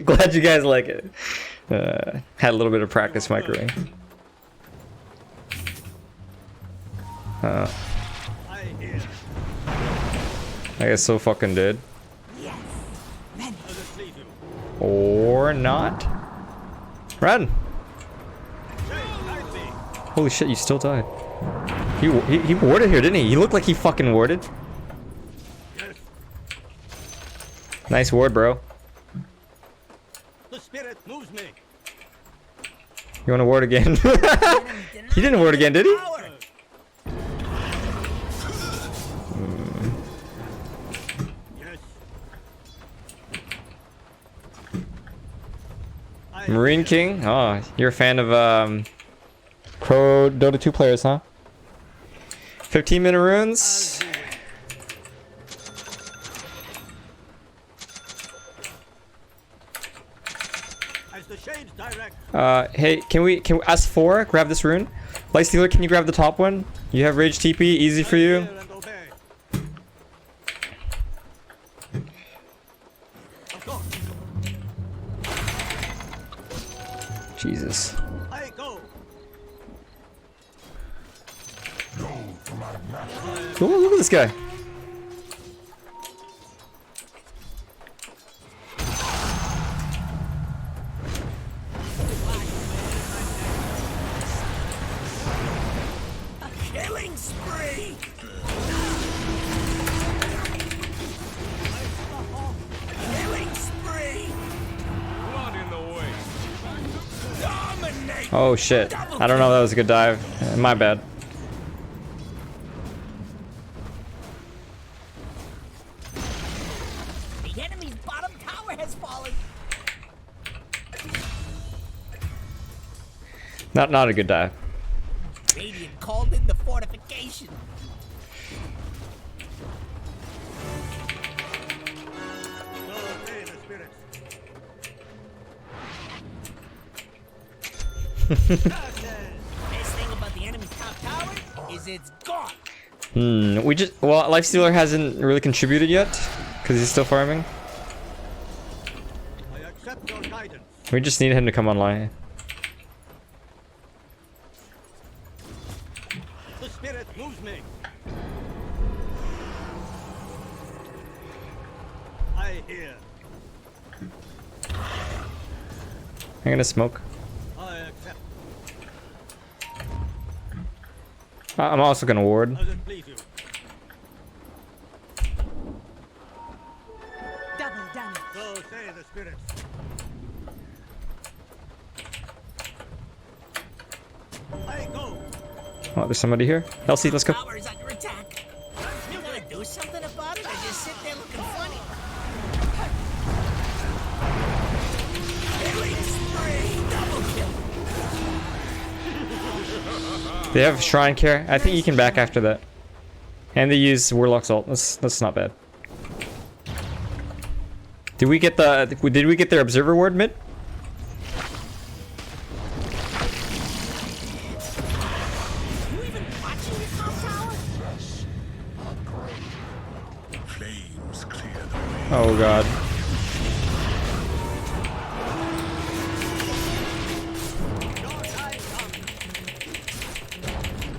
Glad you guys like it. Had a little bit of practice microing. I hear. I guess so fucking dead. Yes. Many. I'll just leave you. Or not. Run! Say, I see. Holy shit, you still died. He warded here, didn't he? He looked like he fucking warded. Yes. Nice ward, bro. The spirit moves me. You wanna ward again? He didn't ward again, did he? Power. Marine King? Oh, you're a fan of Pro Dota 2 players, huh? 15-minute runes? As the shades direct. Hey, can we S4 grab this rune? Lightstealer, can you grab the top one? You have Rage TP, easy for you. Hear and obey. Of course. Jesus. I go. Oh, look at this guy. Killing spree! Killing spree! Blood in the way. Dominate! Oh shit. I don't know if that was a good dive. My bad. The enemy's bottom tower has fallen. Not a good dive. Radiant called in the fortification. So say the spirits. Best thing about the enemy's top tower is it's gone. Well, Lifestealer hasn't really contributed yet because he's still farming. I accept your guidance. We just need him to come online. The spirit moves me. I hear. I'm gonna smoke. I accept. I'm also gonna ward. As it please you. Double damage. So say the spirits. I go. Oh, there's somebody here. Elsie, let's go. Tower is under attack. You gonna do something about it or just sit there looking funny? Killing spree! Double kill! They have Shrine Care. I think you can back after that. And they use Warlock's ult. That's not bad. Did we get their Observer ward mid? You even watching your top tower? Flames clear the way. Oh god. Your time comes.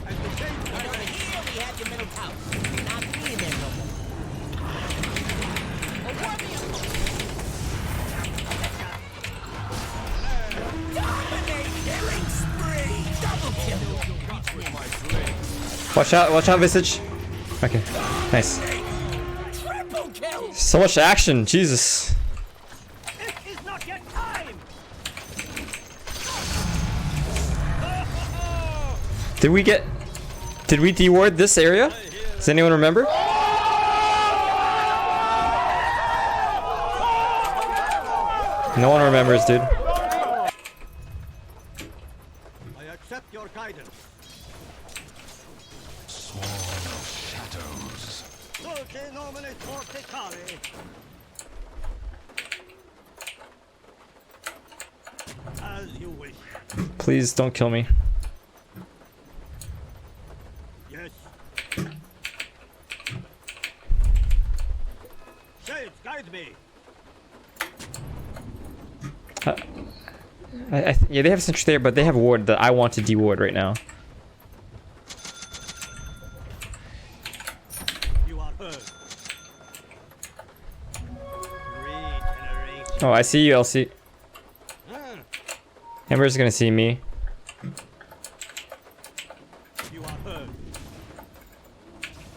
As the shades And over direct. here we have your middle tower. Not being there no more. Dominate! Killing spree! Double kill! Watch out, Visage. Okay, nice. Triple kill! So much action, Jesus. It is not yet time. Did we deward this area? Does anyone remember? No one remembers, dude. I accept your guidance. Sworn of shadows. Dulce nomine forticare. As you wish. Please don't kill me. Yes. Shades, guide me. Yeah, they have Sentry there, but they have a ward that I want to deward right now. You are heard. Regeneration. Oh, I see you, Elsie. Ah, Ember's gonna see me. you are heard.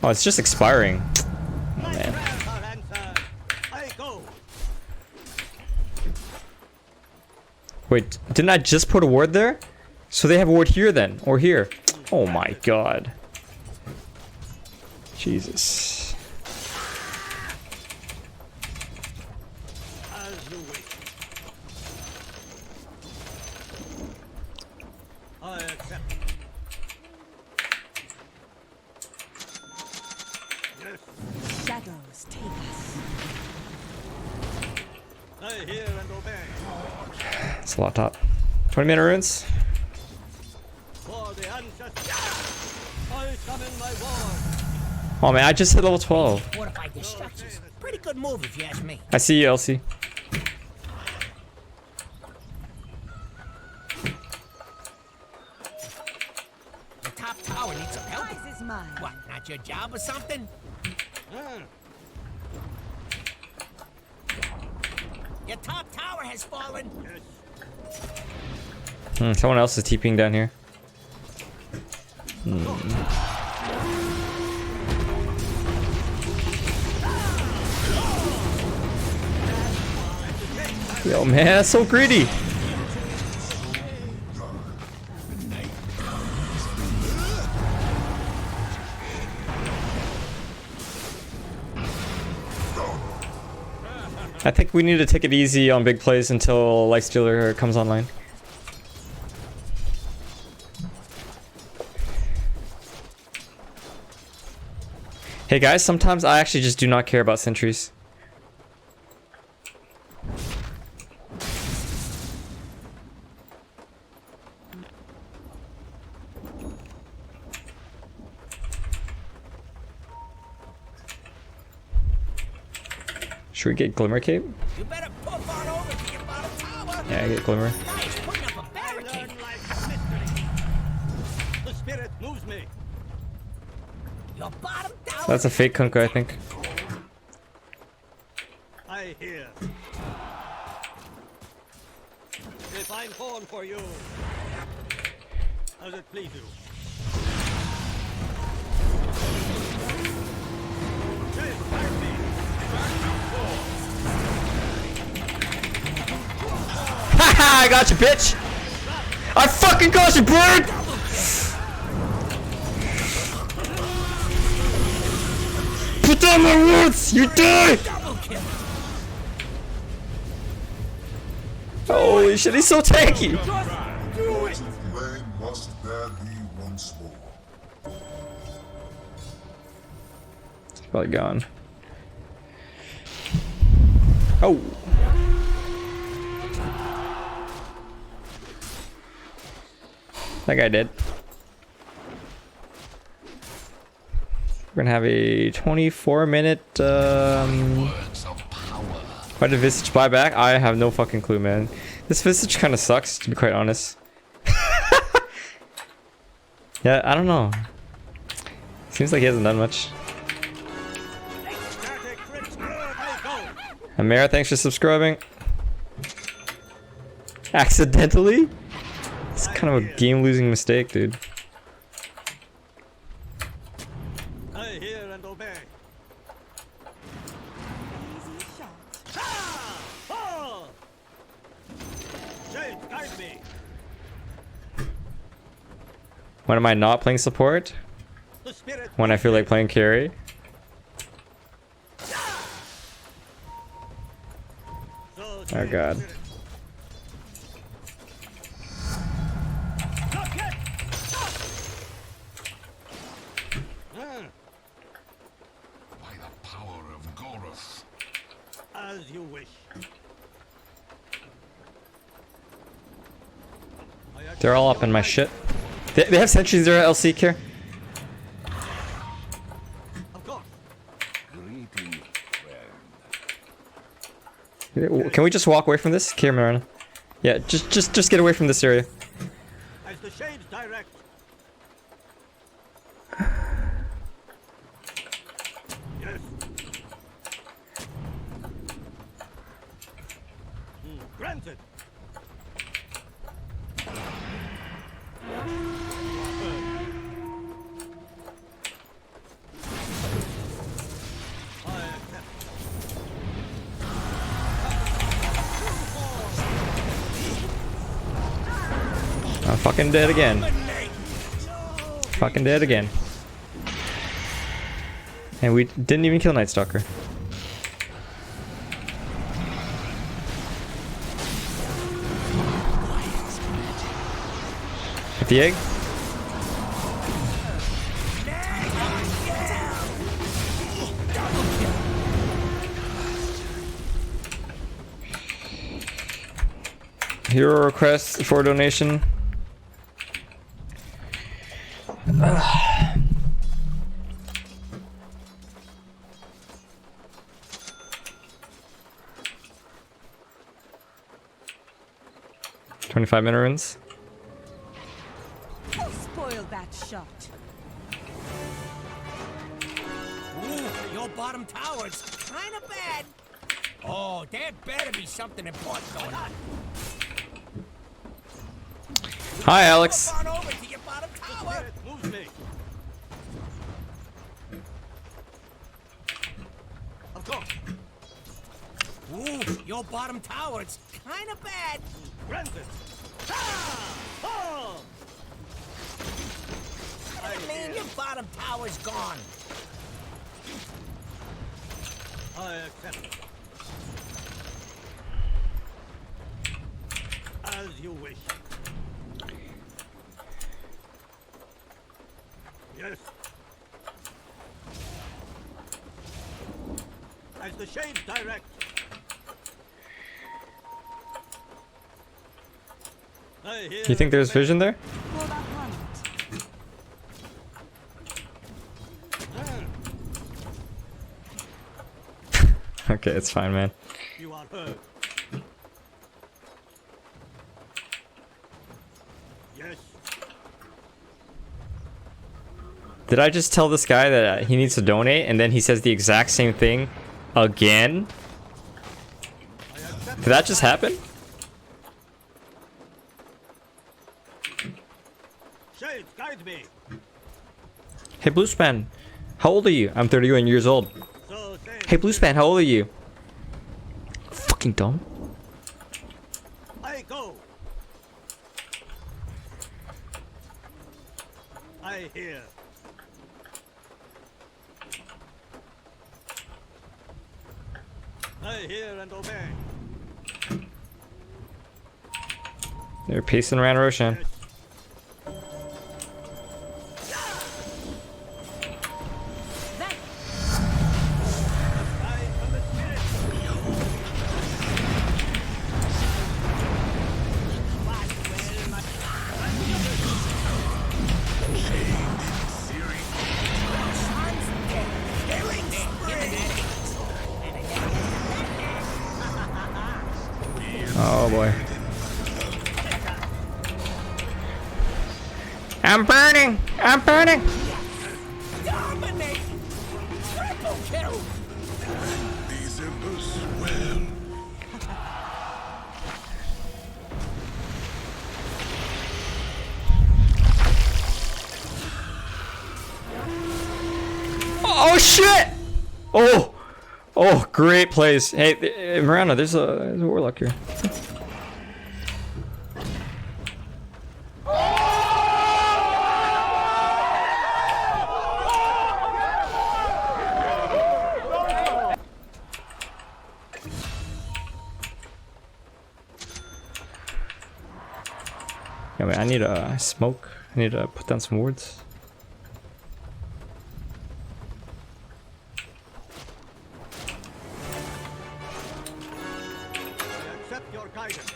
Oh, it's just expiring. My man. prayers are answered. I go. Wait, didn't I just put a ward there? So they have a ward here then, or here. Oh my god. Jesus. As you wish. shadows take us. I hear and obey. It's a lot top. 20-minute runes. For the ancestors, I summon my ward. Oh man, I just hit level 12. Fortified the structures. Pretty good move if you ask me. I see you, Elsie. The top tower needs some help. Prize is mine. What, not your job or something? Your top tower has fallen. Someone else is TPing down here. Yo, man, that's so greedy. I think we need to take it easy on big plays until Lightstealer comes online. Hey guys, sometimes I actually just do not care about sentries. Should we get Glimmer Cape? You better poof on over to your bottom tower. Yeah, I get Glimmer. Nice, putting up a barricade. The spirit moves me. Your bottom tower. That's a fake Kunkka, I think. I hear. A fine horn for you. As it please you. Chase, fight me. Haha, I got you, bitch! I fucking got you, bird! Put down my roots! You die! Holy shit, he's so tanky! Flame must bear thee once more. He's probably gone. Oh! That guy did. We're gonna have a 24-minute why did Visage buy back? I have no fucking clue, man. This Visage kind of sucks, to be quite honest. Yeah, I don't know. Seems like he hasn't done much. Amara, thanks for subscribing. Accidentally? It's kind of a game-losing mistake, dude. I hear and obey. Easy shot. Oh! Shade, guide me. When am I not playing support? The spirit. When I feel like playing carry? Oh god. By the power of Goroth. As you wish. They're all up in my shit. They have sentries there, LC care. Of course. Greeting, friend. Can we just walk away from this? Care Marana. Yeah, just get away from this area. As the shades direct. Yes. Granted. I accept. I'm fucking dead again. Fucking dead again. And we didn't even kill Night Stalker. Hit the egg. Hero request for donation. $25 runes. Who spoiled that shot? Ooh, your bottom tower's kinda bad. Oh, there better be something important going on. Hi, Alex. Run over to your bottom tower. Move me. Of course. Ooh, your bottom tower's kinda bad. Granted. Ah! Oh! What do you mean your bottom tower's gone? I accept. As you wish. Yes. As the shades direct. I hear You think there's vision there? For the hunt. Okay, it's fine, man. You are heard. Yes. Did I just tell this guy that he needs to donate and then he says the exact same thing again? Did that just happen? Shades, guide me. Hey, Bluespan, how old are you? I'm 31 years old. So say. Hey, Bluespan, how old are you? Fucking dumb. I go. I hear. I hear and obey. They're pacing around Roshan. Yes. I am the spirit. Oh boy. I'm burning! I'm burning! Dominate! Triple kill! These embers well. Oh shit! Oh! Oh, great plays. Hey, Miranda, there's a warlock here. Yeah, wait, I need a smoke. I need to put down some wards. I accept your guidance.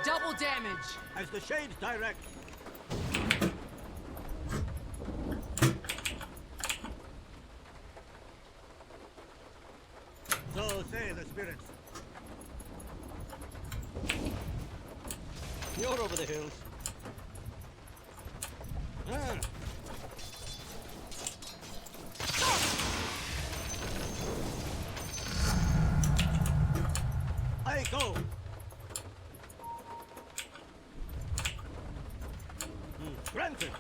Double damage. As the shades direct. So say the spirits. You're over the hills. Ah. I go. Granted.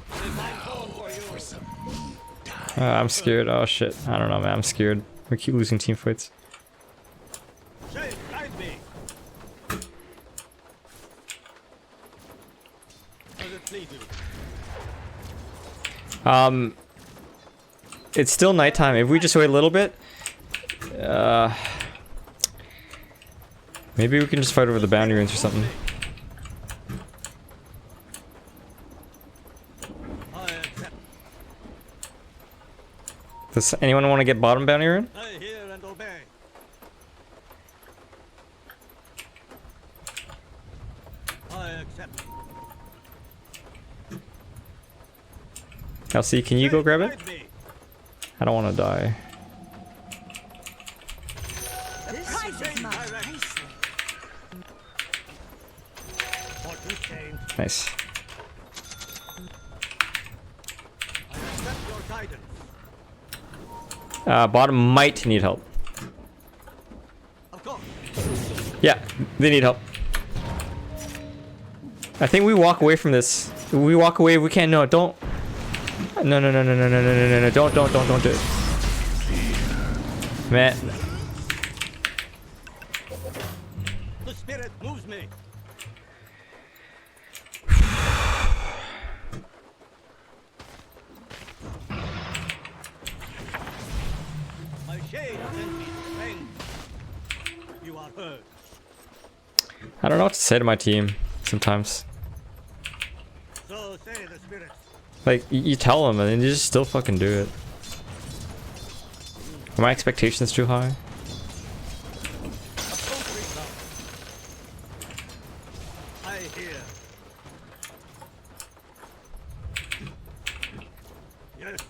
If I call for you. I'm scared. Oh shit. I don't know, man. I'm scared. We keep losing team fights. Shade, guide me. Does it please you? It's still nighttime. If we just wait a little bit, maybe we can just fight over the boundary runes or something. I accept. Does anyone want to get bottom boundary rune? I hear and obey. Elsie, can you go grab it? Guide me. I don't want to die. This is my direct. nicely. What to change? Nice. I accept your guidance. Bottom might need help. Of course. Yeah, they need help. I think we walk away from this. We walk away. We can't. No, don't. No, no, no, no, no, no, no, no, no. Don't do it. Man. The spirit moves me. My shade sends me strength. You are heard. I don't know what to say to my team sometimes. So say the spirit. Like, you tell them and then you just still fucking do it. Are my expectations too high? Approaching now. I hear. Yes.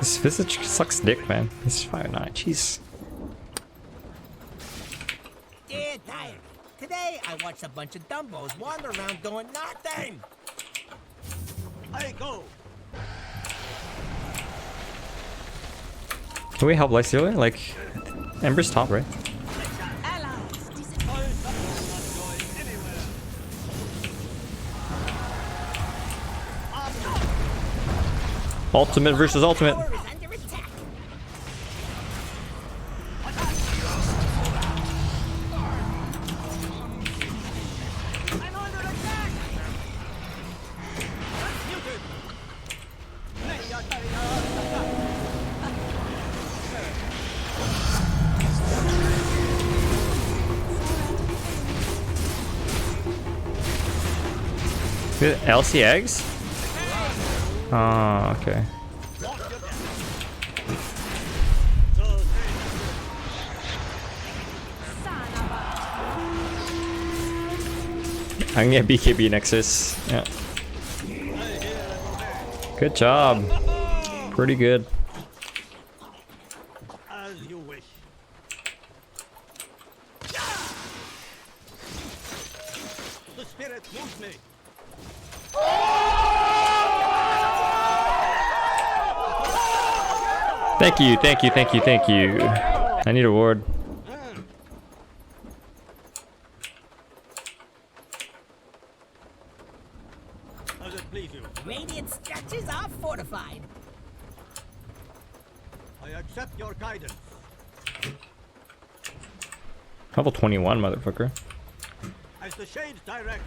This Visage sucks dick, man. He's 5'9". Jeez. Dear diary, today I watched a bunch of Dumbos wander around doing nothing. I go. Can we help Lycelia? Like, Ember's top, right? Allies dis- I am not going anywhere. Ultimate versus ultimate. Tower is under attack. I'm under attack. Muted. Elsie eggs? Oh, okay. I can get BKB Nexus. Yeah. Good job. Pretty good. As you wish. The spirit moves me. Thank you, thank you, thank you, thank you. I need a ward. Does it please you? Radiant structures are fortified. I accept your guidance. Level 21, motherfucker. As the shades direct.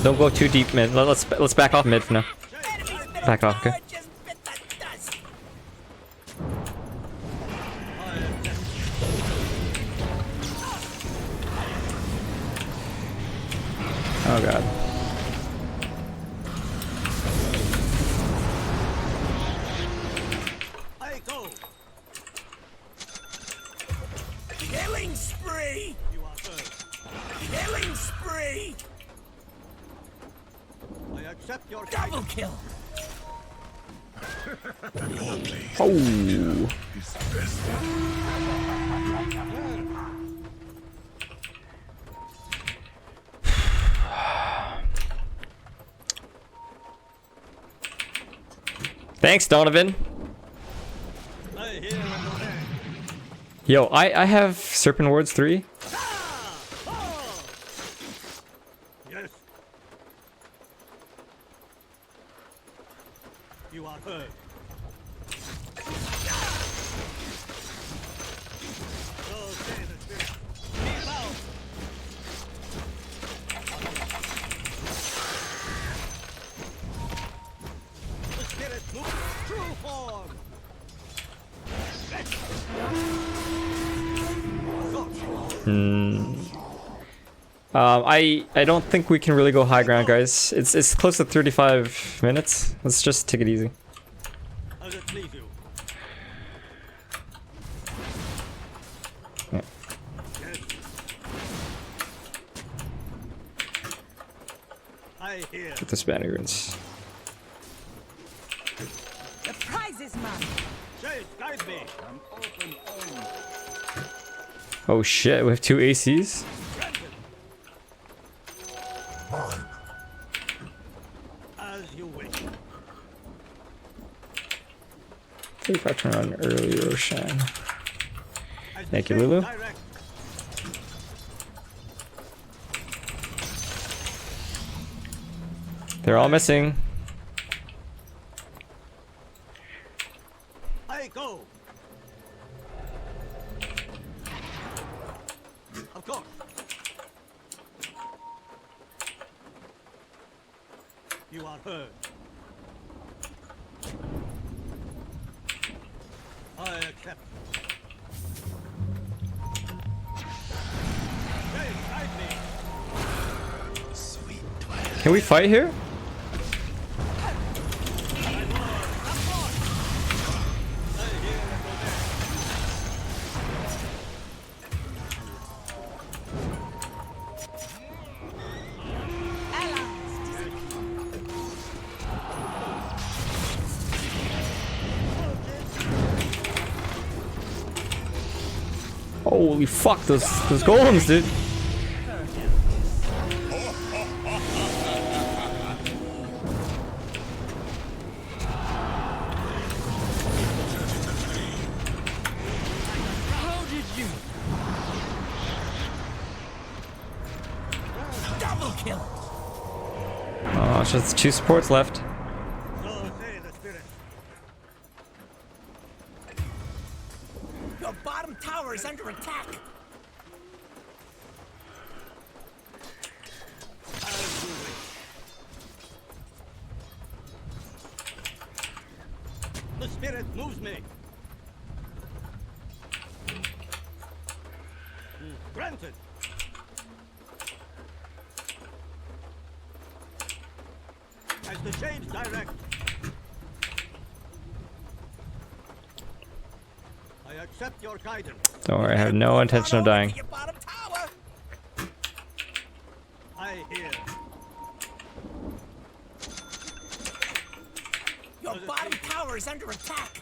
Don't go too deep mid. Let's back off mid for now. Enemy's middle Back off, tower okay. just bit the dust. Oh god. I go. Killing spree! You are heard. Killing spree! I accept your Double guidance. kill! Oh. Thanks, Donovan. I hear and obey. Yo, I have Serpent Wards 3. Yes. You are heard. So say the spirit. Keep out. The spirit moves true form. I don't think we can really go high ground, guys. It's close to 35 minutes. Let's just take it easy. Does it please you? Yeah. Yes. I hear. With the Spaniards. The prize is mine. Shades, guide me. I'm open only. Oh shit, we have 2 ACs? As you wish. I think if I turn on early Roshan. As the Thank you, shades Lulu. direct. They're all missing. I go. Of course. You are heard. I accept. Hey, guide me. Sweet twilight. Can we fight here? Holy fuck, those golems, dude. How did you? Double kill. Oh, it's just 2 supports left. So say the spirit. Your bottom tower is under attack. As you wish. The spirit moves me. Granted. As the shades direct. I accept your guidance. Don't worry, I have no intention of dying. Your bottom tower. I hear. Your bottom tower is under attack.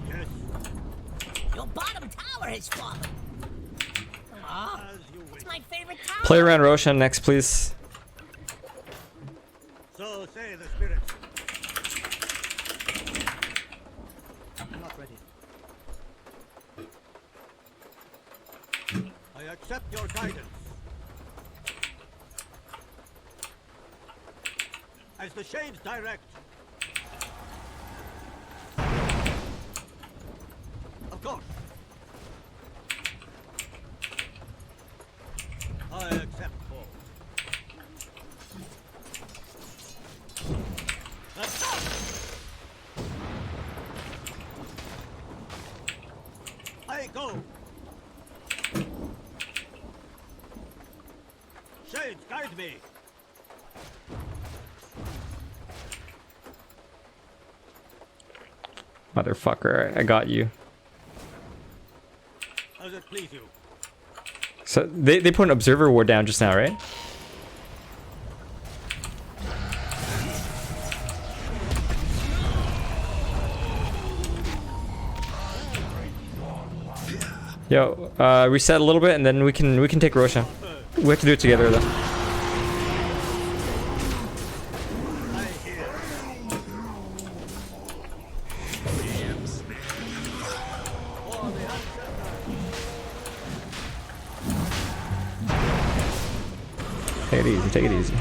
Yes, Your bottom tower has fallen. Aw, as you wish. it's my favorite tower. Play around Roshan next, please. So say the spirit. I'm not ready. I accept your guidance. As the shades direct. Of course. I accept all. Attack! I go. Shades, guide me. Motherfucker, I got you. Does it please you? So they put an observer ward down just now, right? Yo, reset a little bit and then we can take Roshan. We have to do it together though. I hear. For the uncertain. Take it easy, take it easy.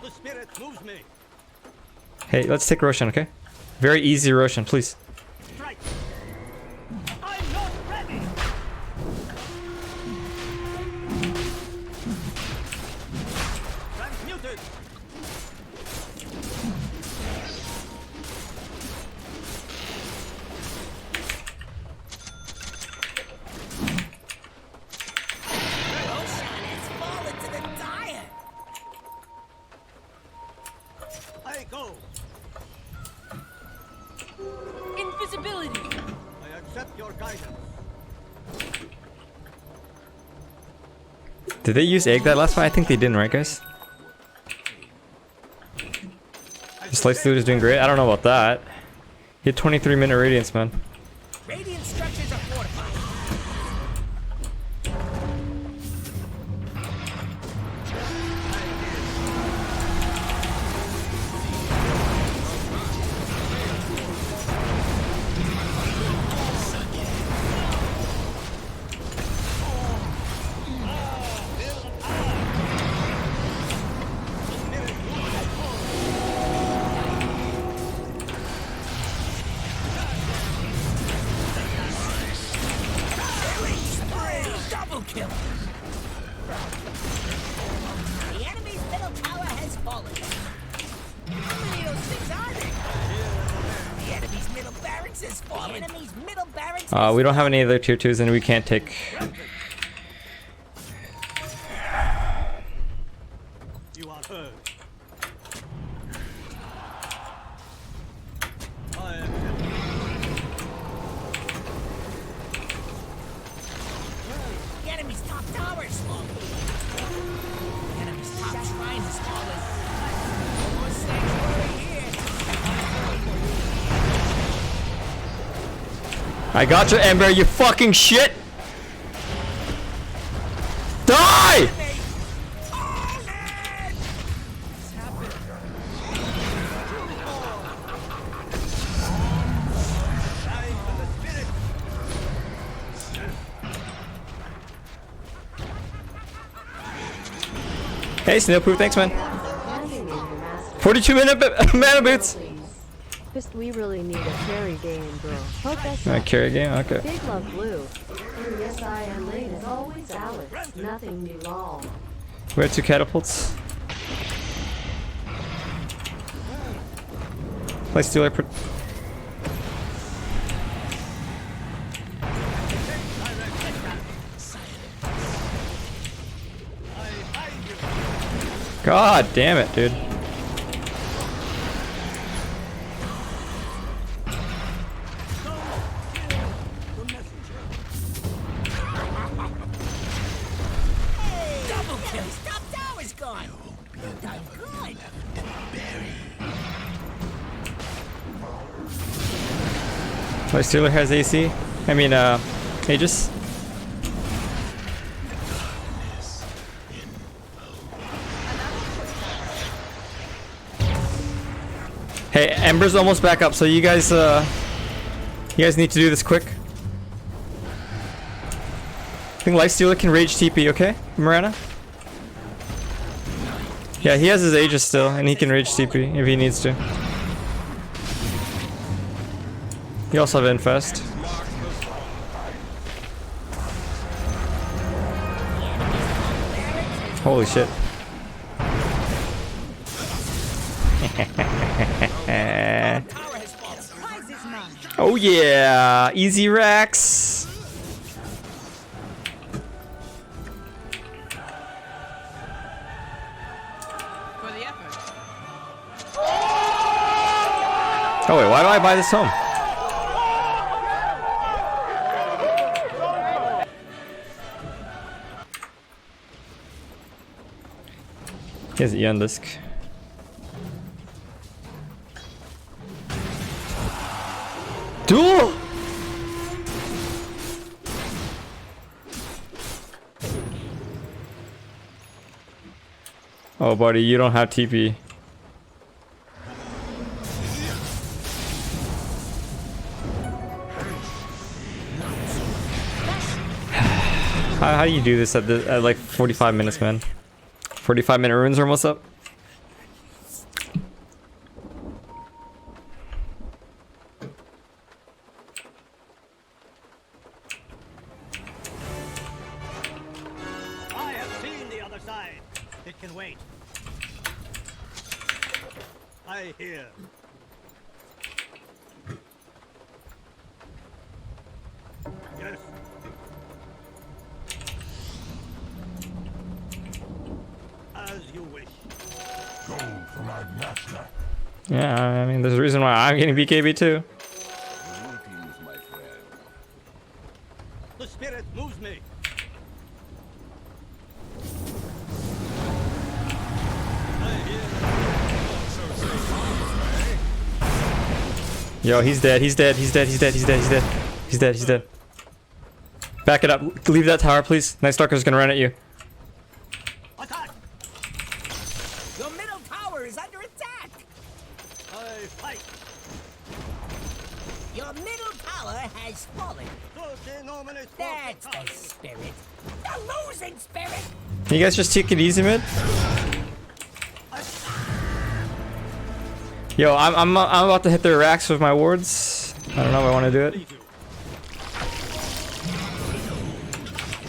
The spirit moves me. Hey, let's take Roshan, okay? Very easy Roshan, please. Strike. I'm not ready. Transmuted. Roshan has fallen to Did they use egg that last fight? I think they didn't, right, guys? Slice Dude is doing great. I don't know about that. He had 23-minute radiance, man. Radiant structures are fortified. Double kill. The enemy's middle tower has fallen. How many of those things are there? The enemy's middle barracks has fallen. The enemy's middle barracks We don't have any other tier 2s and we can't take... You are heard. I am The enemy's top tower is falling. The enemy's top shrine has fallen. No more sanctuary here. I got you, Ember, you fucking shit! Die! Hey, Snowproof, thanks, man. 42-minute mana boots. We really need a carry game, bro. Hope that's Carry game, okay. Big love blue. And yes, I am late as always, Alex. Nothing new all. We have 2 catapults. Play Stealer. God damn it, dude. Double kill. His top tower's gone. Done good. Play Stealer has AC. I mean, Aegis. Hey, Ember's almost back up, so you guys need to do this quick. I think Lifestealer can rage TP, okay, Mirana? Yeah, he has his Aegis still, and he can rage TP if he needs to. You also have Infest. Holy shit. Oh yeah, easy racks. For the effort. Oh wait, why do I buy this home? He has Eon Disc. Duel! Oh buddy, you don't have TP. How do you do this at like 45 minutes, man? 45-minute runes are almost up. I have seen the other side. It can wait. I hear. Yes. As you wish. Go for my master. Yeah, I mean, there's a reason why I'm getting BKB too. Greetings, my friend. The spirit moves me. Yo, he's dead. He's dead. He's dead. He's dead. He's dead. He's dead. He's dead. He's dead. Back it up. Leave that tower, please. Night Stalker's gonna run at you. Attack! Your middle tower is under attack. I fight! Your middle tower has fallen. That's the spirit. The losing spirit. Can you guys just take it easy, mid? Yo, I'm about to hit their racks with my wards. I don't know if I want to do it.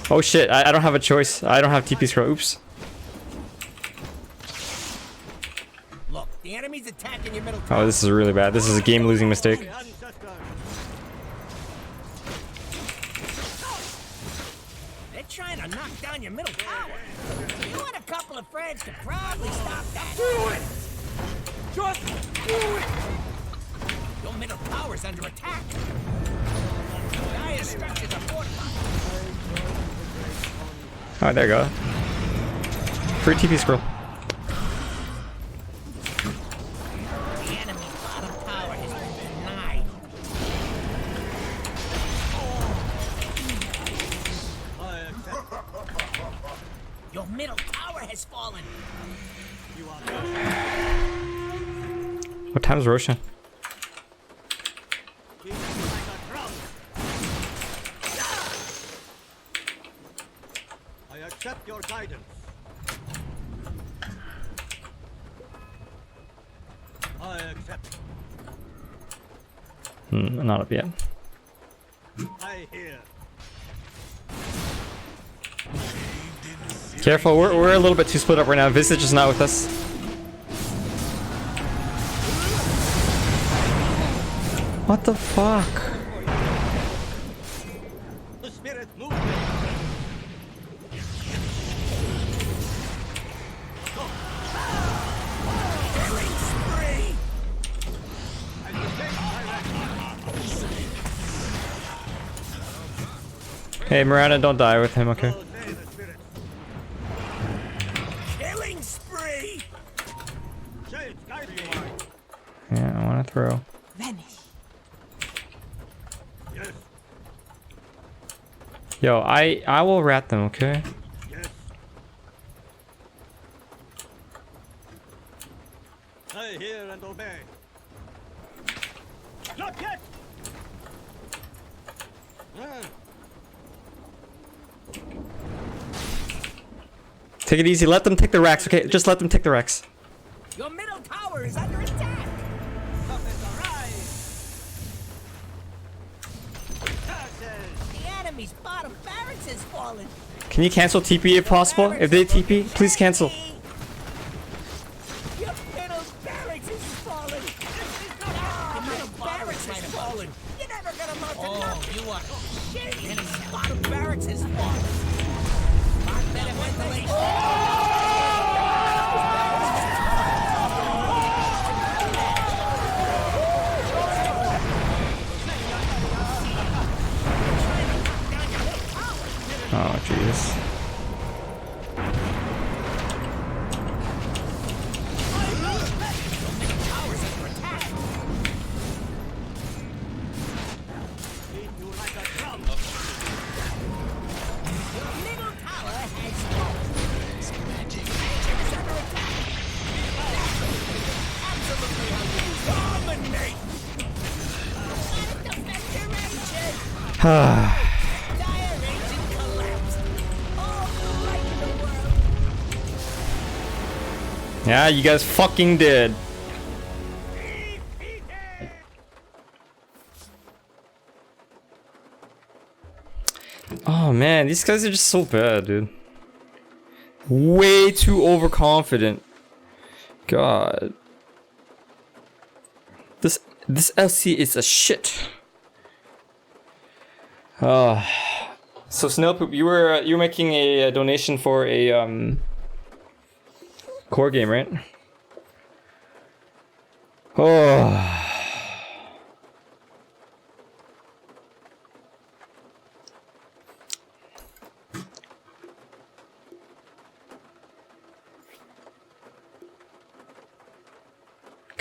Oh shit, I don't have a choice. I don't have TP scroll. Oops. Look, the enemy's attacking your middle tower. Oh, this is really bad. This is a game-losing mistake. They're trying to knock down your middle tower. You and a couple of friends could probably stop that. Do it! Just do it! Your middle tower's under attack. Dire structures are fortified. Oh, there you go. Free TP scroll. The enemy's bottom tower has been denied. Your middle tower has fallen. What time's Roshan? I accept your guidance. I accept. Not up yet. I hear. Careful, we're a little bit too split up right now. Visage is not with us. What the fuck? The spirit moves. Hey, Miranda, don't die with him, okay? Killing spree! Yeah, I want to throw. Vanish. Yes, Yo, I will rat them, okay? yes. I hear and obey. Not yet. Take it easy. Let them take the racks, okay? Just let them take the racks. Your middle tower is under attack! The enemy's bottom barracks has fallen. Can you cancel TP if possible? If they TP, please cancel. Your middle barracks has fallen. Your middle barracks has fallen. You're never gonna mount to nothing. You are shitty. Enemy's bottom barracks has fallen. Not better ventilation. Oh, jeez. Middle tower has fallen. It's under attack. Absolutely dominate. Defend your agent. Dire agent collapsed. All the light in the world. Yeah, you guys fucking did. Oh man, these guys are just so bad, dude. Way too overconfident. God. This LC is a shit. So Snailpoop, you were making a donation for a core game, right? Oh.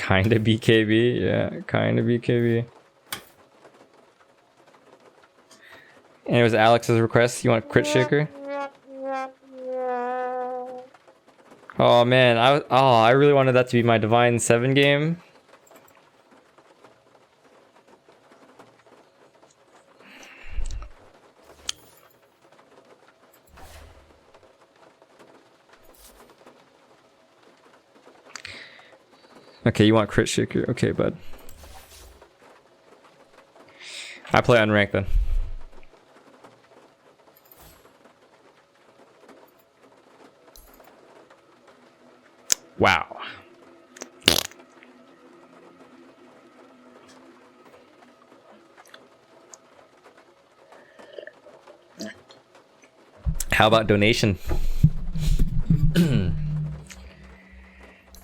Kinda BKB, yeah, kinda BKB. And it was Alex's request. You want Crit Shaker? Oh man, I really wanted that to be my Divine 7 game. Okay, you want Crit Shaker? Okay, bud. I play unranked then. Wow. How about donation?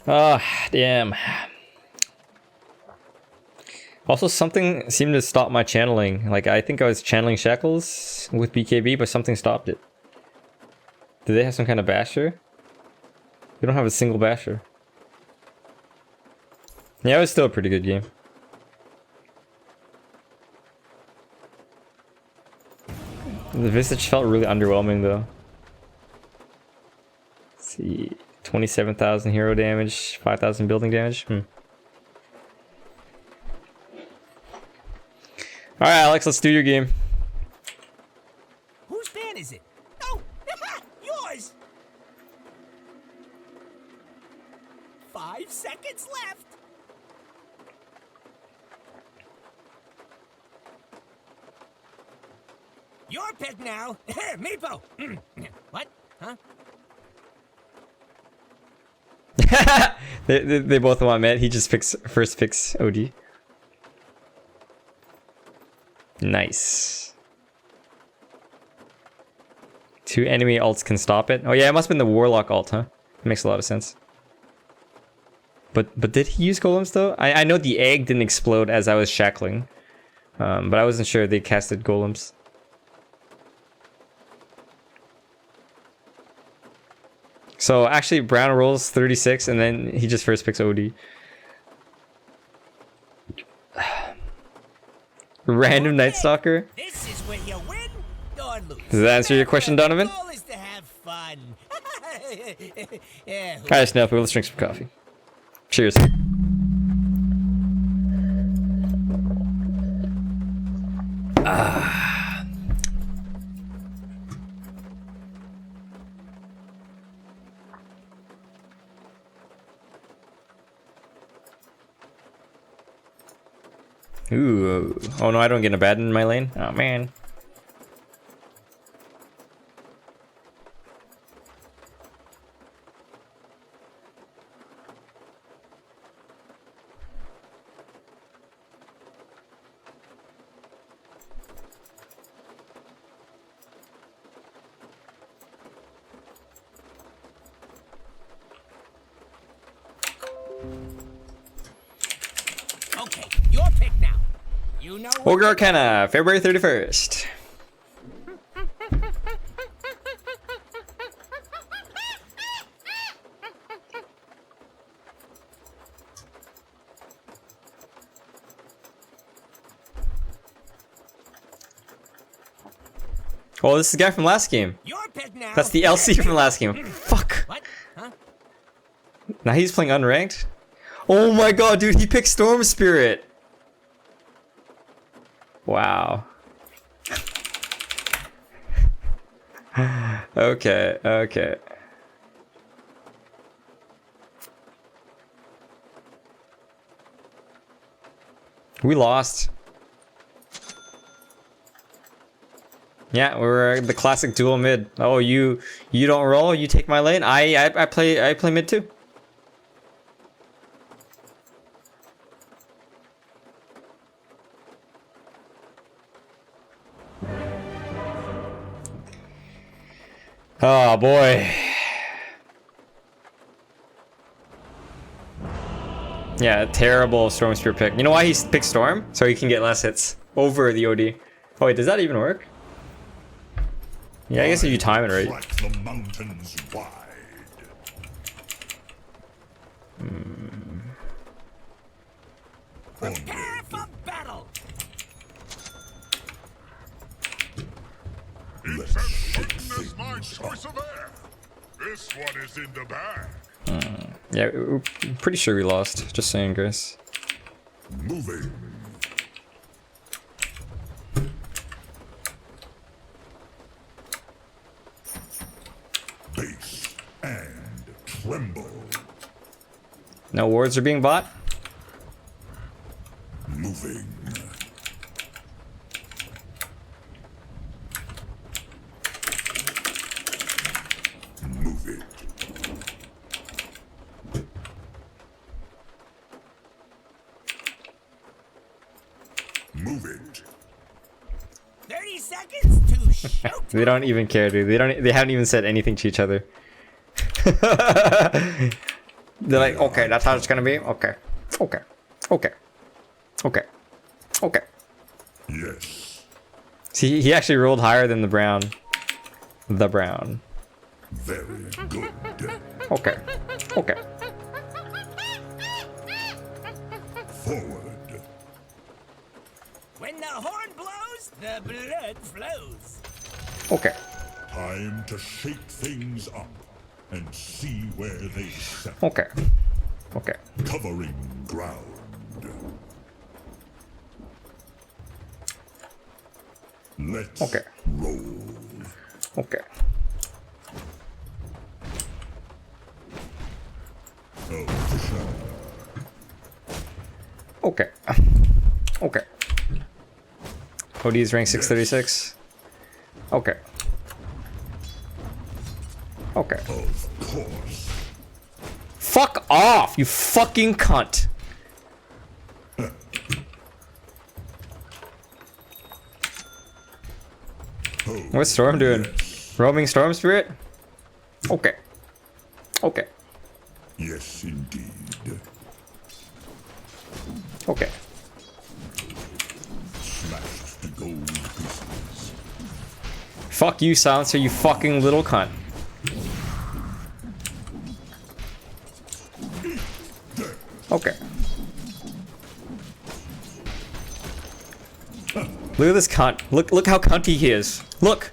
Ah, damn. Also, something seemed to stop my channeling. Like, I think I was channeling Shackles with BKB, but something stopped it. Do they have some kind of basher? We don't have a single basher. Yeah, it was still a pretty good game. The Visage felt really underwhelming though. Let's see, 27,000 hero damage, 5,000 building damage. Alright, Alex, let's do your game. Whose band is it? Oh, yours! 5 seconds left. Your pick now. Meepo. What? Huh? they both want Met. He just first picks OD. Nice. 2 enemy ults can stop it. Oh yeah, it must have been the Warlock ult, huh? It makes a lot of sense. But did he use golems though? I know the egg didn't explode as I was shackling. But I wasn't sure they casted golems. So actually Brown rolls 36 and then he just first picks OD. Random Night Stalker? This is where you win or lose. Does that answer your question, Donovan? The goal is to have fun. Yeah, Alright, Snap, let's drink some coffee. Cheers. Ooh. Oh no, I don't get a bad in my lane? Oh man. okay, your pick now. You know what? Ogre Arcana, February 31st. Oh, this is the guy from last game. Your pick now. That's the LC from last game. Fuck. What? Huh? Now he's playing unranked? Oh my god, dude, he picked Storm Spirit. Wow. Okay, okay. We lost. Yeah, we're the classic dual mid. Oh, you don't roll, you take my lane. I play mid too. Oh boy. Yeah, terrible Storm Spear pick. You know why he picked Storm? So he can get less hits over the OD. Oh wait, does that even work? Yeah, I guess if you time it right. Like the mountains wide. Prepare for battle. Let's shake things up. This one is in the bag. Yeah, we're pretty sure we lost. Just saying, guys. Moving. Base and tremble. No wards are being bought. Moving. Move it. Move it. 30 seconds to shoot. They don't even care, dude. They haven't even said anything to each other. They're like, okay, that's how it's gonna be. Okay, okay, okay, okay, okay. Yes. See, he actually rolled higher than the brown. The brown. Very good. Okay, okay. Forward. When the horn blows, the blood flows. Okay. Time to shake things up and see where they settle. Okay. Okay. Covering ground. Let's Okay. roll. Okay. Oh, for sure. Okay. Okay. OD's rank 636. Okay. Okay. Of course. Fuck off, you fucking cunt. What's Storm doing? Roaming Storm Spirit? Okay. Okay. Yes, indeed. Okay. Smashed to gold pieces. Fuck you, Silencer, you fucking little cunt. Okay. Look at this cunt. Look how cunty he is. Look.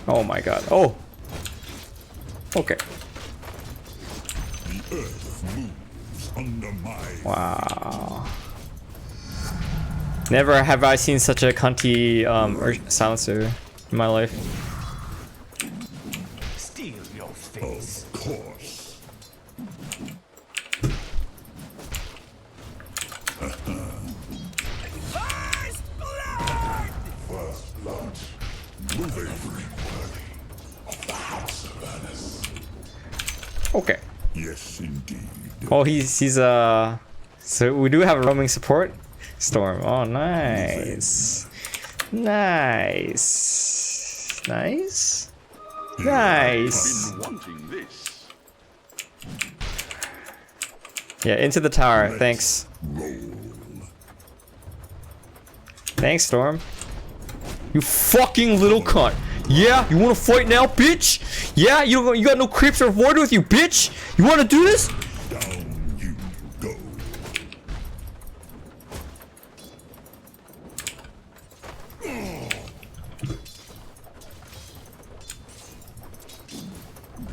Oh my god. Oh. Okay. The earth moves under my Wow. Never have I seen such a cunty silencer in my life. Steal your face. Of course. First blood! First blood. Moving. Of the House of Venice. Okay. Yes, indeed. Oh, he's so we do have a roaming support Storm. Oh, nice. Nice. Nice. Nice. Been wanting this. Yeah, into the tower. Thanks. Roll. Thanks, Storm. You fucking little cunt. Yeah, you wanna fight now, bitch? Yeah, you got no creeps or void with you, bitch? You wanna do this? Down you go.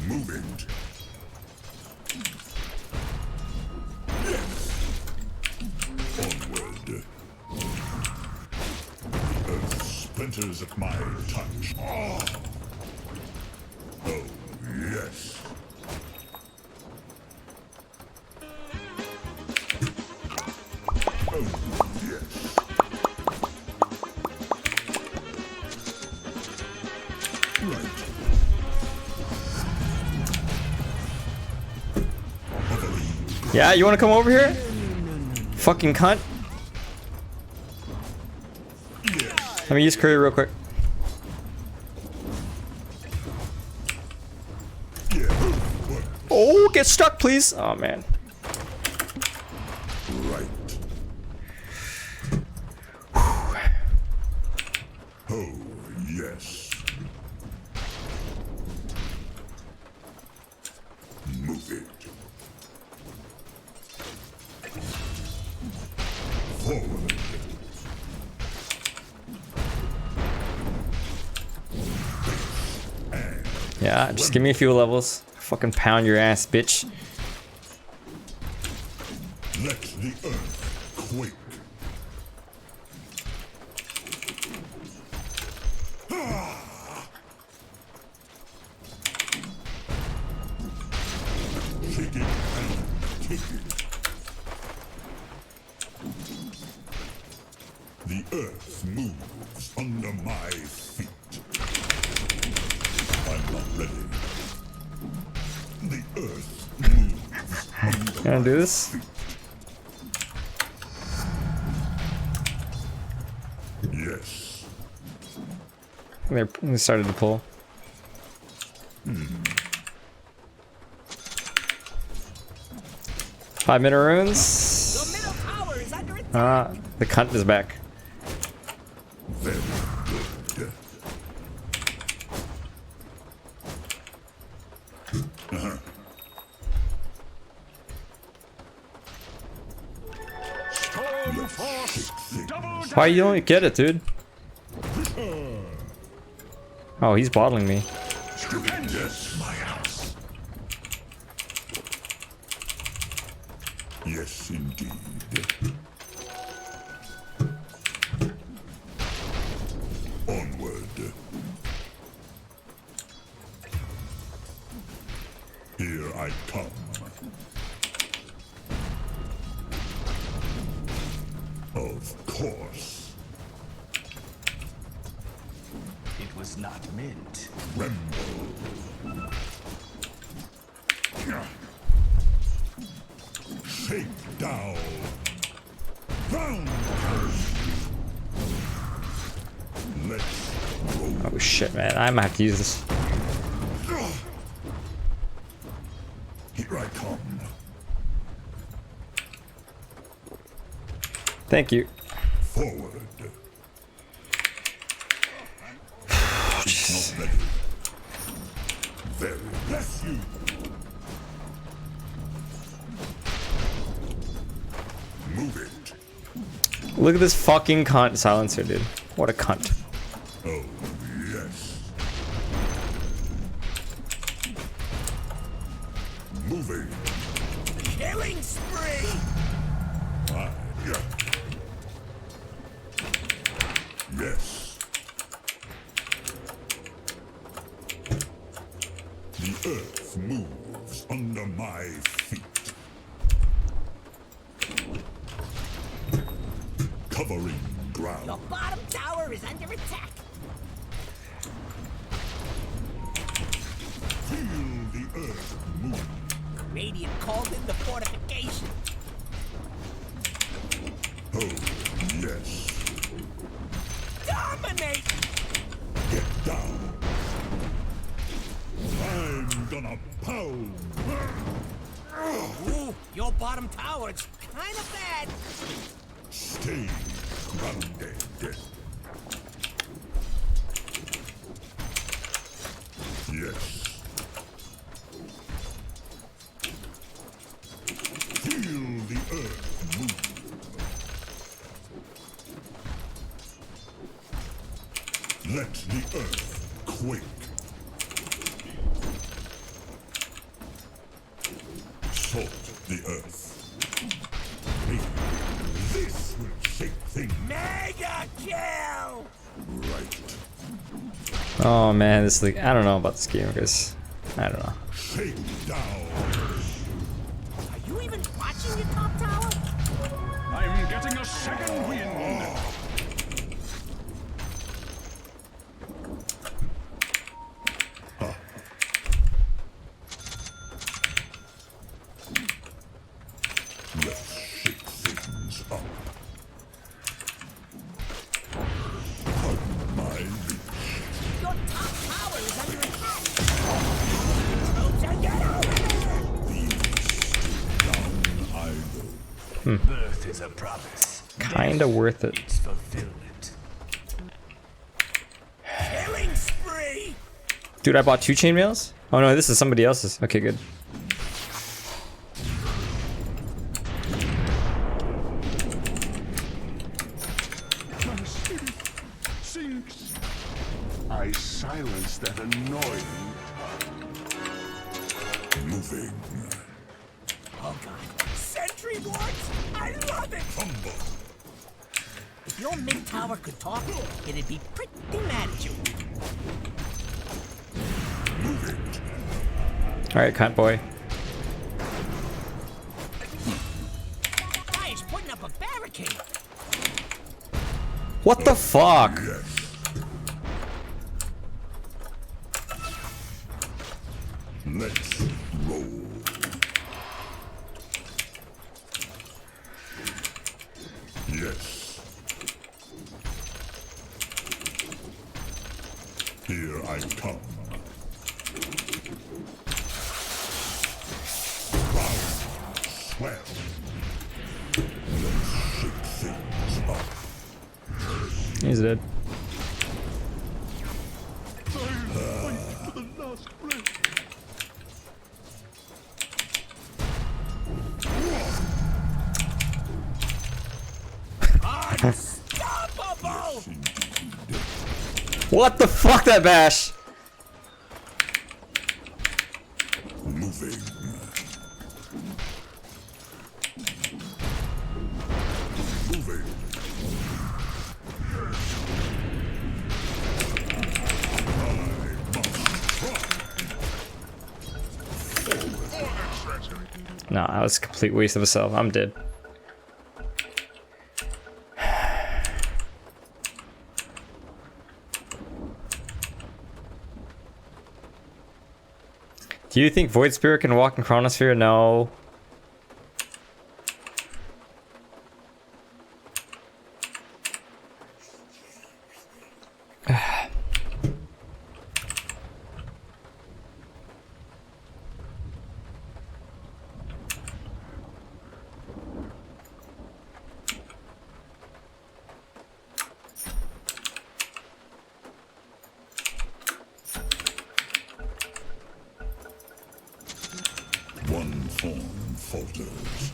Move it. Onward. The earth splinters at my touch. Oh, yes. Oh, yes. Right. Yeah, you wanna come over here? Fucking cunt. Let me use Curry real quick. Oh, get stuck, please. Oh, man. Right. Oh, yes. Move it. Yeah, just give me a few levels. Fucking pound your ass, bitch. Let the earth quake. Shake it and take it. The earth moves under my feet. I'm not ready. The earth moves under Can I do this? Yes. They started to pull. 5-minute runes. The middle tower is under attack. The cunt is back. Very good. Storm Force double Why you don't get it, dude? Oh, he's bottling me. Stupendous, my house. Yes, indeed. Onward. Here I come. Of course. It was not meant. Tremble. Shake down. Round. Let's roll. Oh shit, man. I might have to use this. Here I come. Thank you. Forward. Not ready. Very bless you. Move it. Look at this fucking cunt silencer, dude. What a cunt. Oh, yes. Moving. Killing spree. Yeah. Yes. The earth moves under my feet. Covering ground. The bottom tower is under attack. Feel the earth move. Radiant called in the fortification. Oh, yes. Dominate. Get down. I'm gonna pound. Ooh, your bottom tower, it's kind of bad. Stay grounded. Yes. Feel the earth move. Let the earth quake. Salt the earth. Maybe this will shake things Mega kill. right. Oh man, this like I don't know about this game, guys. I don't know. Shake down. Are you even watching your top tower? I'm getting a second wind. Let's shake things up. Pardon my reach. Your top tower is under attack. Troops are get over there. Down I go. Birth is a promise. Kinda worth it. Its fulfillment. Killing spree. Dude, I bought 2 chainmails? Oh no, this is somebody else's. Okay, good. Sinks. I silence that annoying. Moving. Oh god. Sentry wards? I love it! Humble. If your mid tower could talk, it'd be pretty mad at you. Alright, cunt boy. Guy's putting up a barricade. What the fuck? Let's roll. Yes. Here I come. Round swell. Let's shake things up. He's dead. Unstoppable! What the fuck, that bash? Moving. Moving. No, that was a complete waste of a cell. I'm dead. Do you think Void Spirit can walk in Chronosphere? No. One form falters.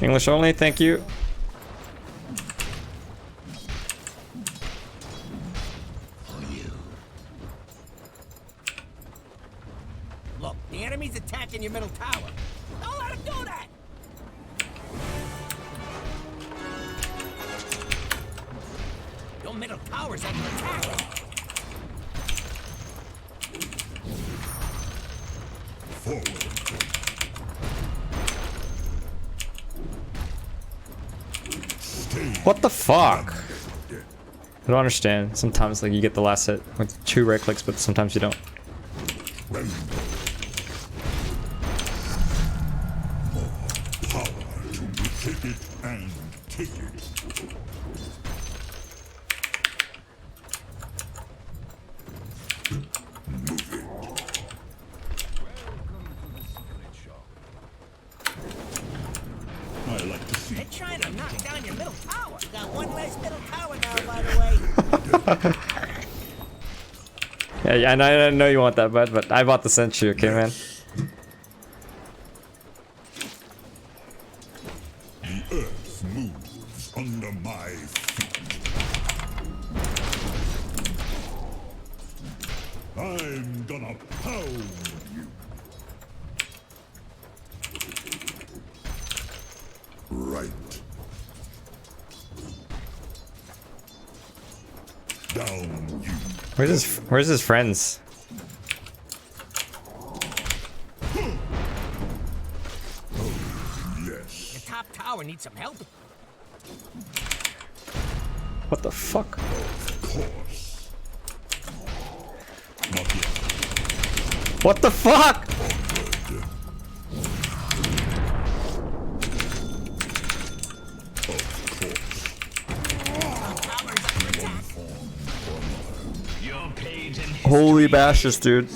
English only, thank you. Look, the enemy's attacking your middle tower. Don't let him do that! Your middle tower's under attack. Forward. Stay. What the fuck? I don't understand. Sometimes like you get the last hit with 2 right clicks, but sometimes you don't. More power to take it and take it. Moving. I like to see. They're trying to knock down your middle tower. You got one less middle tower now, by the way. Yeah, I know you want that, bud, but I bought the Sentry, okay, man? The earth moves under my feet. I'm gonna pound you. Right. Down you. Where's his friends? Yes. The top tower needs some help. What the fuck? Of course. Not yet. What the fuck? Holy bashes, dude.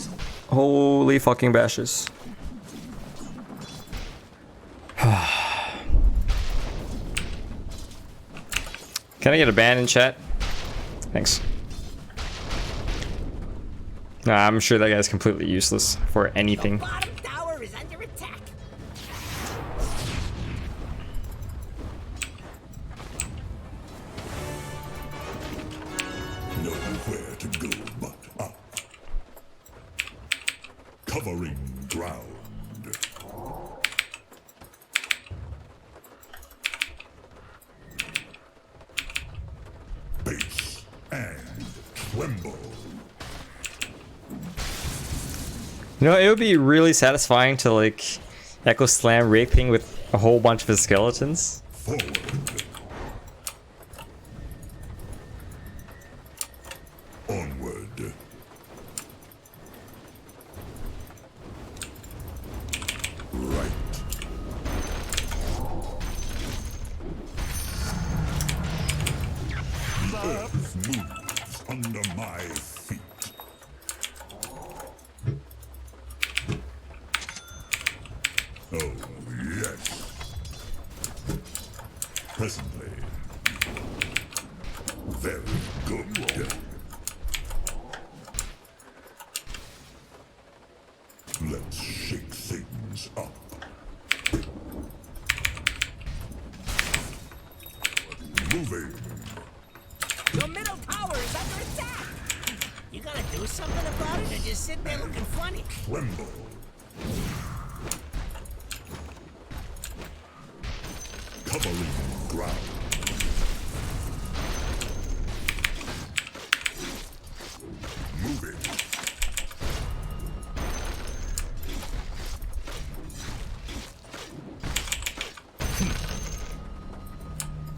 Holy fucking bashes. Can I get a ban in chat? Thanks. Nah, I'm sure that guy's completely useless for anything. The bottom tower is under attack. to go but up. Covering ground. Base and tremble. You know, it would be really satisfying to like Echo Slam raping with a whole bunch of his skeletons. Forward. Onward. Right. The earth moves under my feet. Oh, yes. Presently. Very good. Let's shake things up. Moving. Your middle tower is under attack. You gotta do something about it, or just sit there looking funny. Tremble. Covering ground. Moving.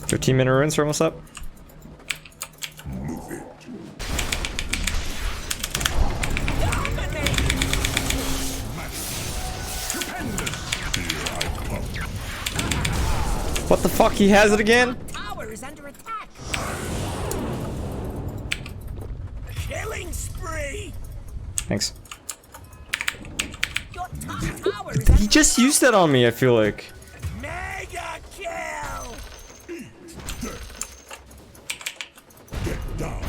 15-minute ruins are almost up. Move it. Here I come. What the fuck? He has it again? Tower is under attack. Killing spree. Thanks. Your top tower is under He just used that on me, I feel like. mega kill. Get down.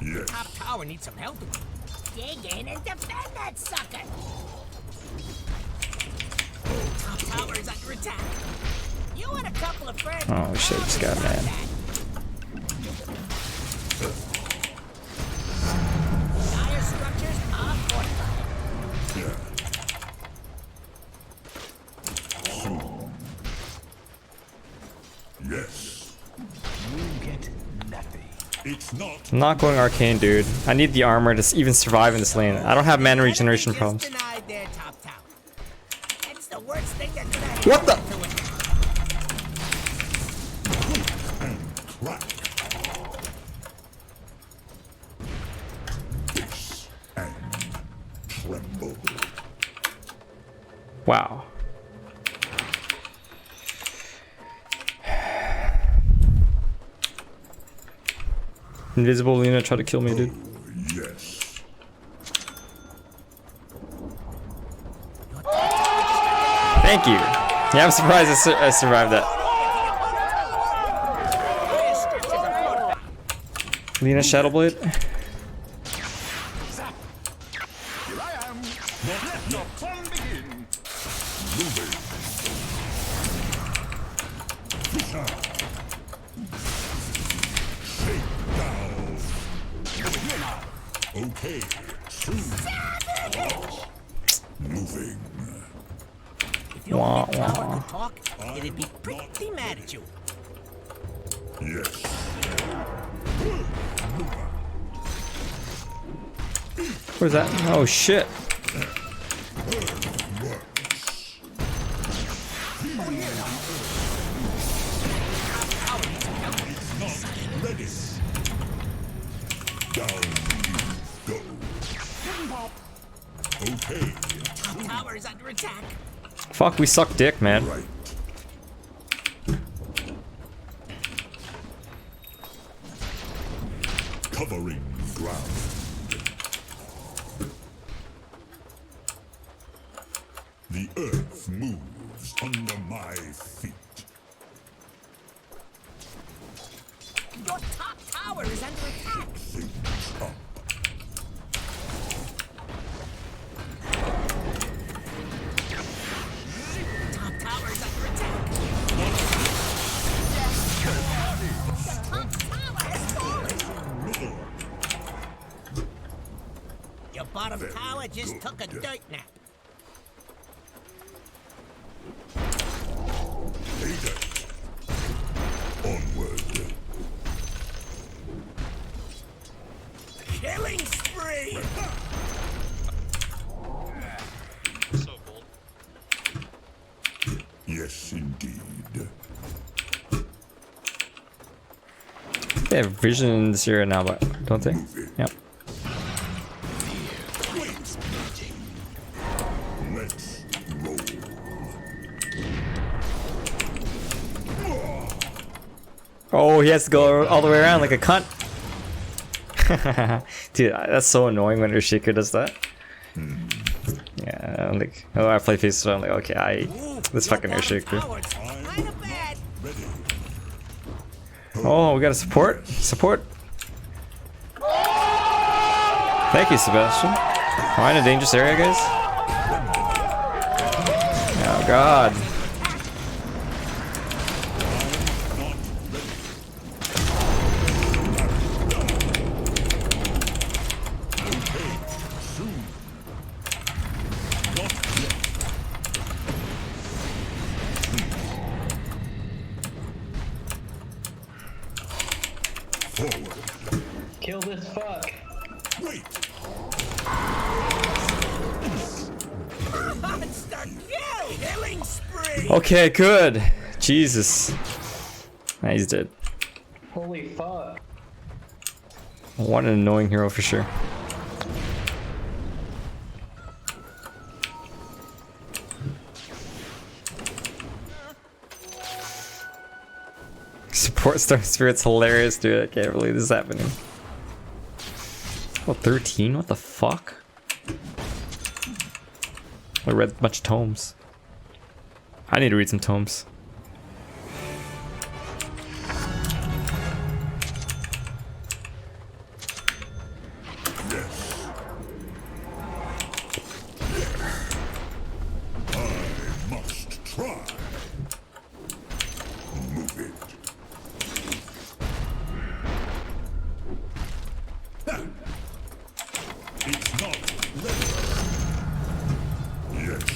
Yes. Top tower needs some help. Dig in and defend that sucker. Top tower is under attack. You and a couple of friends. Oh shit, this guy, man. Dire structures are fortified. Yes. You get nothing. It's not. I'm not going arcane, dude. I need the armor to even survive in this lane. I don't have mana regeneration Enemy problems. just denied their top tower. That's the worst thing that could happen. What the? Crack. Base and tremble. Wow. Invisible Lina tried to kill me, dude. Yes. Thank you. Yeah, I'm surprised I survived that. Lina Shadowblade. Here I am. Let the fun begin. Moving. Shake down. Okay. Soon. Moving. If your Wah, middle tower wah. could talk, it'd be pretty mad at you. Yes. Where's that? Oh shit. Ready. Down you go. Okay. Top tower is under attack. Fuck, we suck dick, man. Right. Covering ground. The earth moves under my feet. Your top tower is under attack. Things up. Top tower is under attack. Top tower has fallen. just took a dirt nap. Onward. Killing spree! So bold. Yes, indeed. They have visions here now, but don't they? Yep. Let's roll. Oh, he has to go all the way around like a cunt. Dude, that's so annoying when Urshiku does that. Yeah, I'm like, oh, I play face, so I'm like, okay, this fucking Urshiku. Kinda bad. Oh, we got a support? Support? Thank you, Sebastian. Am I in a dangerous area, guys? Oh, God. Kill this fuck. Wait. Monster kill! Killing spree! Okay, good. Jesus. Nah, he's dead. Holy fuck. What an annoying hero for sure. Support Star Spirit's hilarious, dude. I can't believe this is happening. Oh, 13? What the fuck? I read a bunch of tomes. I need to read some tomes. I must try. Move it. It's not ready. Yes.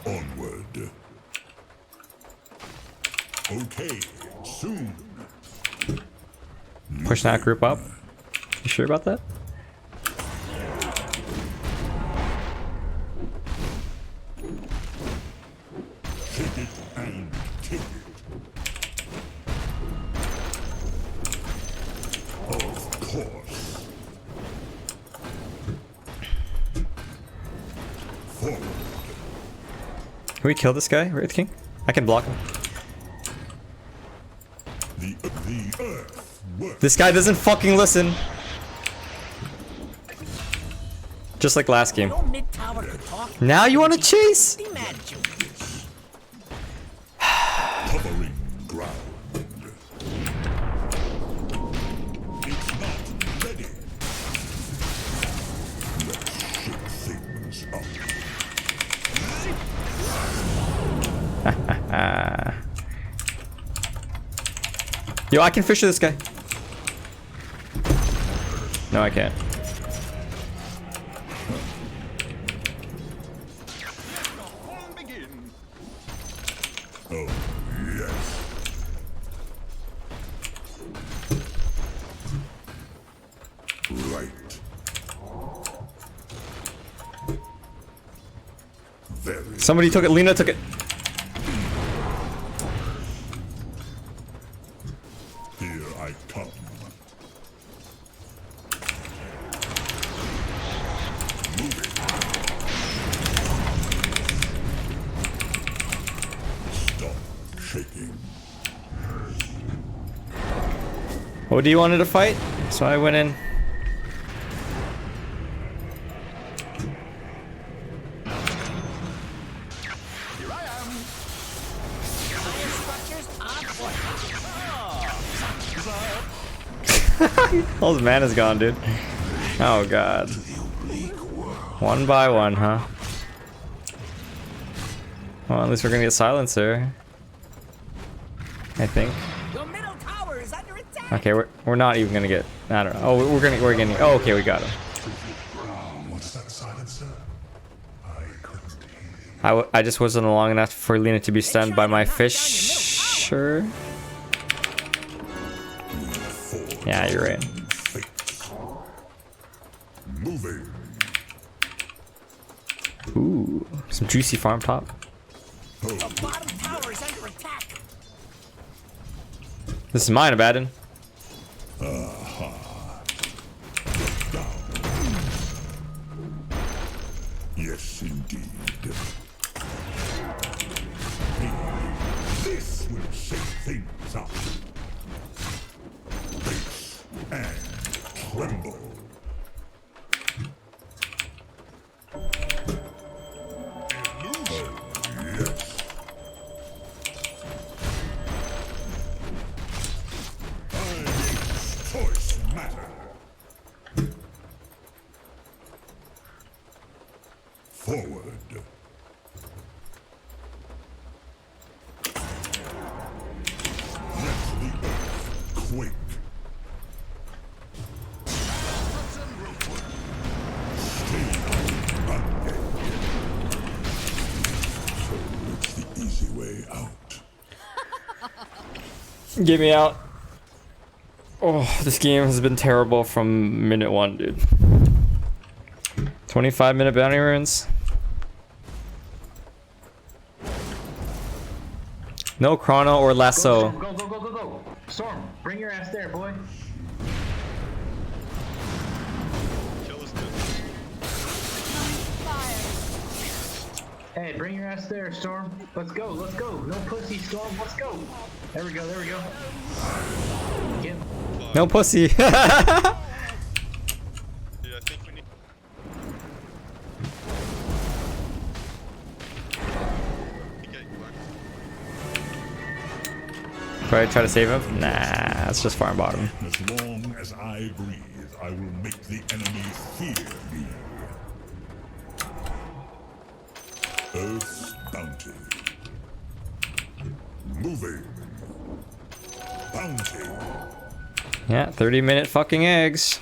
Onward. Okay, soon. Push that group up. You sure about that? Take it and take it. Of course. Forward. Can we kill this guy, Wraith King? I can block him. The earth works. This guy doesn't fucking listen. Just like last game. No mid tower could talk. Now you want to chase? Be mad at you. Covering ground. It's not ready. Let's shake things up. Yo, I can fisher this guy. No, I can't. Oh, yes. Right. Very. Somebody took it. Lena took it. Here I come. Moving. Stop shaking. OD wanted to fight, so I went in. All his mana's gone, dude. Oh god. One by one, huh? Well, at least we're gonna get silencer. I think. Your middle tower is under attack. Okay, we're not even gonna get. I don't know. Oh, we're getting. Oh, okay, we got him. What's that silence, sir? I couldn't hear you. I just wasn't long enough for Lena to be stunned by my fish. Sure. Yeah, you're right. Moving. Ooh, some juicy farm top. The bottom tower is under attack. This is mine, Abaddon. Yes, indeed. This will shake things up. Face and tremble. Illusion. Yes. Choice matter. Forward. Let the earth quake. Stay undead. So it's the easy way out. Get me out. Oh, this game has been terrible from minute 1, dude. 25-minute bounty runs. No chrono or lasso. Go, go, go, go, go. Storm, bring your ass there, boy. Kill this dude. Hey, bring your ass there, Storm. Let's go, let's go. No pussy, Storm, let's go. There we go, there we go. Get him. No pussy. Dude, I think we need. Okay, Probably try to save him? Nah, it's just farm bottom. As long as I breathe, I will make the enemy fear me. Earth's bounty. Moving. Bounty. Yeah, 30-minute fucking eggs.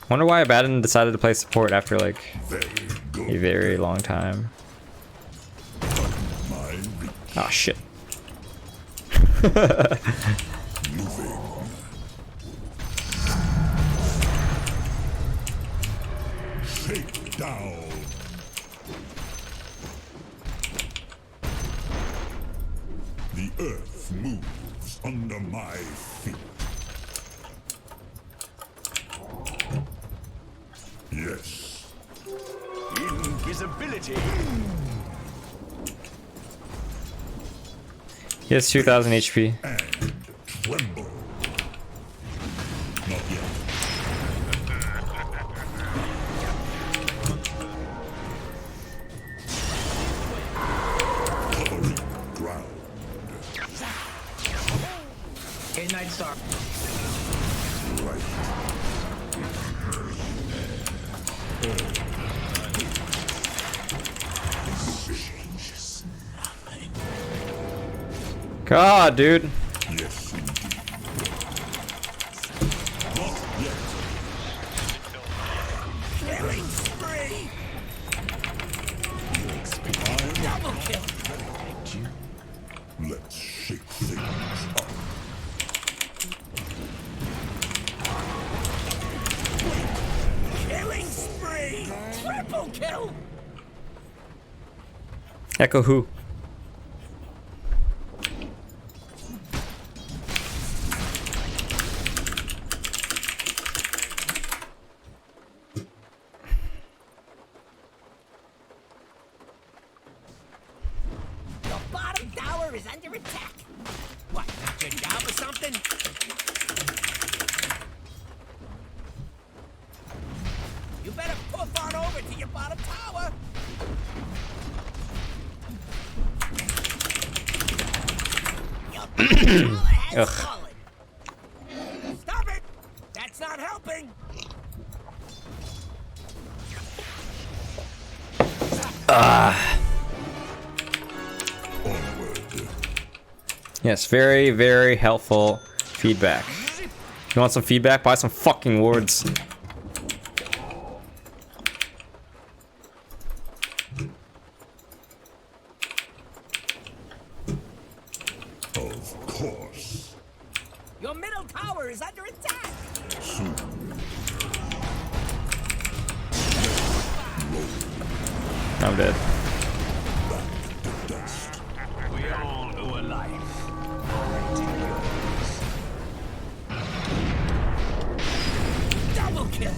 Wonder why Abaddon decided to play support after like Very good. a very long time. My reach. Oh shit. Moving. Shake down. The earth moves under my feet. Yes. Invisibility. He has 2,000 HP. And tremble. Not yet. Covering ground. Hey, Night Star. Right. God, dude. Yes, indeed. Not yet. Killing spree. Double kill. Let's shake things up. Killing spree. Triple kill. Echo who? The bottom tower is under attack. What? You're down for something? You better poof on over to your bottom tower. Your bottom tower has fallen. Stop it! That's not helping. Yes, very, very helpful feedback. You want some feedback? Buy some fucking wards. Of course. Your middle tower is under attack. I'm dead. We all know a life. Double kill.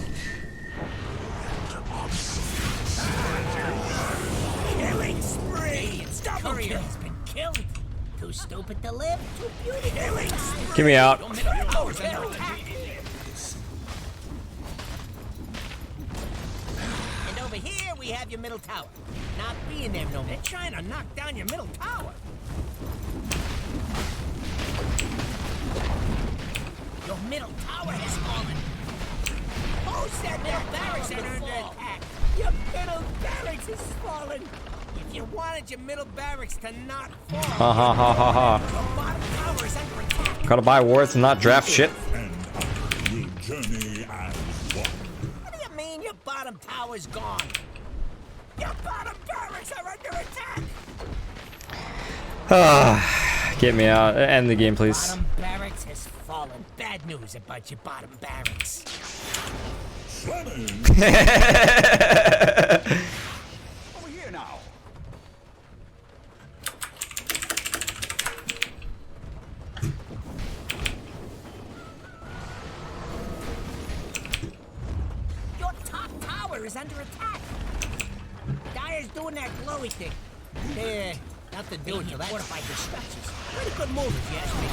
Killing spree. Double kill has been killed. Too stupid to live. Too beautiful. Killing spree. Get me out. Your middle tower is under attack. And over here we have your middle tower. Not being there no more. They're trying to knock down your middle tower. Your middle tower has fallen. Who said middle barracks are under attack? Your middle barracks has fallen. If you wanted your middle barracks to not fall, Ha ha ha ha ha. your bottom tower is under attack. Gotta buy wards and not draft shit. And I will journey as one. What do you mean your bottom tower's gone? Your bottom barracks are under attack. Get me out. End the game, please. Bottom barracks has fallen. Bad news about your bottom barracks. Slamming. Over here now. Your top tower is under attack. Dyer's doing that glowy thing. Nothing doing to that. Fortified the structures. Pretty good move if you ask me.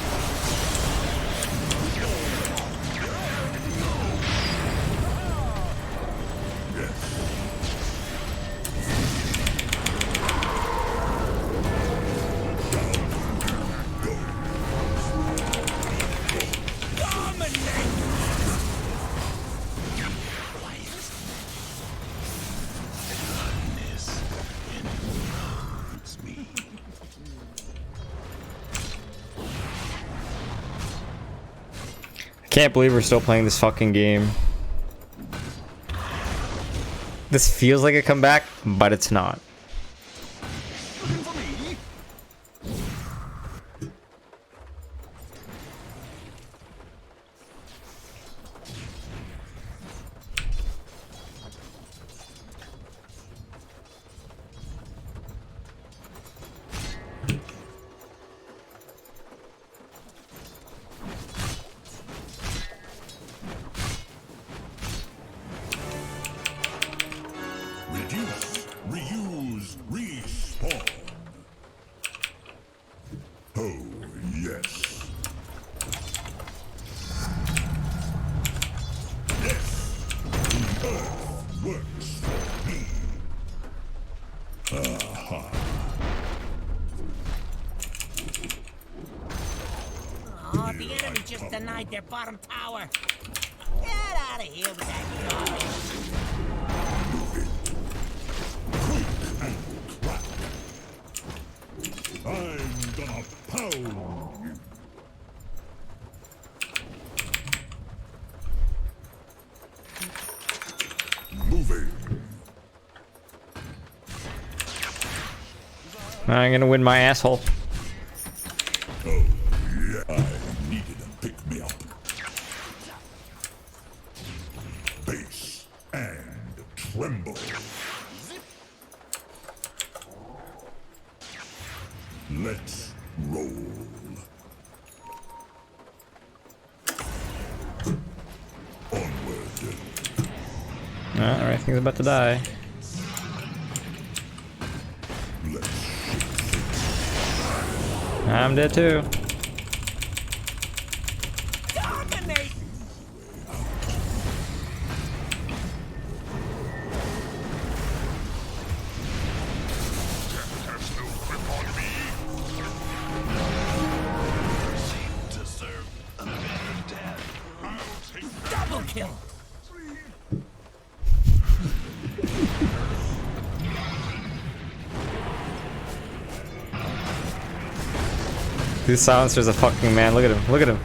Can't believe we're still playing this fucking game. This feels like a comeback, but it's not. Looking for me? Reduce, reuse, respawn. Oh, yes. Yes, the earth works for me. Aha. Oh, the enemy just denied their bottom tower. Get out of here with that garbage. I'm gonna pound you. Moving. I'm gonna win my asshole. Oh, yeah. I needed a pick-me-up. Base and tremble. Let's roll. Onward. Alright, thing's about to die. Let's I'm dead too. Dominate! Has no grip on me. Deserve a better death. I'll take that. Double kill! This silencer's a fucking man. Look at him. Look at him.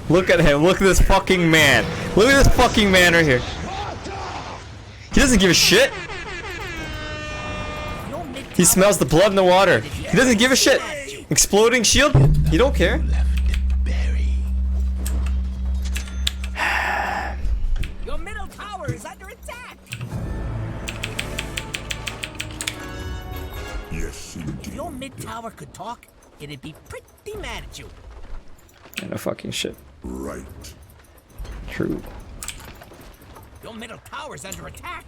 Look at him. Look at this fucking man. Look at this fucking man right here. He doesn't give a shit. He smells the blood in the water. He doesn't give a shit. Exploding shield? You don't care. Your middle tower is under attack. Yes, If indeed. your mid tower could talk, it'd be pretty mad at you. No fucking shit. Right. True. Your middle tower's under attack.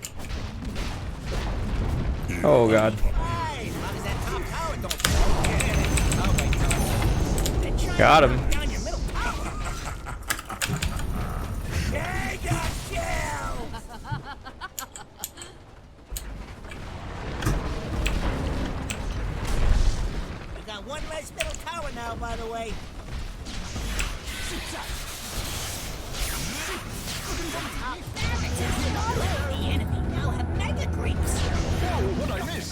Oh god. Hey, as long as that top tower don't fall. Oh, wait, then try Got to him. knock down your middle tower. Mega kill! We got one less middle tower now, by the way. The enemy now have mega creeps. What'd I miss?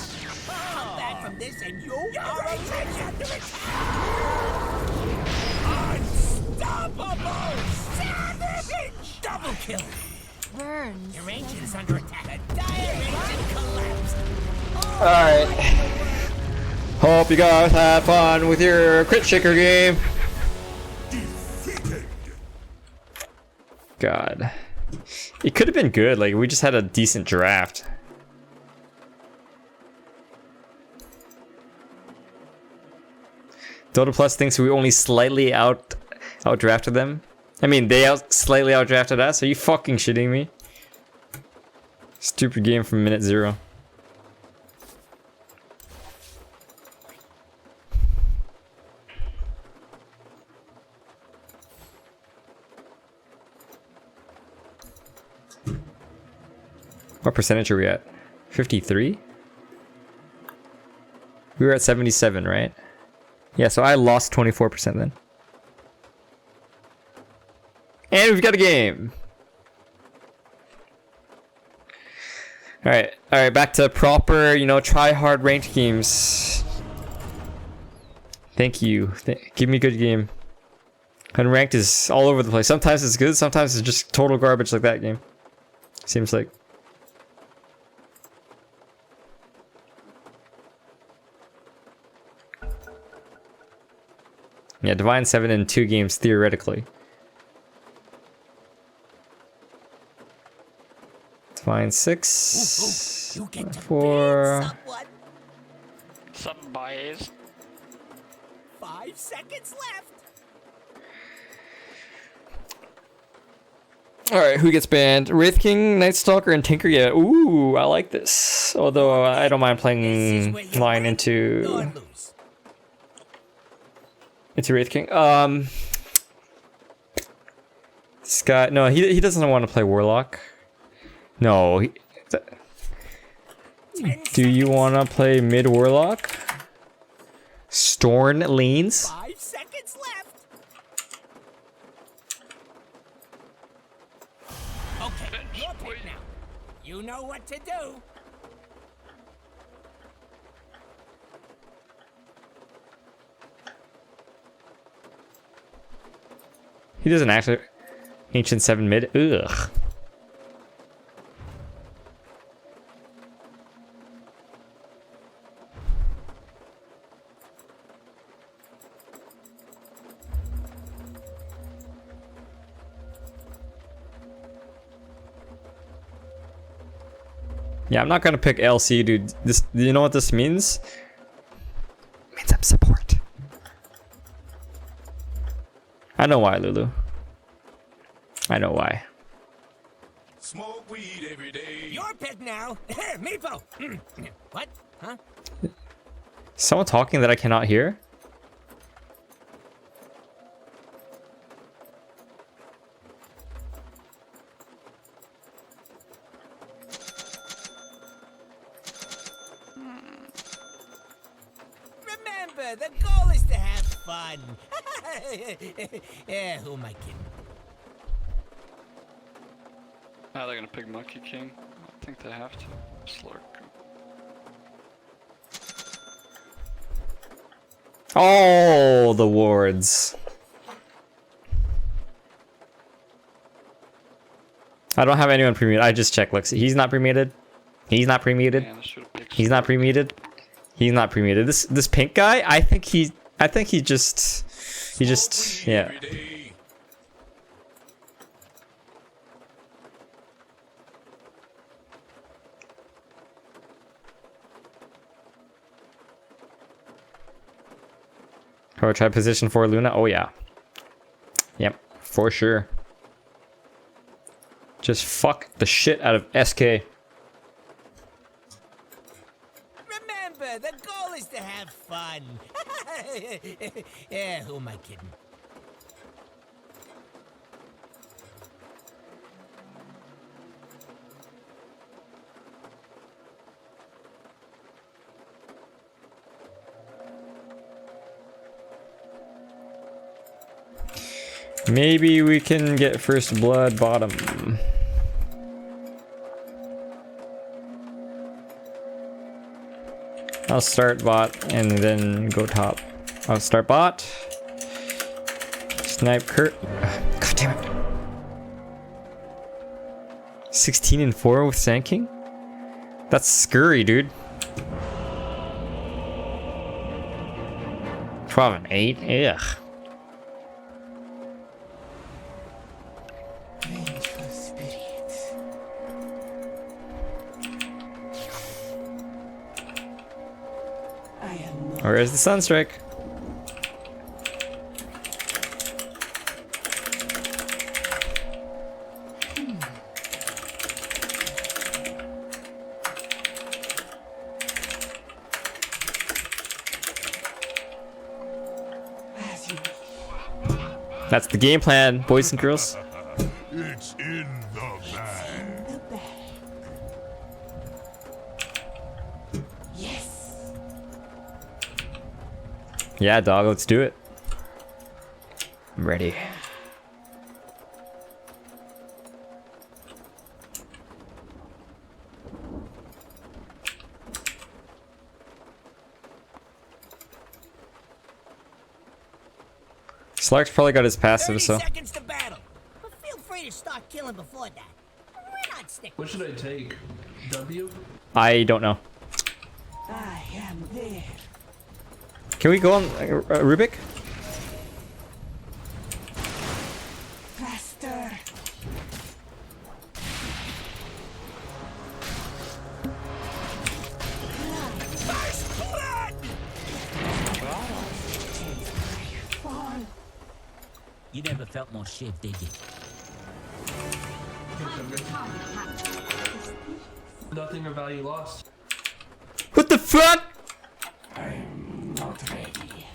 Come back from this and you are under attack. Unstoppable! Savage! Double kill! Burns. Your ancient is under attack. The dire ancient collapsed. Alright. Hope you guys had fun with your crit shaker game. Defeated. God. It could have been good, like we just had a decent draft. Dota Plus thinks we only slightly outdrafted them. I mean, they slightly outdrafted us. Are you fucking shitting me? Stupid game from minute 0. What percentage are we at? 53? We were at 77, right? Yeah, so I lost 24% then. And we've got a game. Alright, back to proper, you know, try hard ranked games. Thank you. Give me a good game. Unranked is all over the place. Sometimes it's good, sometimes it's just total garbage like that game. Seems like. Yeah, Divine 7 in 2 games, theoretically. Divine 6. You get to 4. beat someone. Some bias. 5 seconds left. Alright, who gets banned? Wraith King, Night Stalker, and Tinker? Yeah, ooh, I like this. Although I don't mind playing line into Wraith King. This guy, no, he doesn't want to play Warlock. No, do you want to play mid Warlock? Storn lanes? 5 seconds left. Okay, your pick now. You know what to do. He doesn't actually. Ancient 7 mid? Ugh. Yeah, I'm not gonna pick LC, dude. This, you know what this means? It means I'm support. I know why, Lulu. I know why. Smoke weed every day. Your pick now. Meepo. What? Huh? Someone talking that I cannot hear? Remember, the goal is to have fun. Yeah, who am I kidding? Now they're gonna pick Monkey King. I think they have to. Slurk. Oh, the wards. I don't have anyone pre-muted. I just checked. Look, he's not pre-muted. He's not pre-muted. He's not pre-muted. He's not pre-muted. This pink guy, I think he just yeah. Oh, try position for Luna. Oh yeah. Yep, for sure. Just fuck the shit out of SK. Remember, the goal is to have fun. Yeah, who am I kidding? Maybe we can get first blood bottom. I'll start bot and then go top. I'll start bot. Snipe Kurt. God damn it. 16 and 4 with Sand King? That's scurry, dude. 12 and 8? Ugh. Where's the Sunstrike? That's the game plan, boys and girls. It's in the bag. Yeah, dog, let's do it. I'm ready. Slark's probably got his passive, so. 30 seconds to battle. But feel free to start killing before that. We're not sticking. What should I take? W? I don't know. I am there. Can we go on Rubik? Faster. First blood! You never felt more shit, did you? Nothing of value lost. What the fuck? I'm not ready.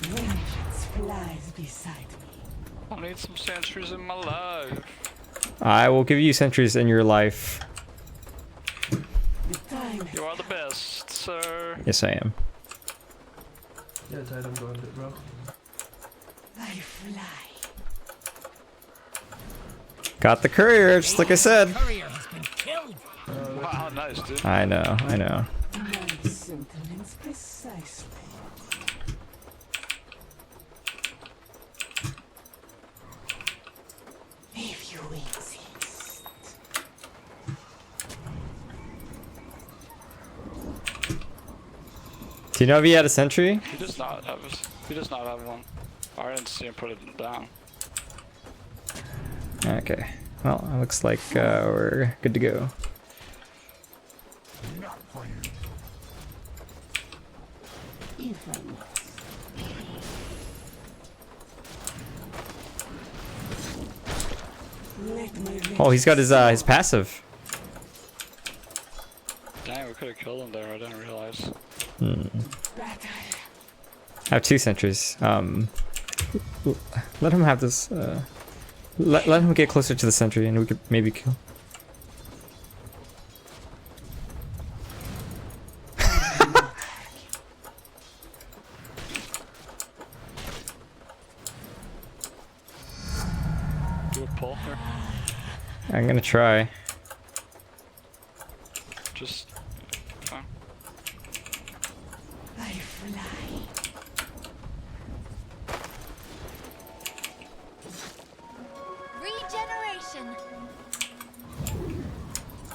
Vengeance flies beside me. I need some sentries in my life. I will give you sentries in your life. The time You are the best, sir. Yes, I am. Yeah, tight, I'm going to bro. I fly. Got the courier, just like I said. Courier has been killed. Wow, nice, dude. I know, I know. My sentiments precisely. If you insist. Do you know if he had a sentry? He does not have he does not have one. I didn't see him put it down. Okay. Well, it looks like we're good to go. Not for you. If I must. Let my Oh, he's got his passive. Dang, we could have killed him there. I didn't realize. battle. I have 2 sentries. Let him have this. Let him get closer to the sentry, and we could maybe kill. Do a pull here. I'm gonna try. Just. Regeneration.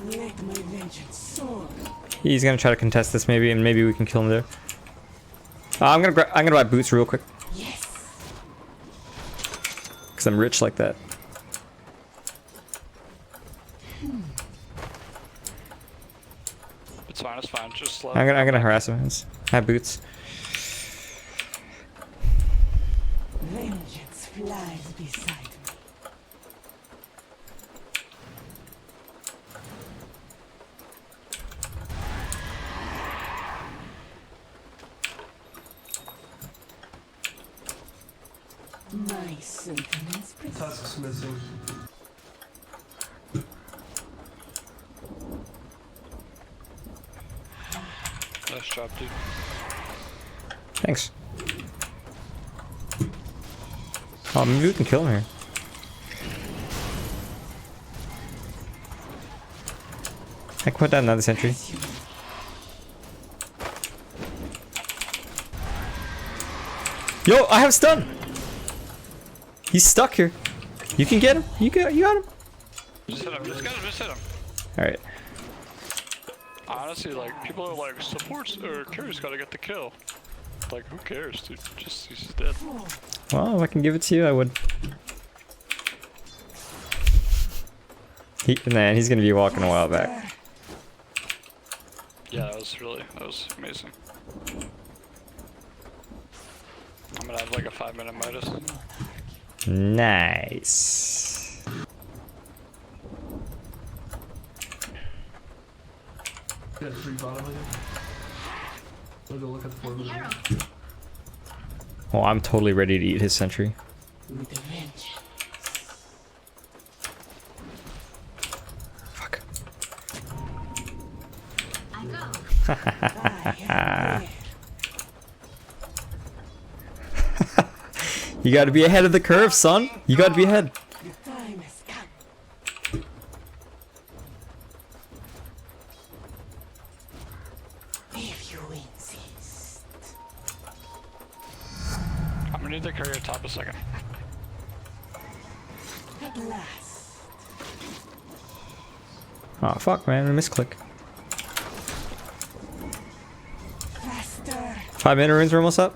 Let my vengeance soar. He's gonna try to contest this maybe, and maybe we can kill him there. I'm gonna buy boots real quick. Yes. Cause I'm rich like that. It's fine, it's fine. Just let I'm gonna harass him. I have boots. Vengeance flies beside me. My sentiments Tusk's missing. Nice job, dude. Thanks. Oh, maybe we can kill him here. I can put down another sentry. Yo, I have stun. He's stuck here. You can get him. You got him. Just hit him, just hit him. All right. Honestly, like, people are like, supports or carries gotta get the kill. Like, who cares, dude? Just, he's just dead. Well, if I can give it to you, I would. Man, he's gonna be walking a while back. Yeah, that was amazing. I'm gonna have like a 5-minute Midas. Nice. Got 3 bottom again. We'll go look at the 4 minute. Oh, I'm totally ready to eat his sentry. with a vengeance. Fuck. I go. You gotta be ahead of the curve, son. You gotta be ahead. The time has come. If you insist. I'm gonna need to carry your top a second. At last. Oh fuck, man, I misclick. Faster. 5-minute runes are almost up.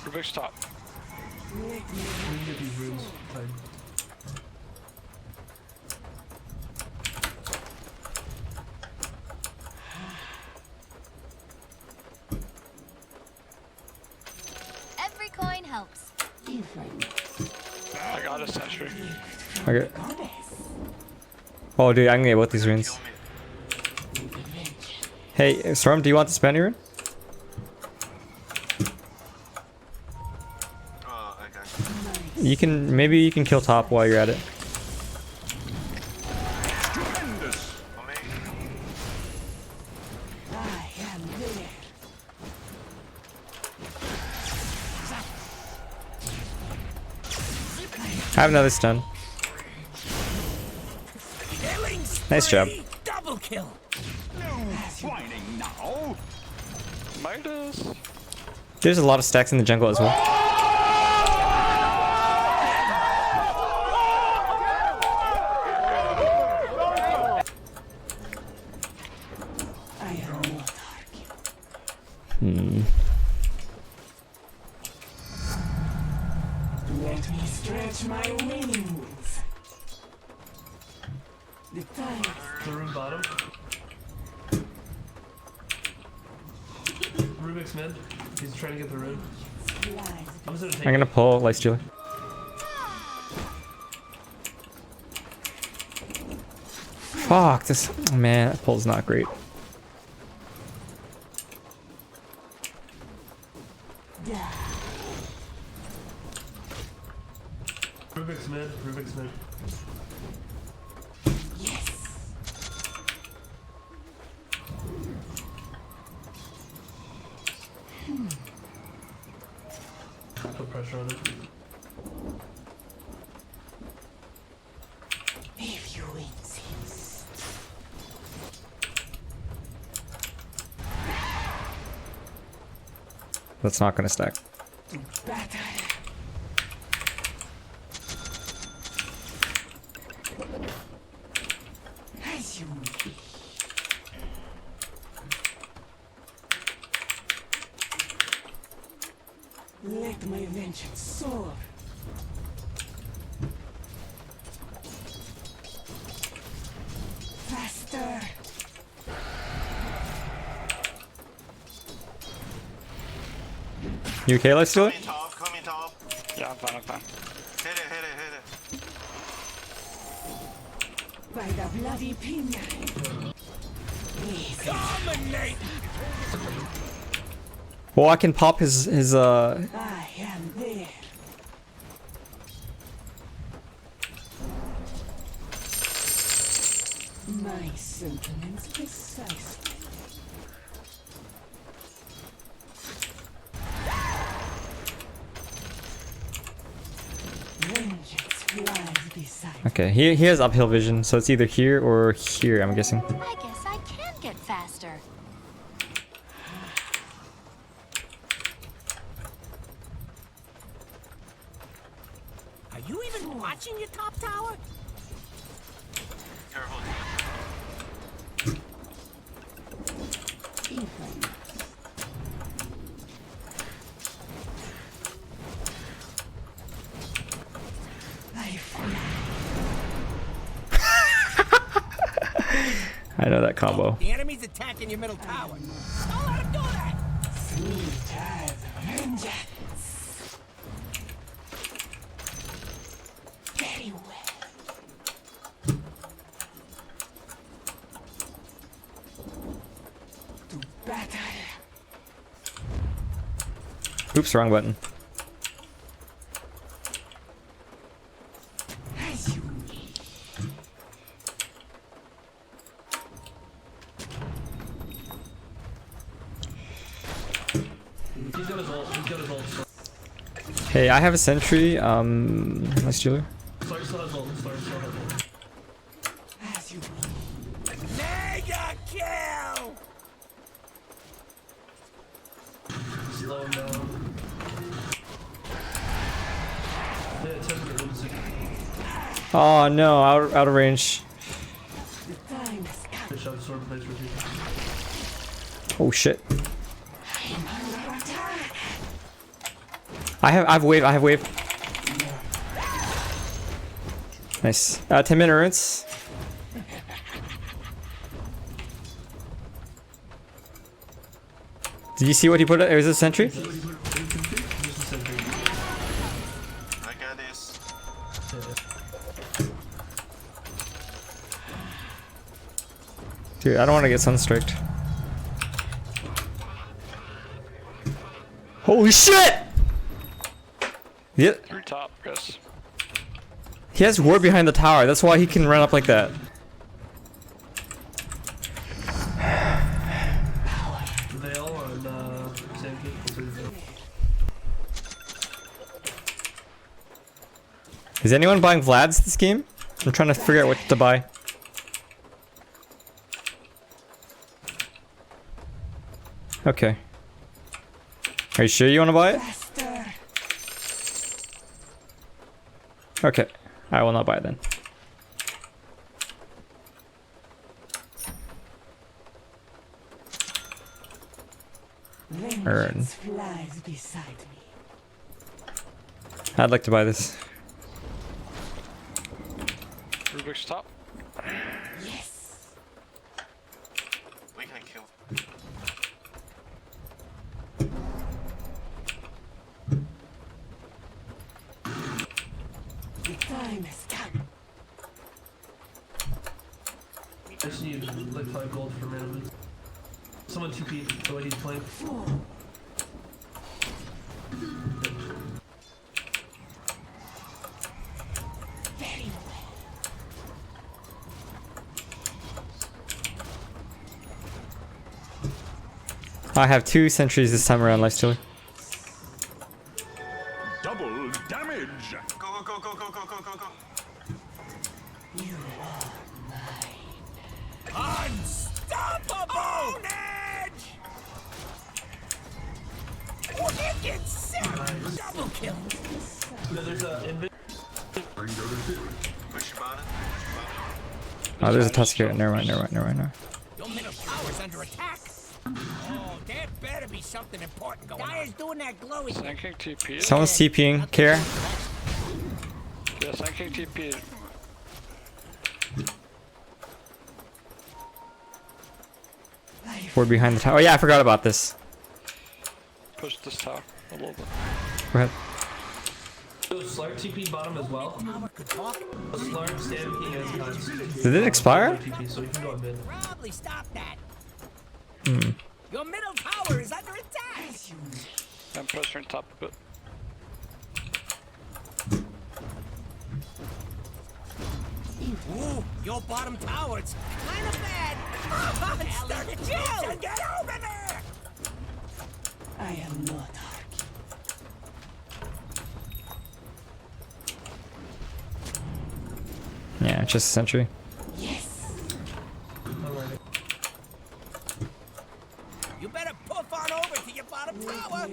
Rubik's top. We can get these runes. Fine. Every coin helps. I got a sentry. Okay. Oh, dude, I'm gonna get both these runes. Hey, Storm, do you want the Spenny rune? You can, maybe you can kill top while you're at it. Stupendous. I am there. I have another stun. Killing Nice job. spree, double kill. Whining now. Midas. There's a lot of stacks in the jungle as well. I am not Hmm. Let me stretch my wings. The time is The rune bottom. Rubik's mid. He's trying to get the rune. flies. I'm just gonna take I'm gonna pull Lightstealer. Fuck, this, man, that pull's not great. Rubik's mid. Rubik's mid. Yes. Put pressure on it. If you insist. That's not gonna stack. As you wish. Let my vengeance soar. Faster. You okay, let's do it? Coming top. Yeah, I'm fine, I'm fine. Hit it, hit it, hit it. By the bloody pina. Dominate! Well, I can pop his I am there. My sentiments precisely. Vengeance flies beside me. Okay, he has uphill vision, so it's either here or here, I'm guessing. I guess I can get faster. Are you even watching your top tower? Careful. I fly. I know that combo. The enemy's attacking your middle tower. Don't let him do that! Sweet as vengeance. Very well. To battle. Oops, wrong button. As you wish. Hey, I have a sentry. Nice Julia. As you wish. Mega kill! Slow him down. Oh no, out of range. The time has come. Shove sword plays with you. Oh shit. I'm under attack. I have wave. Nice. 10-minute runes. Did you see what he put? It was a sentry. I got this. Dude, I don't want to get sunstriked. Holy shit! Yeah, Three top, guys. he has ward behind the tower. That's why he can run up like that. They all on same kit. Is anyone buying Vlad's this game? I'm trying to figure out what to buy. Okay. Are you sure you want to buy it? Faster. Okay. I will not buy it then. Vengeance flies beside me. I'd like to buy this. Rubik's top. Yes. We can kill. The time has come. I just need like 5 gold for mana boots. Someone 2p, the way he's playing. Very well. I have 2 sentries this time around, Lifestealer. Double damage. Go, go, go, go, go, go, go, go. You are Unstoppable! On edge! kill. There's a Oh, there's a tusk here. Never mind. Your middle tower's under attack. Oh, there better be something important going on. Dire's doing that glowy. Sanking TP. Someone's TPing. Care. Yeah, Sanking TP. We're behind the tower. Oh yeah, I forgot about this. Push this tower a little bit. Go ahead. Slark TP bottom as well. Slark stamping as guns. Did it expire? TP, so we can go in mid. Probably stop that. Hmm. Your middle tower is under attack. I'm pressuring top a bit. Ooh, your bottom tower's kind of bad. Chill. Get over there. I am not Yeah, just a sentry. You better puff on over to your bottom tower.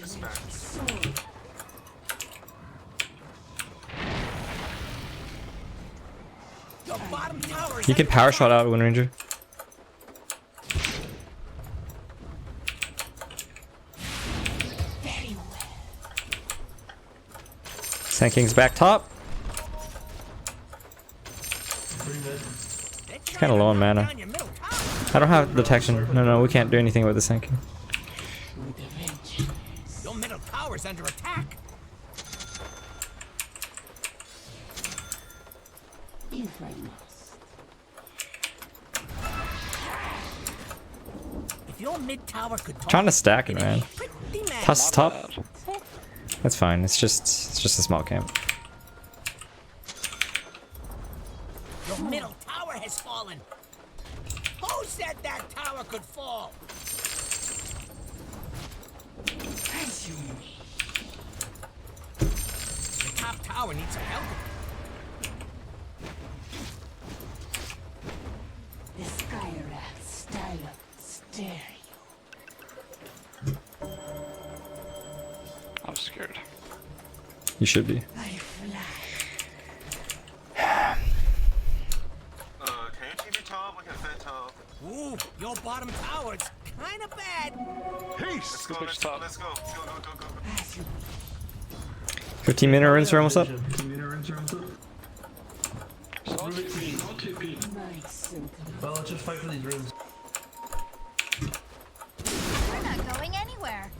Your bottom tower is You can power shot out Wind Ranger. Sand King's back top. It's kind of low on mana. I don't have detection. No, we can't do anything with the Sand King. Your middle tower's under attack. if I must. If your mid tower could talk, Trying to stack it, man. pretty mad. Tusk top. That's fine. It's just a small camp. Your middle tower has fallen. Who said that tower could fall? As you The top tower needs some help. the Skyrath style stereo. I'm scared. You should be. I fly. Can you TV top? We can fit top. Ooh, your bottom tower's kind of bad. Let's go, let's go, let's go. Go, go, go, go. As you 15-minute rinse are almost up. might simply. Well, let's just fight for these rooms. We're not going anywhere.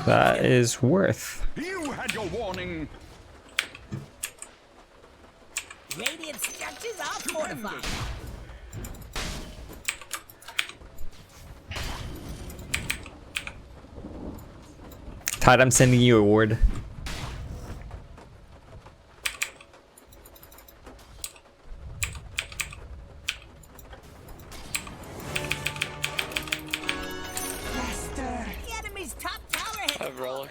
That is worth. You had your warning. Radiant structures are fortified. Tide, I'm sending you a ward. Faster. The enemy's top tower I has have relic.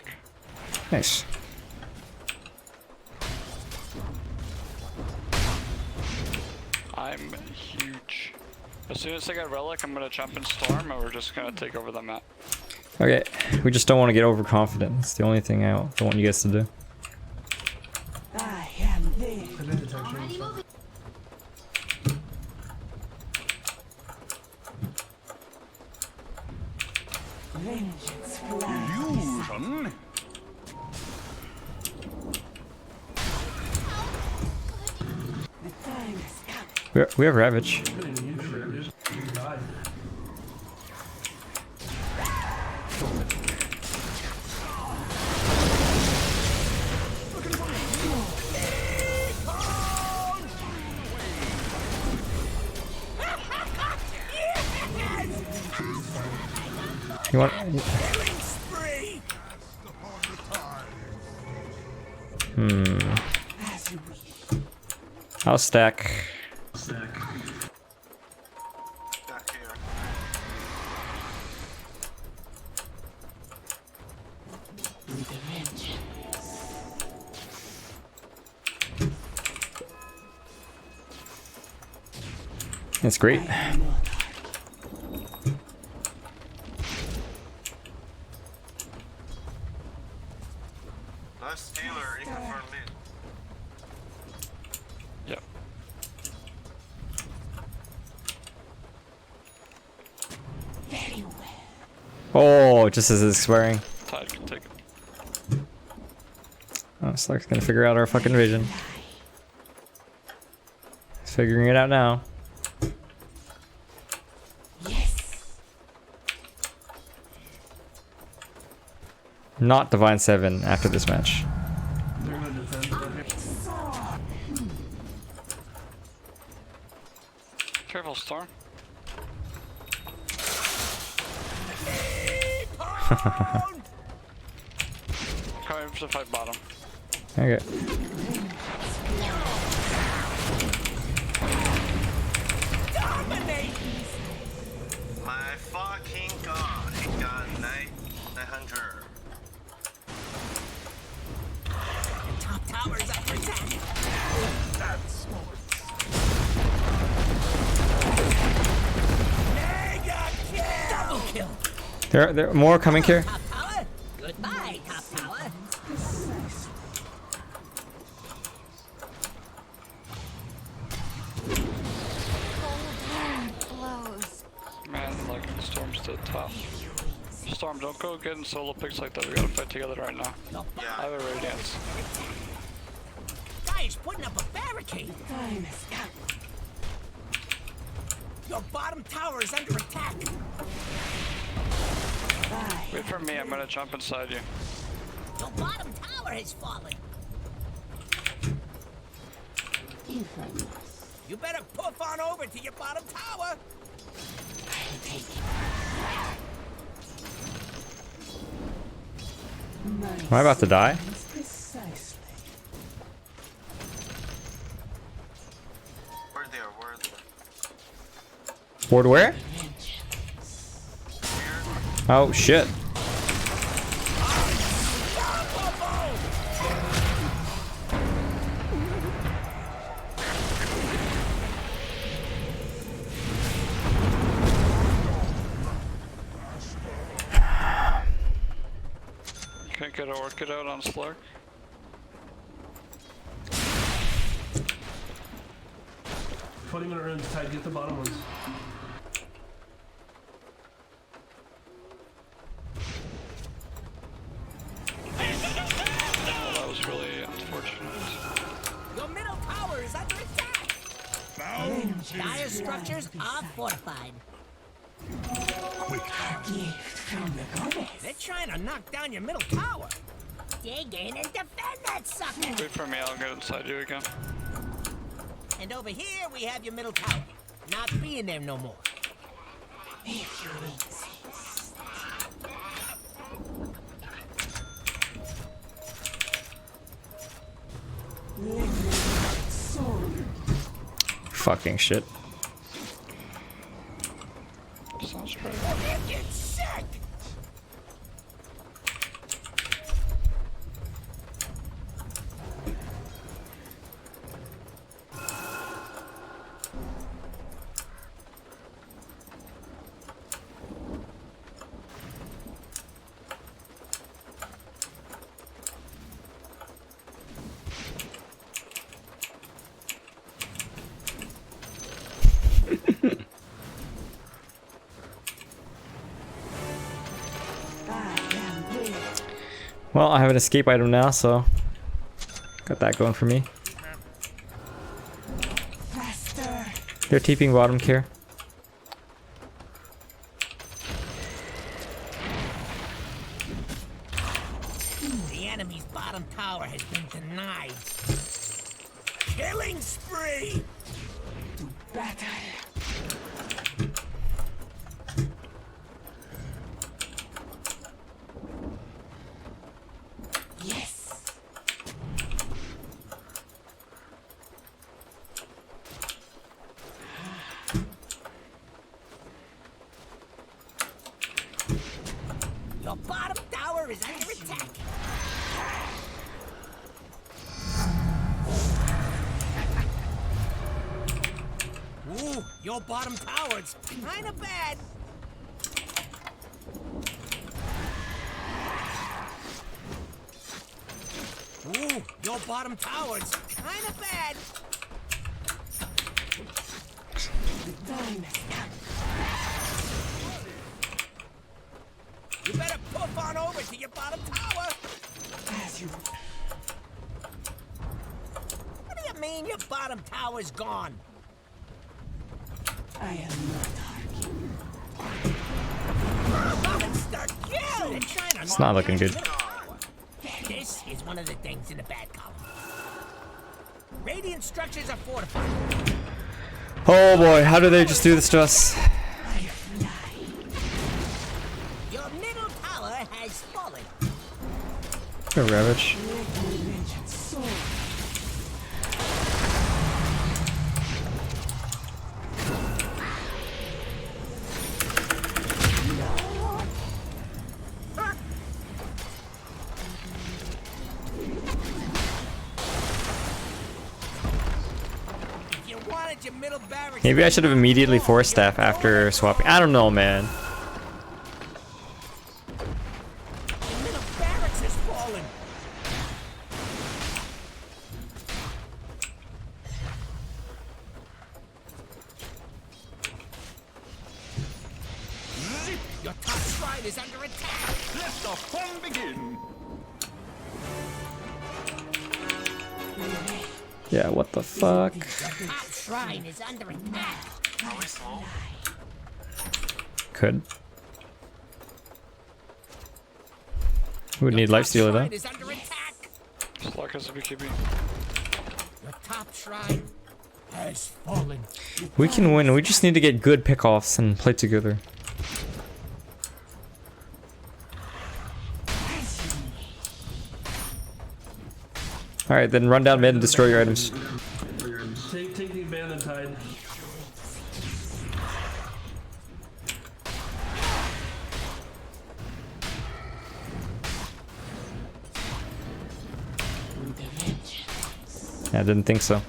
Nice. I'm huge. As soon as I get relic, I'm gonna jump in storm, and we're just gonna take over the map. Okay, we just don't want to get overconfident. It's the only thing I don't want you guys to do. I am there. Vengeance flies. Illusion. The time has come. We have Ravage. You want? spree. As you wish. I'll stack. Back here. With a vengeance. It's great. Last Steeler, even for me. Yep. Very well. Oh, just as it's expiring. Tide can take it. Oh, Slark's gonna figure out our fucking vision. He's figuring it out now. Yes. Not Divine 7 after this match. They're gonna defend. Careful, Storm. Coming to fight bottom. Okay. My fucking god, he got 900. Top tower's under attack. Mega kill! Double kill! There are more coming here. Top tower? Goodbye, top tower. Blows. Man, like, Storm's still tough. Storm, don't go getting solo picks like that. We gotta fight together right now. I have a Radiance. Guy is putting up a barricade. Time has come. Your bottom tower is under attack. Wait for me, I'm gonna jump inside you. Your bottom tower has fallen. You better poof on over to your bottom tower. Am I about to die? Precisely. Where they are, where they are. Ward where? Oh shit. Can't get an Orchid out on Slark. Putting it around Tide, get the bottom ones. Oh, that was really unfortunate. Your middle tower is under attack. Dire structures are fortified. They're trying to knock down your middle tower. Dig in and defend that sucker. Wait for me, I'll get inside you again. And over here we have your middle tower. Not being there no more. If you insist. Fucking shit. Sounds right. Get sick! Well, I have an escape item now, so got that going for me. Faster. They're TPing bottom here. The enemy's bottom tower has been denied. Killing spree! Battle. Yes. Your bottom tower is under attack. Ooh, Ooh, your bottom tower's kinda bad. Ooh, your bottom tower's kinda bad. You better poof on over to your bottom tower. As you What do you mean your bottom tower's gone? I am not Monster kill! It's not looking good. This is one of the things in the bad column. Radiant structures are fortified. Oh boy, how do they just do this to us? Your middle tower has fallen. Go Ravage. If you wanted your middle barracks, Maybe I should have immediately forced staff after swapping. I don't know, man. your middle barracks has fallen. Your top shrine is under attack. Let the fun begin. Yeah, what the fuck? Your top shrine is under attack. Could. Would need lifestealer Shrine though. is under attack. Slack has a BKB. Your top shrine has fallen. We can win. We just need to get good pickoffs and play together. All right, then run down mid and destroy your items. Take the abandoned tide. Yeah, I didn't think so.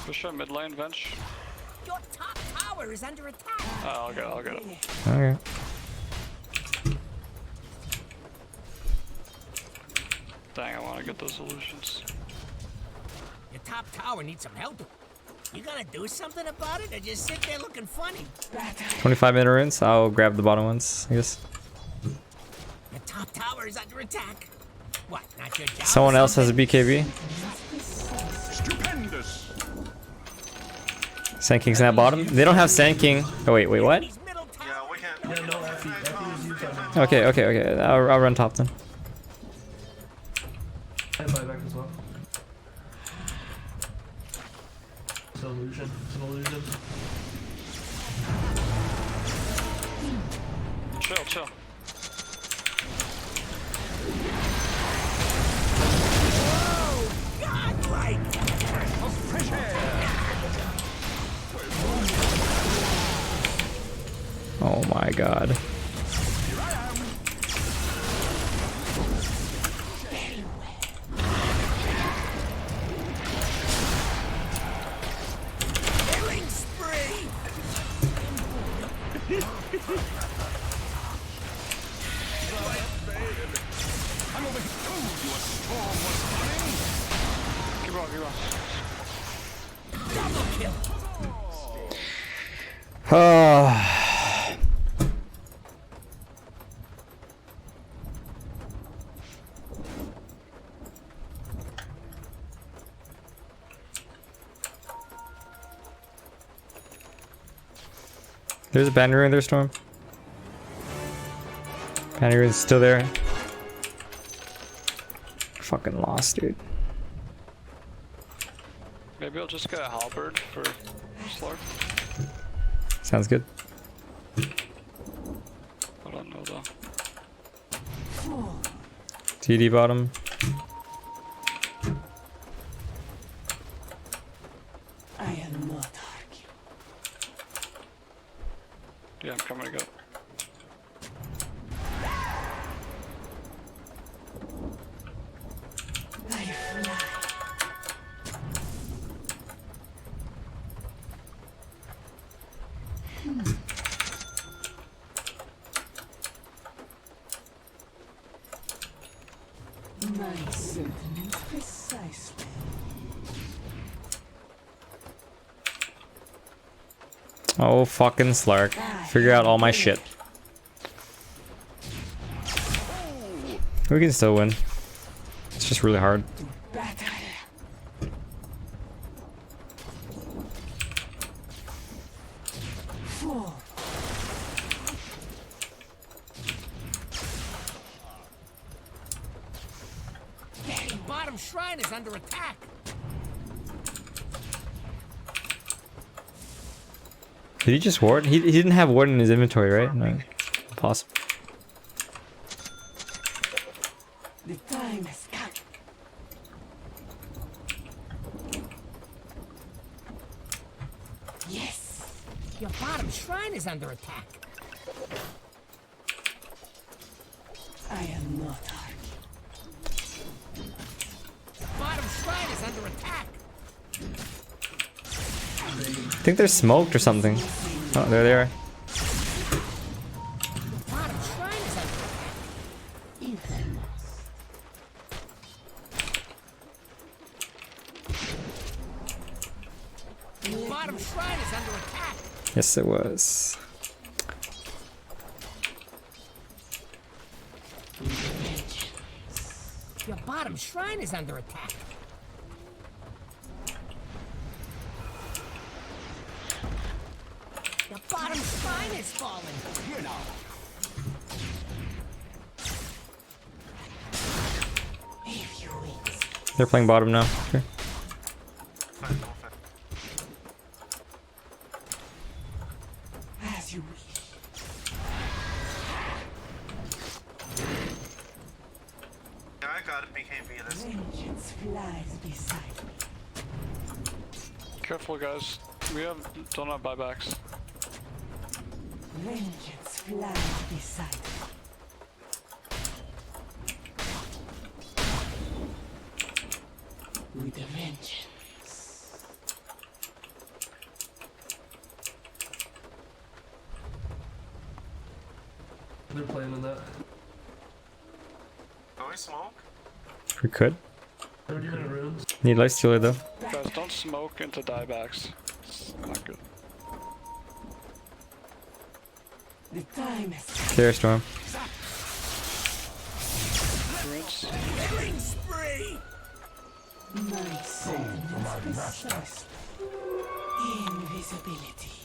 Push up mid lane, Venge. Your top tower is under attack. I'll get it. Okay. Dang, I want to get those illusions. Your top tower needs some help. You gonna do something about it or just sit there looking funny? 25-minute runes. I'll grab the bottom ones, I guess. Your top tower is under attack. What, not your job? Someone else has a BKB. Stupendous. Sand King's in that bottom. They don't have Sand King. Oh wait, what? These middle towers. Yeah, we can't. Yeah, no, Effie is you coming. Okay. I'll run top then. I buy back as well. It's an illusion. It's an illusion. Chill. Godlike! Oh my god. Killing spree! Keep on. Double kill! There's a banner in there, Storm. Banner is still there. Fucking lost, dude. Maybe I'll just get a halberd for Slark. Sounds good. I don't know though. TD bottom. I am not arguing. Yeah, I'm coming to go. My sentiments precisely. Oh, fucking Slark. Figure out all my shit. We can still win. It's just really hard. Battle. Four. The bottom shrine is under attack. Did he just ward? He didn't have ward in his inventory, right? No. Impossible. The time has come. Yes. Your bottom shrine is under attack. I am not arguing. The bottom shrine is under attack. I think they're smoked or something. Oh, there they are. The bottom shrine is under attack. Infamous. The bottom shrine is under attack. Yes, it was. Your bottom shrine is under attack. The bottom shrine is falling. Here now. If you wait. They're playing bottom now. Sure. As you wish. Yeah, I got it. BKB this. Vengeance flies beside me. Careful, guys. Don't have buybacks. Vengeance flies beside me. With a vengeance. They're playing on that. Can we smoke? We could. 30-minute runes. Need lifestealer though. Guys, don't smoke into diebacks. It's not good. The time has come. Clear storm. Runes. Killing spree. My sentiments precisely. Invisibility.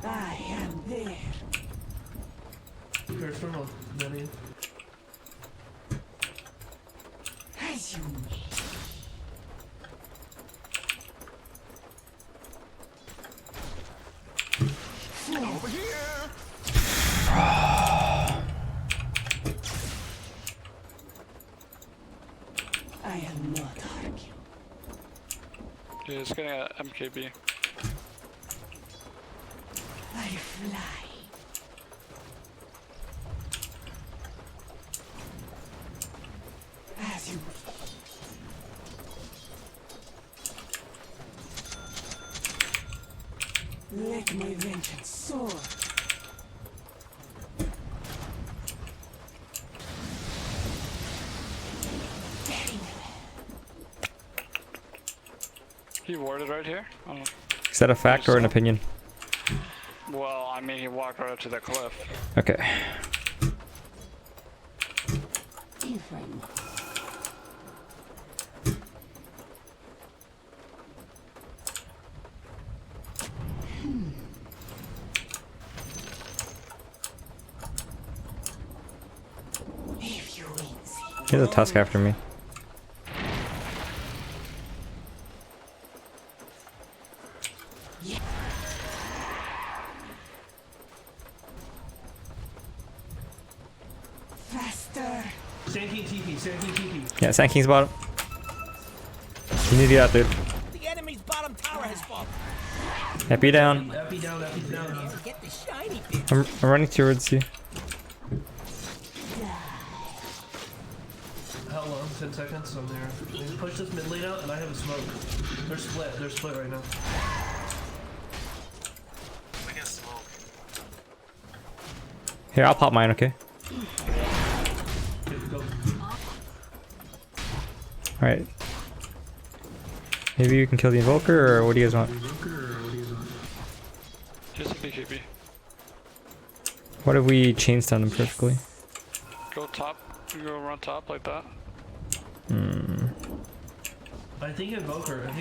I am there. First from on. Many. As you wish. Over here. I am not arguing. Yeah, he's getting a MKB. I fly. As you wish. Let my vengeance soar. He warded right here? Oh. Is that a fact or an opinion? Well, I mean, he walked right up to the cliff. Okay. Infamous. If you insist. He has a tusk after me. Faster. Sand King TP, Sand King TP. Yeah, Sand King's bottom. You need to get out, dude. The enemy's bottom tower has fallen. Happy down. Epi down, Epi's down. Get the shiny bit. I'm running towards you. How long? 10 seconds? I'm there. Just push this mid lane out, and I have a smoke. They're split. They're split right now. We can smoke. Here, I'll pop mine, okay? Go. Alright. Maybe you can kill the Invoker, or what do you guys want? Just a BKB. What if we chain stun him perfectly? Go top. You go run top like that. I think Invoker. I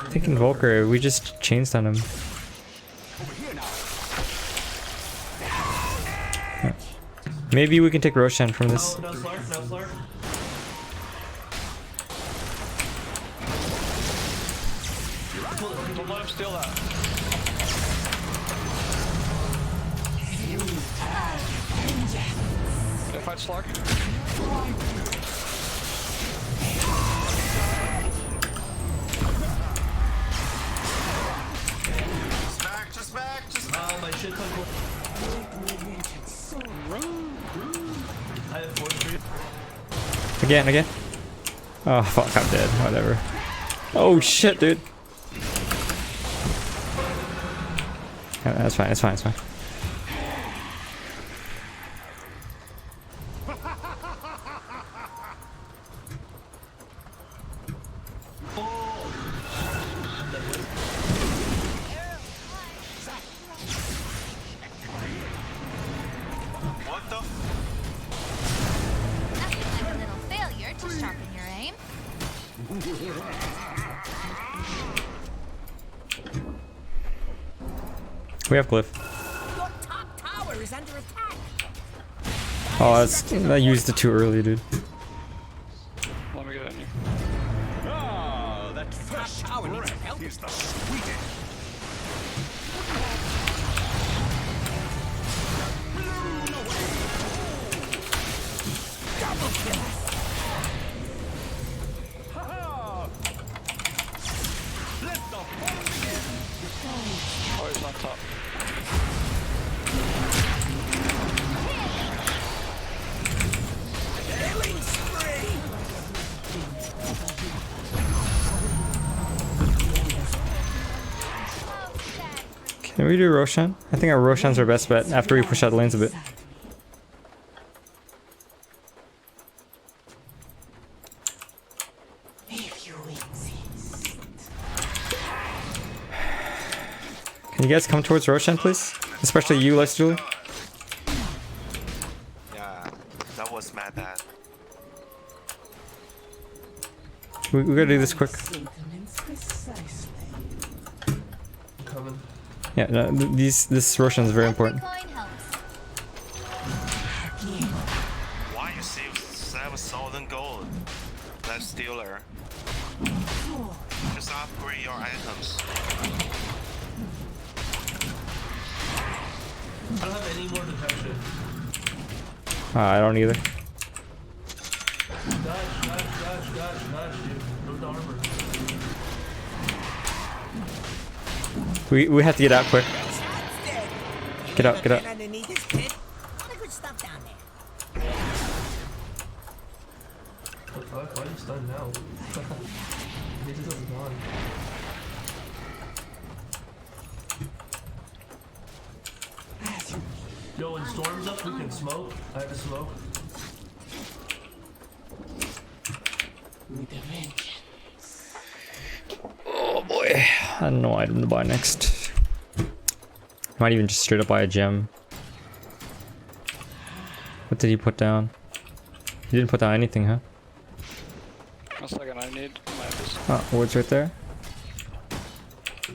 think Invoker, we just chain stun him. Yeah. Maybe we can take Roshan from this. No Slark, no Slark. Don't let him steal that. If I Slark. My shit ton. I have 4-3. Again. Oh fuck, I'm dead. Whatever. Oh shit, dude. Yeah, that's fine. What the? Nothing like a little failure to sharpen your aim. We have Glyph. Your top tower is under attack. Oh, I used it too early, dude. Let me get in you. Ah, that Top tower needs some help. is the sweetest. Double kill. Oh, he's on top. Killing spree. Can we do Roshan? I think our Roshan's our best bet after we push out the lanes a bit. If you insist. Can you guys come towards Roshan, please? Especially you, Lex Julie. Yeah, that was mad bad. We gotta do this quick. Sentiments precisely. Coming. Yeah, no, this Roshan is very important. Coin helps. Why you save 7,000 gold? That stealer. Just upgrade your items. I don't have any more detection. I don't either. Dodge, dude. No armor. We have to get out quick. Get out. Underneath this pit. A lot of good stuff down there. What the fuck? Why are you stunned now? He just doesn't gone. Yo, when storm's up, we can smoke. I have to smoke. With a vengeance. Oh boy, I don't know what item to buy next. Might even just straight up buy a gem. What did he put down? He didn't put down anything, huh? 1 second, I need my abyss. Oh, ward's right there.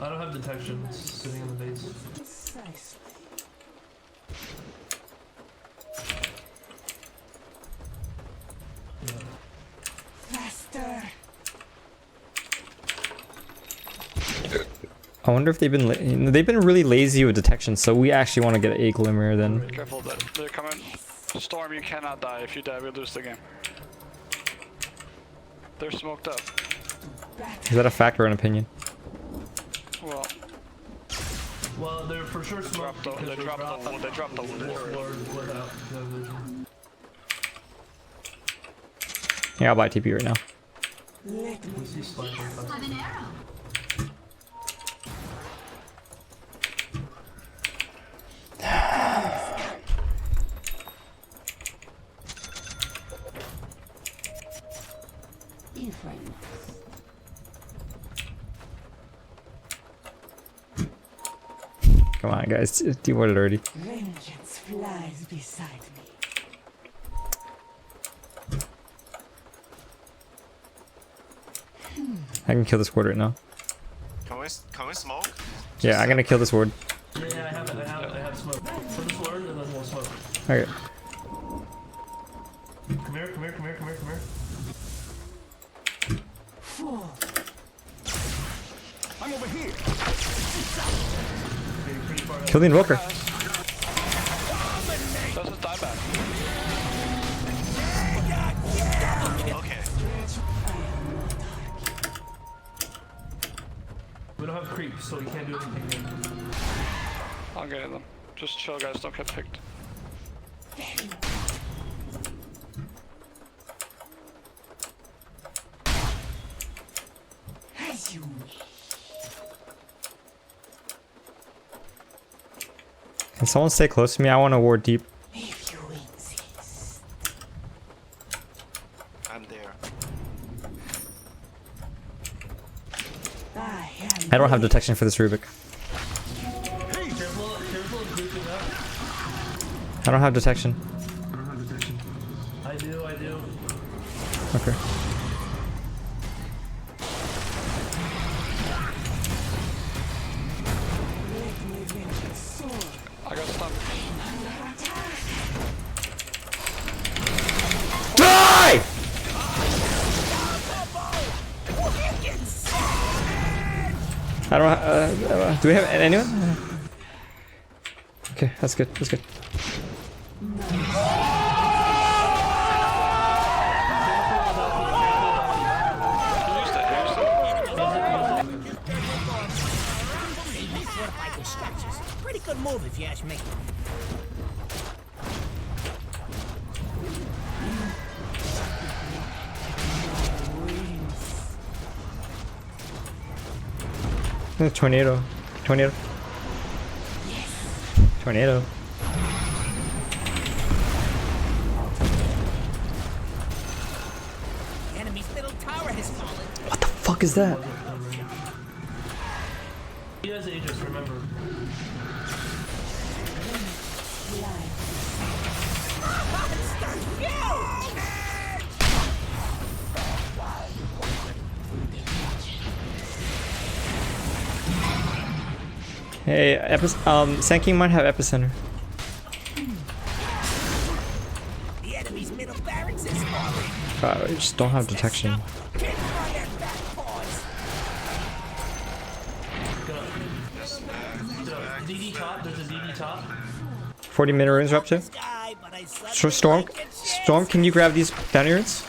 I don't have detection. It's sitting in the base. Precisely. Faster. I wonder if they've been really lazy with detection, so we actually want to get a Glimmer then. Be careful that they're coming. Storm, you cannot die. If you die, we lose the game. They're smoked up. Is that a fact or an opinion? Well, they're for sure smoked. They dropped the ward out. Yeah, I'll buy TP right now. We see slider. Have an arrow. Come on, guys, do it already. Vengeance flies beside me. I can kill this ward right now. Can we smoke? Yeah, I'm gonna kill this ward. Yeah, I have smoke. Put this word and then we'll smoke. Okay. Come here. I'm over here. Kill the invoker. Doesn't die back. Okay. We don't have creep, so we can't do anything here. I'm getting them. Just chill, guys. Don't get picked. As you Can someone stay close to me? I want to ward deep. if you insist. I'm there. I am I don't have detection for this Rubik. Careful of creeping up. I don't have detection. I do. Okay. I got stunned. Die! I don't. Do we have anyone? Okay, that's good. That's good. Fortified with structures. Pretty good move if you ask me. Tornado. Tornado. Tornado. The enemy's middle tower has fallen. What the fuck is that? He has Aegis, remember. Hey, Sand might have epicenter. The enemy's middle barracks is falling. I just don't have detection. Kick on their back paws. DD top, there's a DD top. 40 minute runes are up to. Guy, but I suddenly So Storm, like it. Storm, can you grab these bounty runes?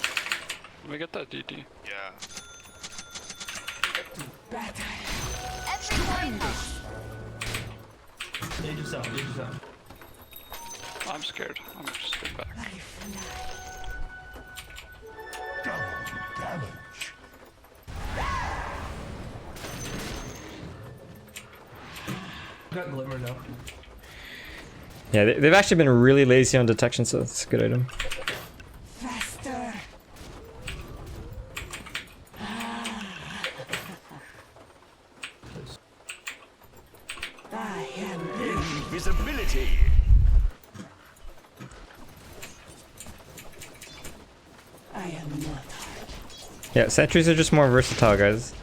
Let me get that DD. Yeah. Aegis out. I'm scared. I'm just get back. Double damage. Got Glimmer now. Yeah, they've actually been really lazy on detection, so it's a good item. faster. I am Invisibility. I am not. Yeah, sentries are just more versatile, guys.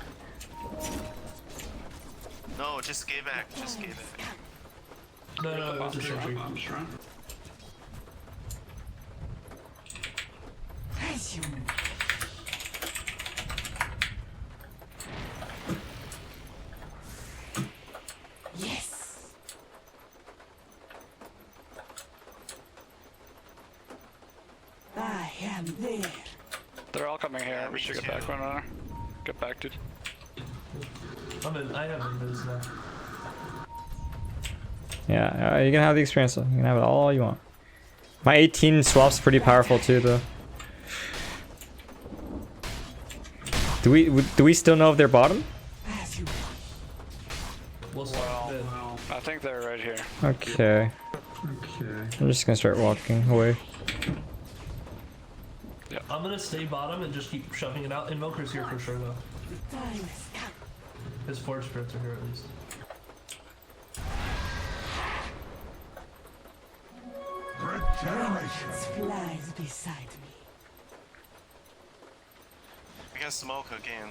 No, just get back. Just get back. No, it's a sentry. As you yes. I am there. They're all coming here. We should get back one another. Get back, dude. I have invis now. Yeah, you can have the experience though. You can have it all you want. My 18 swap's pretty powerful too, though. Do we still know if they're bottom? As you We'll start then. I think they're right here. Okay. I'm just gonna start walking away. I'm gonna stay bottom and just keep shoving it out. Invoker's here for sure though. His forge spirits are here at least. Flies beside me. We got smoke again.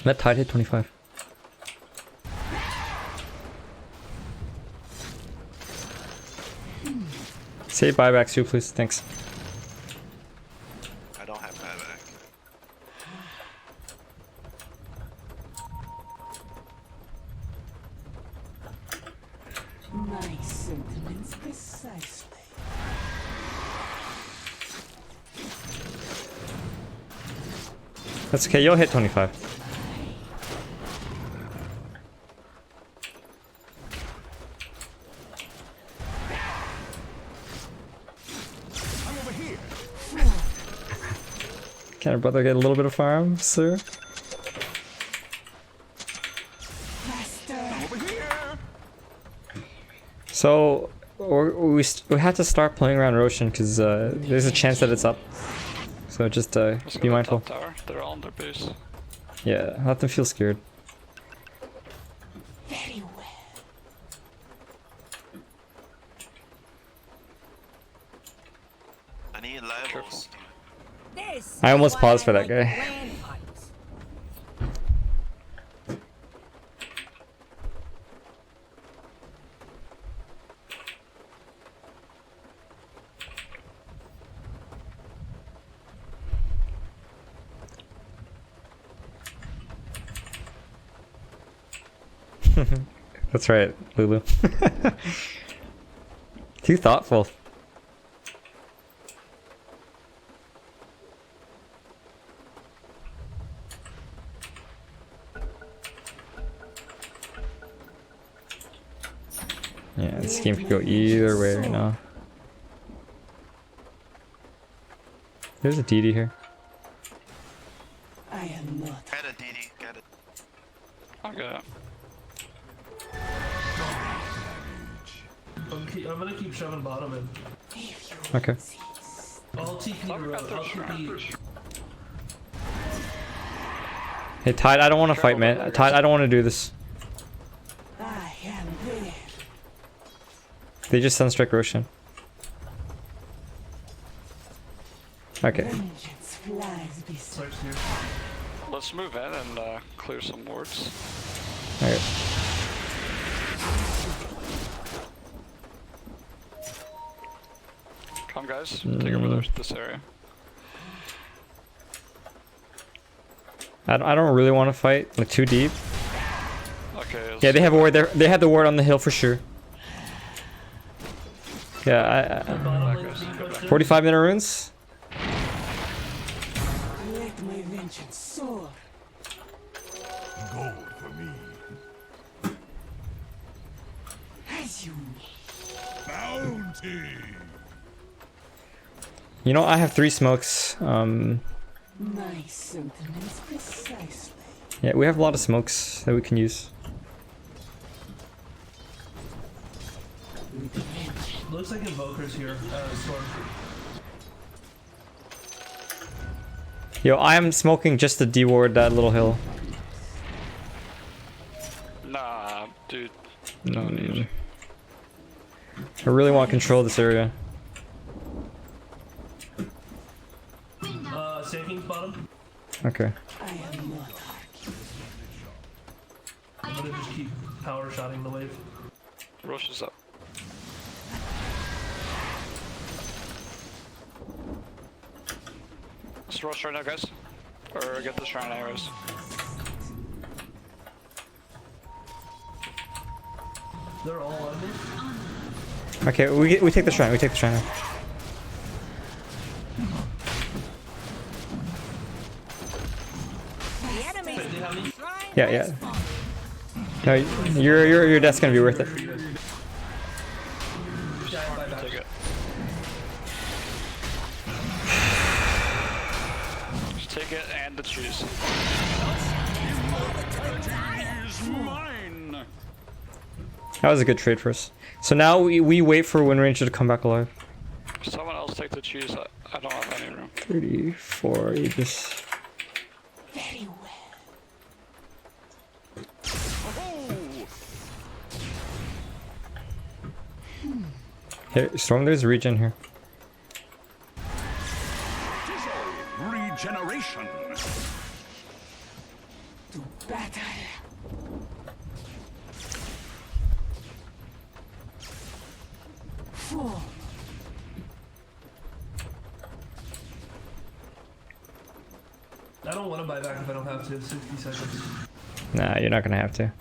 Let Tide hit 25. Say buybacks too, please. Thanks. I don't have buyback. My sentiments precisely. That's okay. You'll hit 25. Can our brother get a little bit of farm, sir? So we have to start playing around Roshan because there's a chance that it's up. So just be mindful. Tower. They're all on their base. Yeah, let them feel scared. Very well. I need levels. This I almost is why paused for I that like guy. land fights. That's right, Lulu. Too thoughtful. Yeah, this game could go either way right now. There's a DD here. I am not. Got a DD, got it. Okay. I'm gonna keep shoving bottom in. Okay. I'll TP the road. I'll TP. Hey, Tide, I don't want to fight, man. Tide, I don't want to do this. I am there. They just Sunstrike Roshan. Okay. Vengeance flies beside Starts here. Let's move in and clear some wards. Alright. Come guys, take over this area. I don't really want to fight like too deep. Okay. Yeah, they have a ward there. They have the ward on the hill for sure. Yeah, Bottom lane's being pushed in. 45 minute runes. Let my vengeance soar. Gold for me. As you may. Bounty. You know, I have 3 smokes. My sentiments precisely. Yeah, we have a lot of smokes that we can use. Looks like Invoker's here. Storm. Yo, I am smoking just to de-ward that little hill. Nah, dude. No need. I really want to control this area. Sand King's bottom. Okay. I am not. I'm gonna just keep power shotting the wave. Rosh is up. Let's rush right now, guys. Or get this round arrows. They're all on me. Okay, we take the shrine. We take the shrine now. The enemy's Wait, they have me? trying Yeah, to yeah. respond. No, your death's gonna be worth it. Take it. Just take it and the cheese. That was a good trade for us. So now we wait for Wind Ranger to come back alive. Someone else take the cheese. I don't have any room. 34 Aegis. Very well. Hey, Storm, there's regen here. Regeneration. To battle. Fool. I don't want to buy back if I don't have to. 60 seconds. Nah, you're not gonna have to.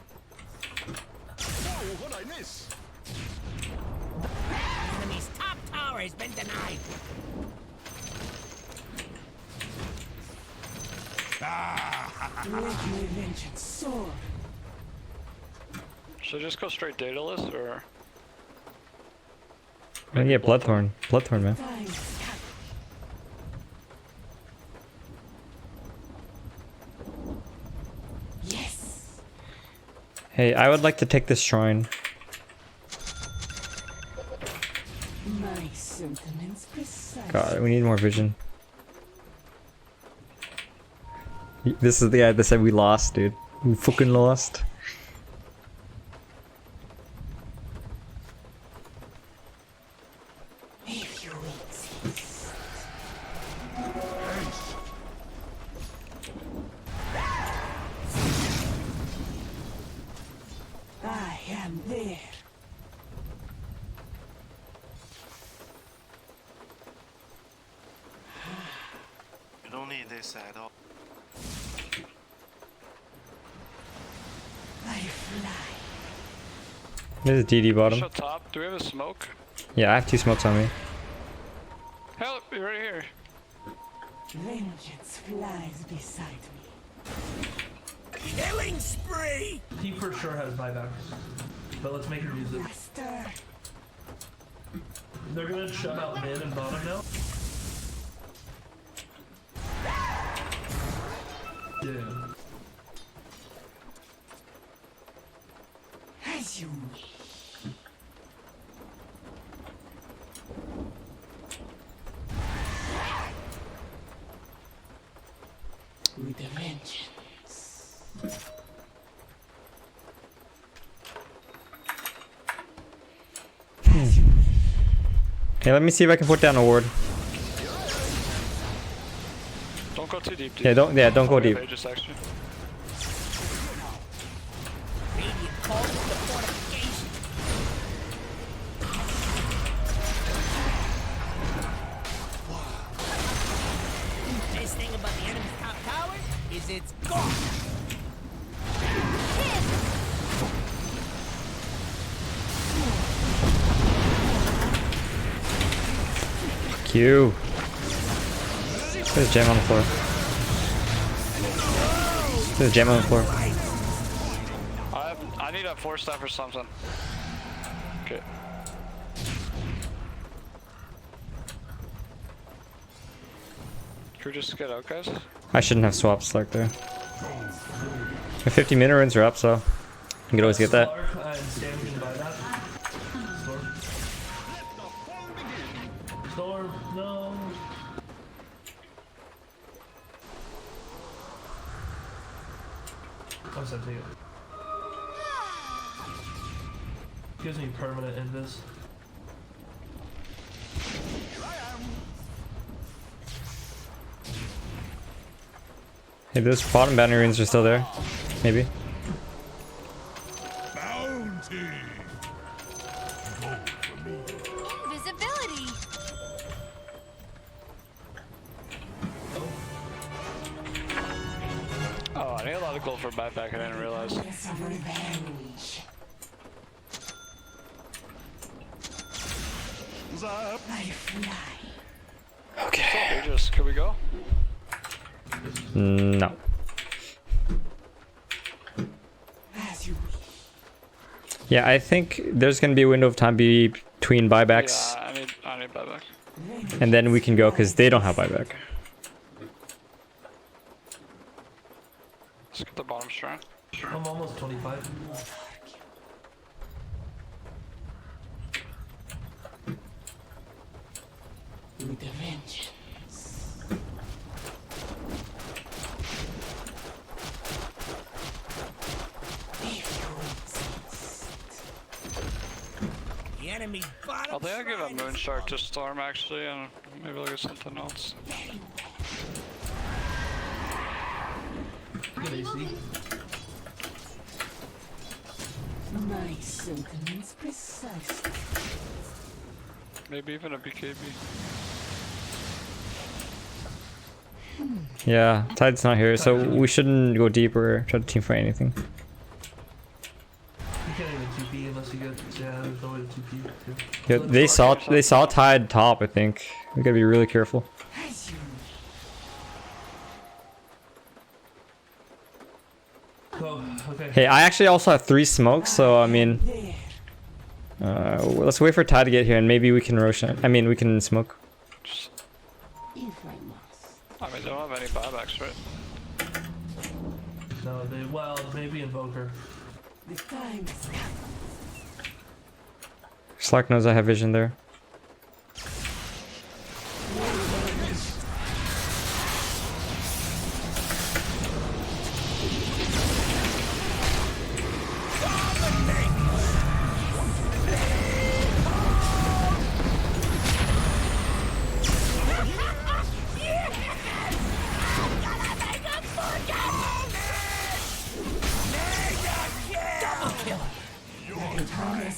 What I miss? Enemy's top tower has been denied. Let my vengeance soar. Should I just go straight dataless or? I'm gonna get Bloodthorn. Bloodthorn, man. Time is coming. Yes. Hey, I would like to take this shrine. My sentiments precise. God, we need more vision. This is the guy that said we lost, dude. We fucking lost. If you insist. I am there. You don't need this at all. I fly. There's a DD bottom. Shut top. Do we have a smoke? Yeah, I have 2 smokes on me. Help! You're right here. Vengeance flies beside me. Killing spree! He for sure has buyback. But let's make her use it. Master. They're gonna shut out mid and bottom now. Yeah. As you wish. With a vengeance. Hey, let me see if I can put down a ward. Don't go too deep. Yeah, don't go deep. Just extra. Radiant calls to the fortification. Best thing about the enemy's top tower is it's gone. Q. There's a gem on the floor. There's a gem on the floor. I need a 4-step or something. Okay. Should we just get out, guys? I shouldn't have swaps like there. My 50 minute runs are up, so you can always get that. Storm, no. I'm sending it. Gives me permanent invis. Hey, those bottom boundary runes are still there. Maybe. Bounty. Invisibility. Oh, I need a lot of gold for buyback. I didn't realize. Of revenge. I fly. Okay. Aegis, can we go? No. As you wish. Yeah, I think there's gonna be a window of time between buybacks, Yeah, I need buyback. and then we can go because they don't have buyback. Let's get the bottom strand. I'm almost 25. with a vengeance. If you insist. The enemy's bottom. I think I'll give a Moonshark to Storm actually, and maybe I'll get something else. Good AC. My sentiments precisely. Maybe even a BKB. Yeah, Tide's not here, so we shouldn't go deeper or try to team for anything. You can't even TP unless you get. Yeah, there's no way to TP. Too. Yeah, they saw Tide top, I think. We gotta be really careful. As you Oh, okay. Hey, I actually also have 3 smokes, so I mean, let's wait for Tide to get here and maybe we can Roshan. I mean, we can smoke. if I must. I mean, they don't have any buybacks, right? No, they. Well, maybe Invoker. The time has come. Slack knows I have vision there.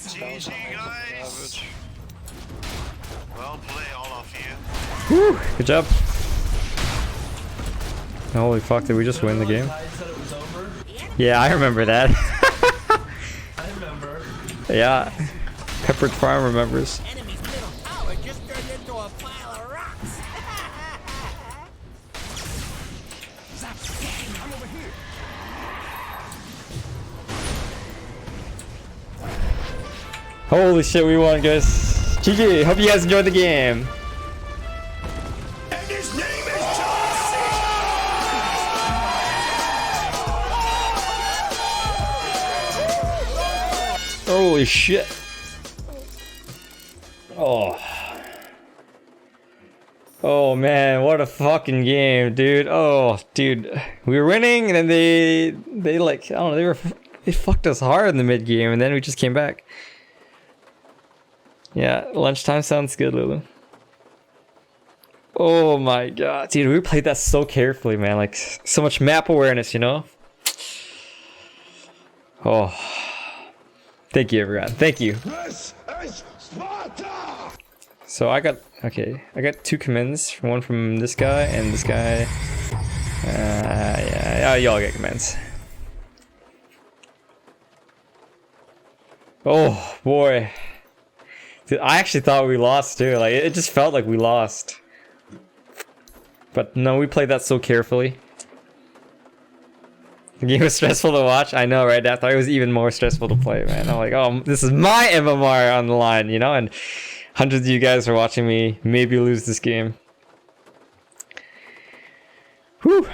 GG guys! Savage. Well play all of you. Woo, good job. Holy fuck, did we just win the game? Tide said it was over. Yeah, I remember that. I remember. Yeah, Peppered Farm remembers. Enemy's middle tower just turned into a pile of rocks. I'm over here. Holy shit, we won, guys. GG, hope you guys enjoyed the game. And his name is Holy shit. Oh. Oh man, what a fucking game, dude. Oh, dude. We were winning and then they like, I don't know, they fucked us hard in the mid game and then we just came back. Yeah, lunchtime sounds good, Lulu. Oh my god, dude, we played that so carefully, man. Like, so much map awareness, you know? Oh. Thank you, everyone. Thank you. This is Sparta! So I got 2 commands, one from this guy and this guy. Yeah, y'all get commands. Oh boy. Dude, I actually thought we lost too. Like, it just felt like we lost. But no, we played that so carefully. The game was stressful to watch. I know, right? I thought it was even more stressful to play, man. I'm like, oh, this is my MMR on the line, you know? And hundreds of you guys are watching me maybe lose this game. Whew.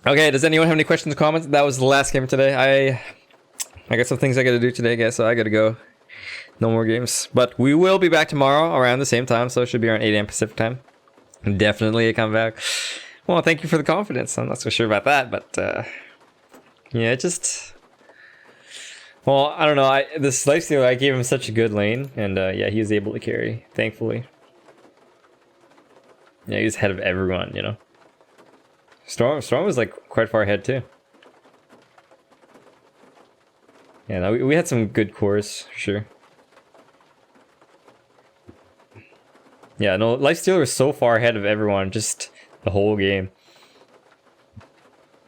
Okay, does anyone have any questions or comments? That was the last game today. I got some things I gotta do today, guys, so I gotta go. No more games. But we will be back tomorrow around the same time, so it should be around 8 AM Pacific time. Definitely a comeback. Well, thank you for the confidence. I'm not so sure about that, but yeah, it just... Well, I don't know. This lifesteal, I gave him such a good lane, and yeah, he was able to carry, thankfully. Yeah, he was ahead of everyone, you know? Storm was like quite far ahead too. Yeah, no, we had some good cores, for sure. Yeah, no, Lifestealer was so far ahead of everyone, just the whole game.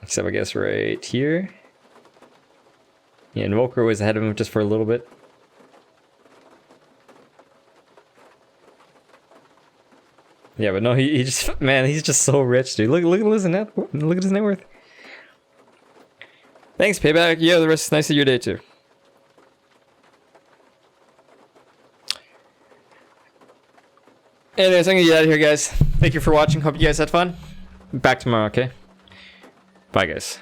Except I guess right here. Yeah, Invoker was ahead of him just for a little bit. Yeah, but no, he just, man, he's just so rich, dude. Look at his net worth. Thanks, Payback. Yeah, the rest is nice of your day too. Anyways, I'm gonna get out of here, guys. Thank you for watching. Hope you guys had fun. Back tomorrow, okay? Bye, guys.